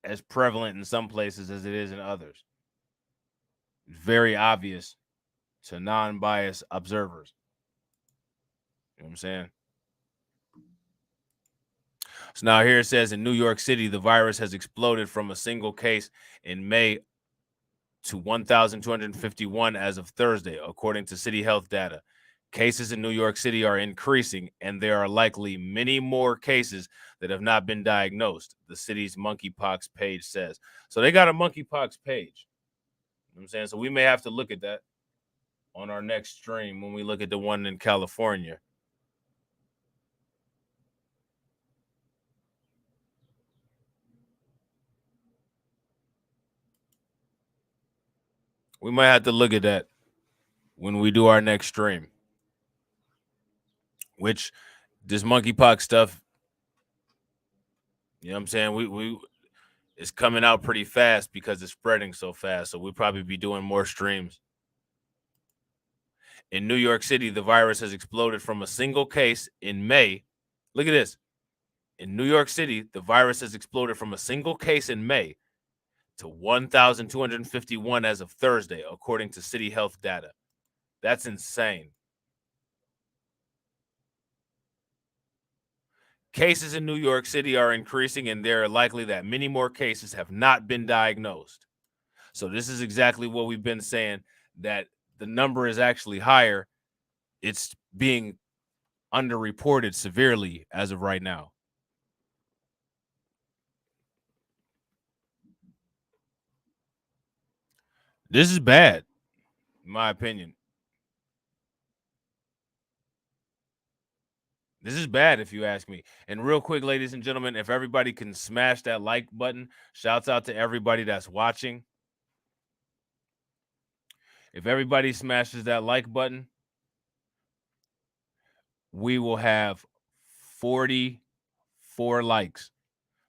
as prevalent in some places as it is in others. It's very obvious to non-biased observers. You know what I'm saying? So now here it says in New York City, the virus has exploded from a single case in May to 1,251 as of Thursday, according to city health data. Cases in New York City are increasing, and there are likely many more cases that have not been diagnosed, the city's monkeypox page says. So they got a monkeypox page. You know what I'm saying? So we may have to look at that on our next stream when we look at the one in California. We might have to look at that when we do our next stream. Which this monkeypox stuff, you know what I'm saying? We it's coming out pretty fast because it's spreading so fast. So we'll probably be doing more streams. In New York City, the virus has exploded from a single case in May. Look at this. In New York City, the virus has exploded from a single case in May to 1,251 as of Thursday, according to city health data. That's insane. Cases in New York City are increasing, and there are likely that many more cases have not been diagnosed. So this is exactly what we've been saying, that the number is actually higher it's being underreported severely as of right now. This is bad, in my opinion. This is bad if you ask me. And real quick, ladies and gentlemen, if everybody can smash that like button, shouts out to everybody that's watching. If everybody smashes that like button, we will have 44 likes.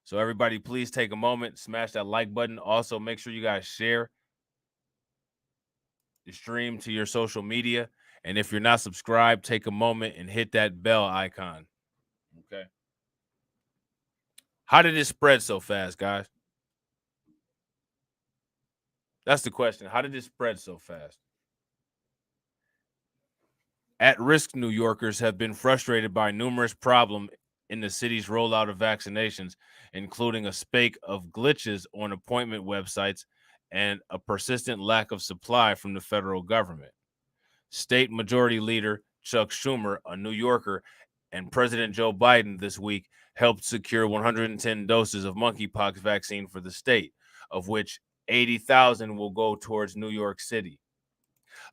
So everybody, please take a moment, smash that like button. Also, make sure you guys share the stream to your social media. And if you're not subscribed, take a moment and hit that bell icon. Okay. How did it spread so fast, guys? That's the question. How did it spread so fast? At-risk New Yorkers have been frustrated by numerous problems in the city's rollout of vaccinations, including a spate of glitches on appointment websites and a persistent lack of supply from the federal government. State Majority Leader Chuck Schumer, a New Yorker, and President Joe Biden this week helped secure 110 doses of monkeypox vaccine for the state, of which 80,000 will go towards New York City.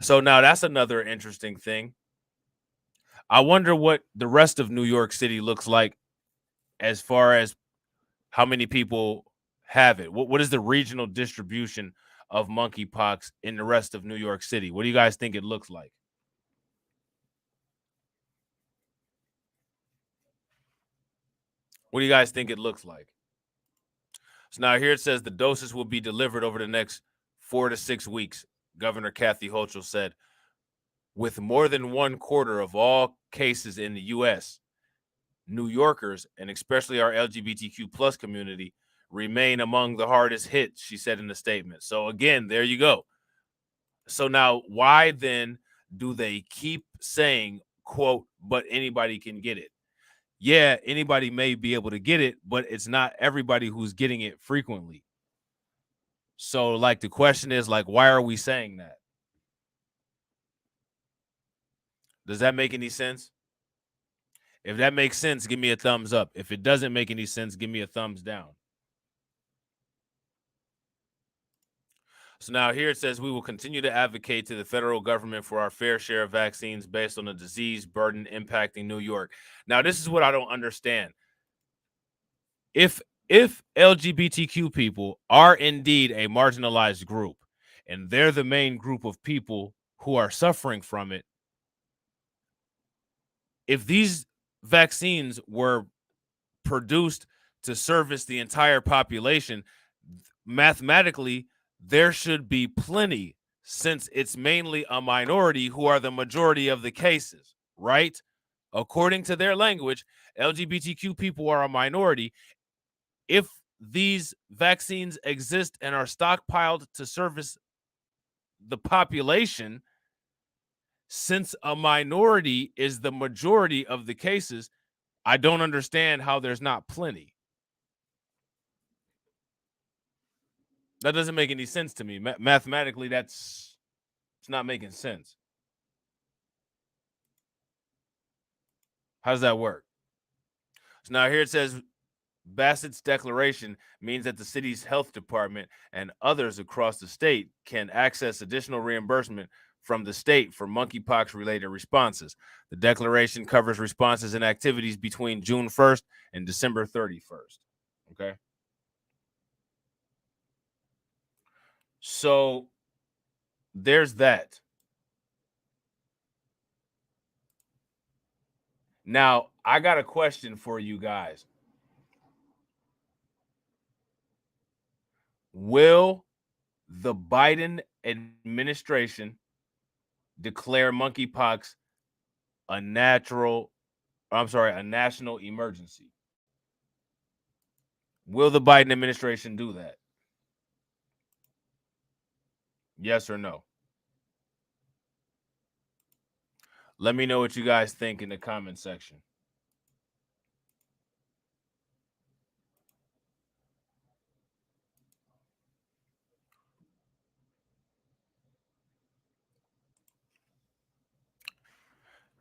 So now that's another interesting thing. I wonder what the rest of New York City looks like as far as how many people have it. What is the regional distribution of monkeypox in the rest of New York City? What do you guys think it looks like? What do you guys think it looks like? So now here it says the doses will be delivered over the next 4 to 6 weeks, Governor Kathy Hochul said. With more than 1/4 of all cases in the U.S., New Yorkers, and especially our LGBTQ plus community, remain among the hardest hit, she said in the statement. So again, there you go. So now why then do they keep saying, quote, but anybody can get it? Yeah, anybody may be able to get it, but it's not everybody who's getting it frequently. So like the question is, like, why are we saying that? Does that make any sense? If that makes sense, give me a thumbs up. If it doesn't make any sense, give me a thumbs down. So now here it says we will continue to advocate to the federal government for our fair share of vaccines based on the disease burden impacting New York. Now, this is what I don't understand. If LGBTQ people are indeed a marginalized group and they're the main group of people who are suffering from it, if these vaccines were produced to service the entire population, mathematically, there should be plenty, since it's mainly a minority who are the majority of the cases, right? According to their language, LGBTQ people are a minority. If these vaccines exist and are stockpiled to service the population, since a minority is the majority of the cases, I don't understand how there's not plenty. That doesn't make any sense to me. Mathematically, it's not making sense. How does that work? So now here it says Bassett's declaration means that the city's health department and others across the state can access additional reimbursement from the state for monkeypox-related responses. The declaration covers responses and activities between June 1st and December 31st. Okay? So there's that. Now, I got a question for you guys. Will the Biden administration declare monkeypox a national emergency? Will the Biden administration do that? Yes or no? Let me know what you guys think in the comment section.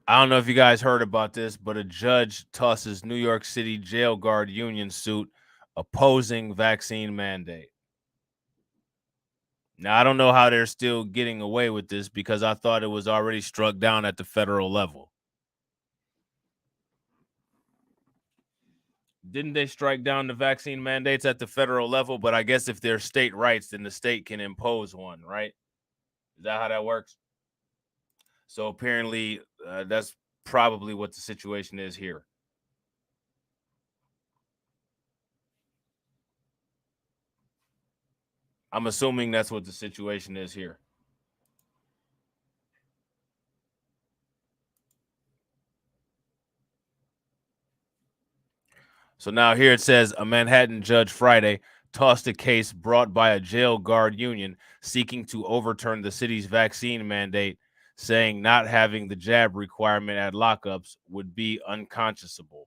I don't know if you guys heard about this, but a judge tosses New York City jail guard union suit opposing vaccine mandate. Now, I don't know how they're still getting away with this because I thought it was already struck down at the federal level. Didn't they strike down the vaccine mandates at the federal level? But I guess if they're state rights, then the state can impose one, right? Is that how that works? So apparently that's probably what the situation is here. I'm assuming that's what the situation is here. So now here it says a Manhattan judge Friday tossed a case brought by a jail guard union seeking to overturn the city's vaccine mandate, saying not having the jab requirement at lockups would be unconscionable.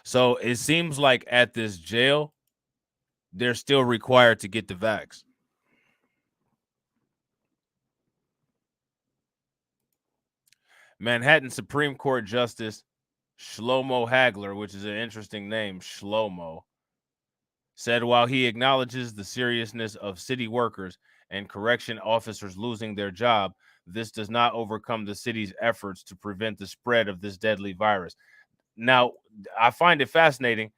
So it seems like at this jail, they're still required to get the vax. Manhattan Supreme Court Justice Shlomo Hagler, which is an interesting name, Shlomo, said while he acknowledges the seriousness of city workers and correction officers losing their job, this does not overcome the city's efforts to prevent the spread of this deadly virus. Now, I find it fascinating.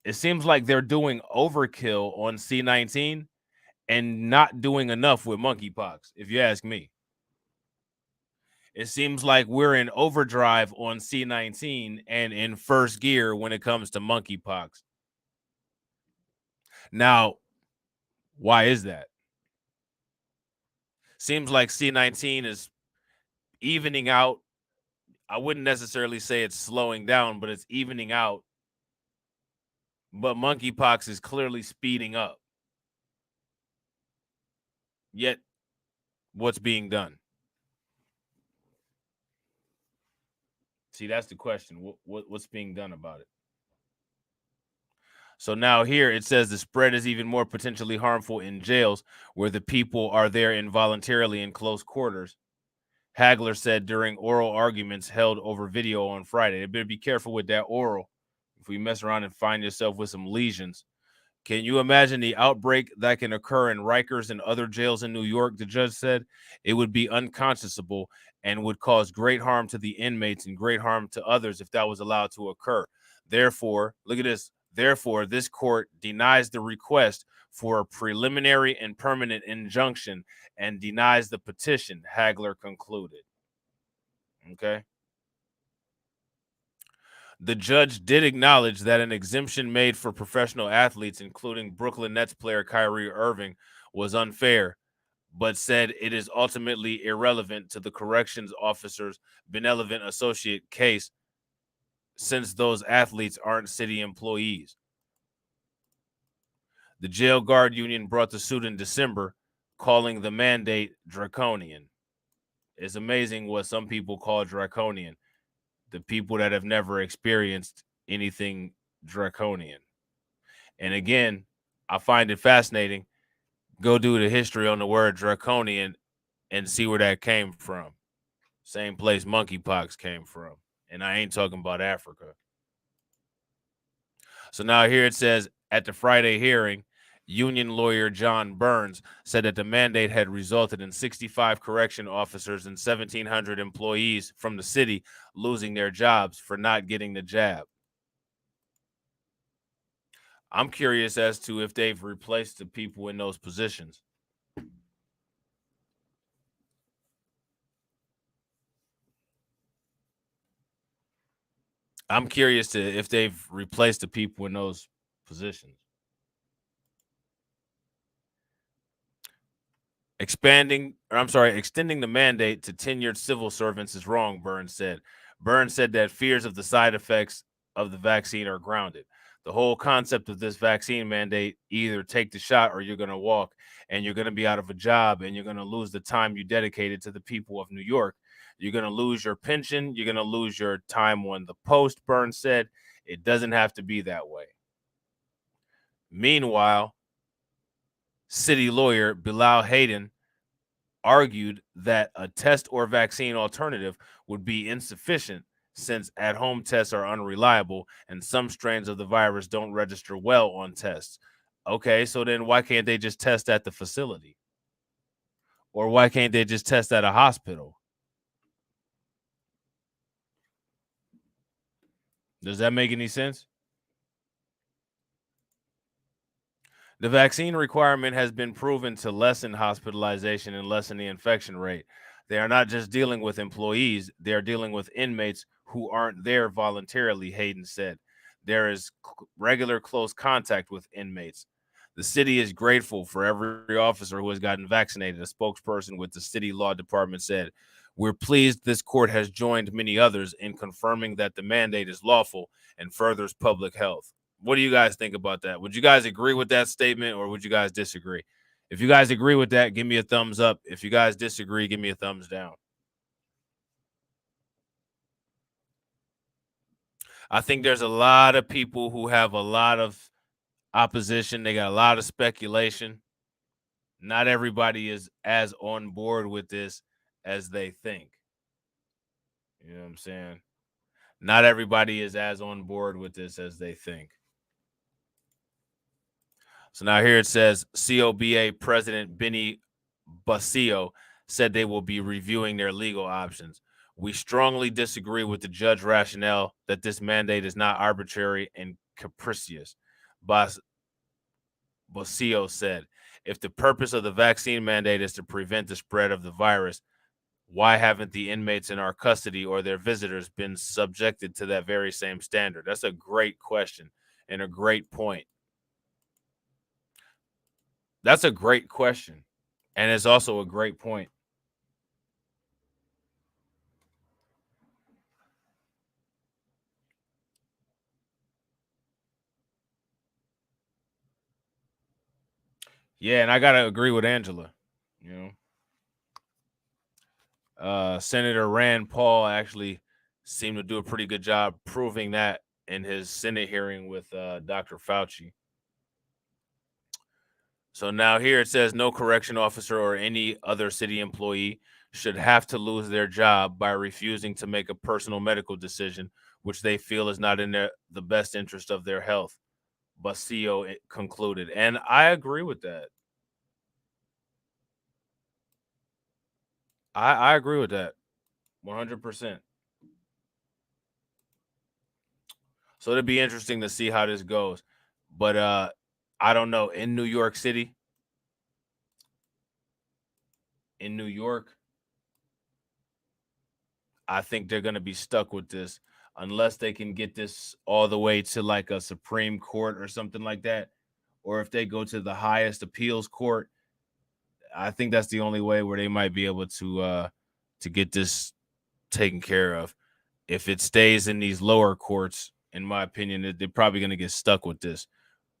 It seems like they're doing overkill on C19 and not doing enough with monkeypox, if you ask me. It seems like we're in overdrive on C19 and in first gear when it comes to monkeypox. Now, why is that? Seems like C19 is evening out. I wouldn't necessarily say it's slowing down, but it's evening out. But monkeypox is clearly speeding up. Yet, what's being done? See, that's the question. What's being done about it? So now here it says the spread is even more potentially harmful in jails where the people are there involuntarily in close quarters. Hagler said during oral arguments held over video on Friday. They better be careful with that oral. If we mess around and find yourself with some lesions. Can you imagine the outbreak that can occur in Rikers and other jails in New York? The judge said it would be unconscionable and would cause great harm to the inmates and great harm to others if that was allowed to occur. Therefore, look at this. Therefore, this court denies the request for a preliminary and permanent injunction and denies the petition, Hagler concluded. Okay. The judge did acknowledge that an exemption made for professional athletes, including Brooklyn Nets player Kyrie Irving, was unfair, but said it is ultimately irrelevant to the corrections officer's benevolent associate case since those athletes aren't city employees. The jail guard union brought the suit in December, calling the mandate draconian. It's amazing what some people call draconian. The people that have never experienced anything draconian. And again, I find it fascinating. Go do the history on the word draconian and see where that came from. Same place monkeypox came from. And I ain't talking about Africa. So now here it says, at the Friday hearing, union lawyer John Burns said that the mandate had resulted in 65 correction officers and 1,700 employees from the city losing their jobs for not getting the jab. I'm curious as to if they've replaced the people in those positions. I'm curious to if they've replaced the people in those positions. Extending the mandate to tenured civil servants is wrong, Burns said. Burns said that fears of the side effects of the vaccine are grounded. The whole concept of this vaccine mandate, either take the shot or you're going to walk, and you're going to be out of a job, and you're going to lose the time you dedicated to the people of New York. You're going to lose your pension. You're going to lose your time on the post, Burns said. It doesn't have to be that way. Meanwhile, city lawyer Bilal Hayden argued that a test or vaccine alternative would be insufficient since at-home tests are unreliable and some strains of the virus don't register well on tests. Okay, so then why can't they just test at the facility? Or why can't they just test at a hospital? Does that make any sense? The vaccine requirement has been proven to lessen hospitalization and lessen the infection rate. They are not just dealing with employees, they are dealing with inmates who aren't there voluntarily, Hayden said. There is regular close contact with inmates. The city is grateful for every officer who has gotten vaccinated, a spokesperson with the city law department said. We're pleased this court has joined many others in confirming that the mandate is lawful and furthers public health. What do you guys think about that? Would you guys agree with that statement or would you guys disagree? If you guys agree with that, give me a thumbs up. If you guys disagree, give me a thumbs down. I think there's a lot of people who have a lot of opposition. They got a lot of speculation. Not everybody is as on board with this as they think. You know what I'm saying? Not everybody is as on board with this as they think. So now here it says COBA President Benny Basile said they will be reviewing their legal options. We strongly disagree with the judge rationale that this mandate is not arbitrary and capricious. Basile said, if the purpose of the vaccine mandate is to prevent the spread of the virus, why haven't the inmates in our custody or their visitors been subjected to that very same standard? That's a great question and a great point. That's a great question. And it's also a great point. Yeah, and I got to agree with Angela. You know, Senator Rand Paul actually seemed to do a pretty good job proving that in his Senate hearing with Dr. Fauci. So now here it says no correction officer or any other city employee should have to lose their job by refusing to make a personal medical decision, which they feel is not in the best interest of their health. Basile concluded. And I agree with that. I agree with that 100%. So it'd be interesting to see how this goes. But I don't know. In New York City, in New York, I think they're going to be stuck with this unless they can get this all the way to like a Supreme Court or something like that. Or if they go to the highest appeals court, I think that's the only way where they might be able to get this taken care of. If it stays in these lower courts, in my opinion, they're probably going to get stuck with this,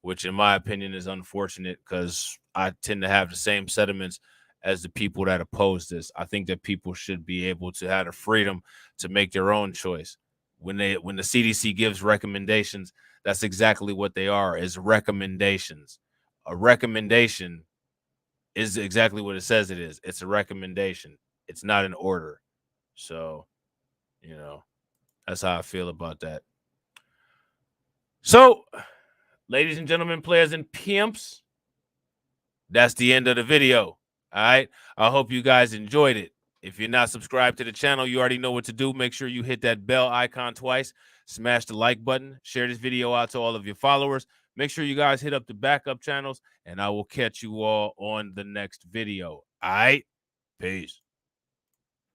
which in my opinion is unfortunate because I tend to have the same sentiments as the people that oppose this. I think that people should be able to have the freedom to make their own choice. When the CDC gives recommendations, that's exactly what they are, is recommendations. A recommendation is exactly what it says it is. It's a recommendation. It's not an order. So, you know, that's how I feel about that. So, ladies and gentlemen, players and pimps, that's the end of the video. All right. I hope you guys enjoyed it. If you're not subscribed to the channel, you already know what to do. Make sure you hit that bell icon twice. Smash the like button. Share this video out to all of your followers. Make sure you guys hit up the backup channels, and I will catch you all on the next video. All right. Peace.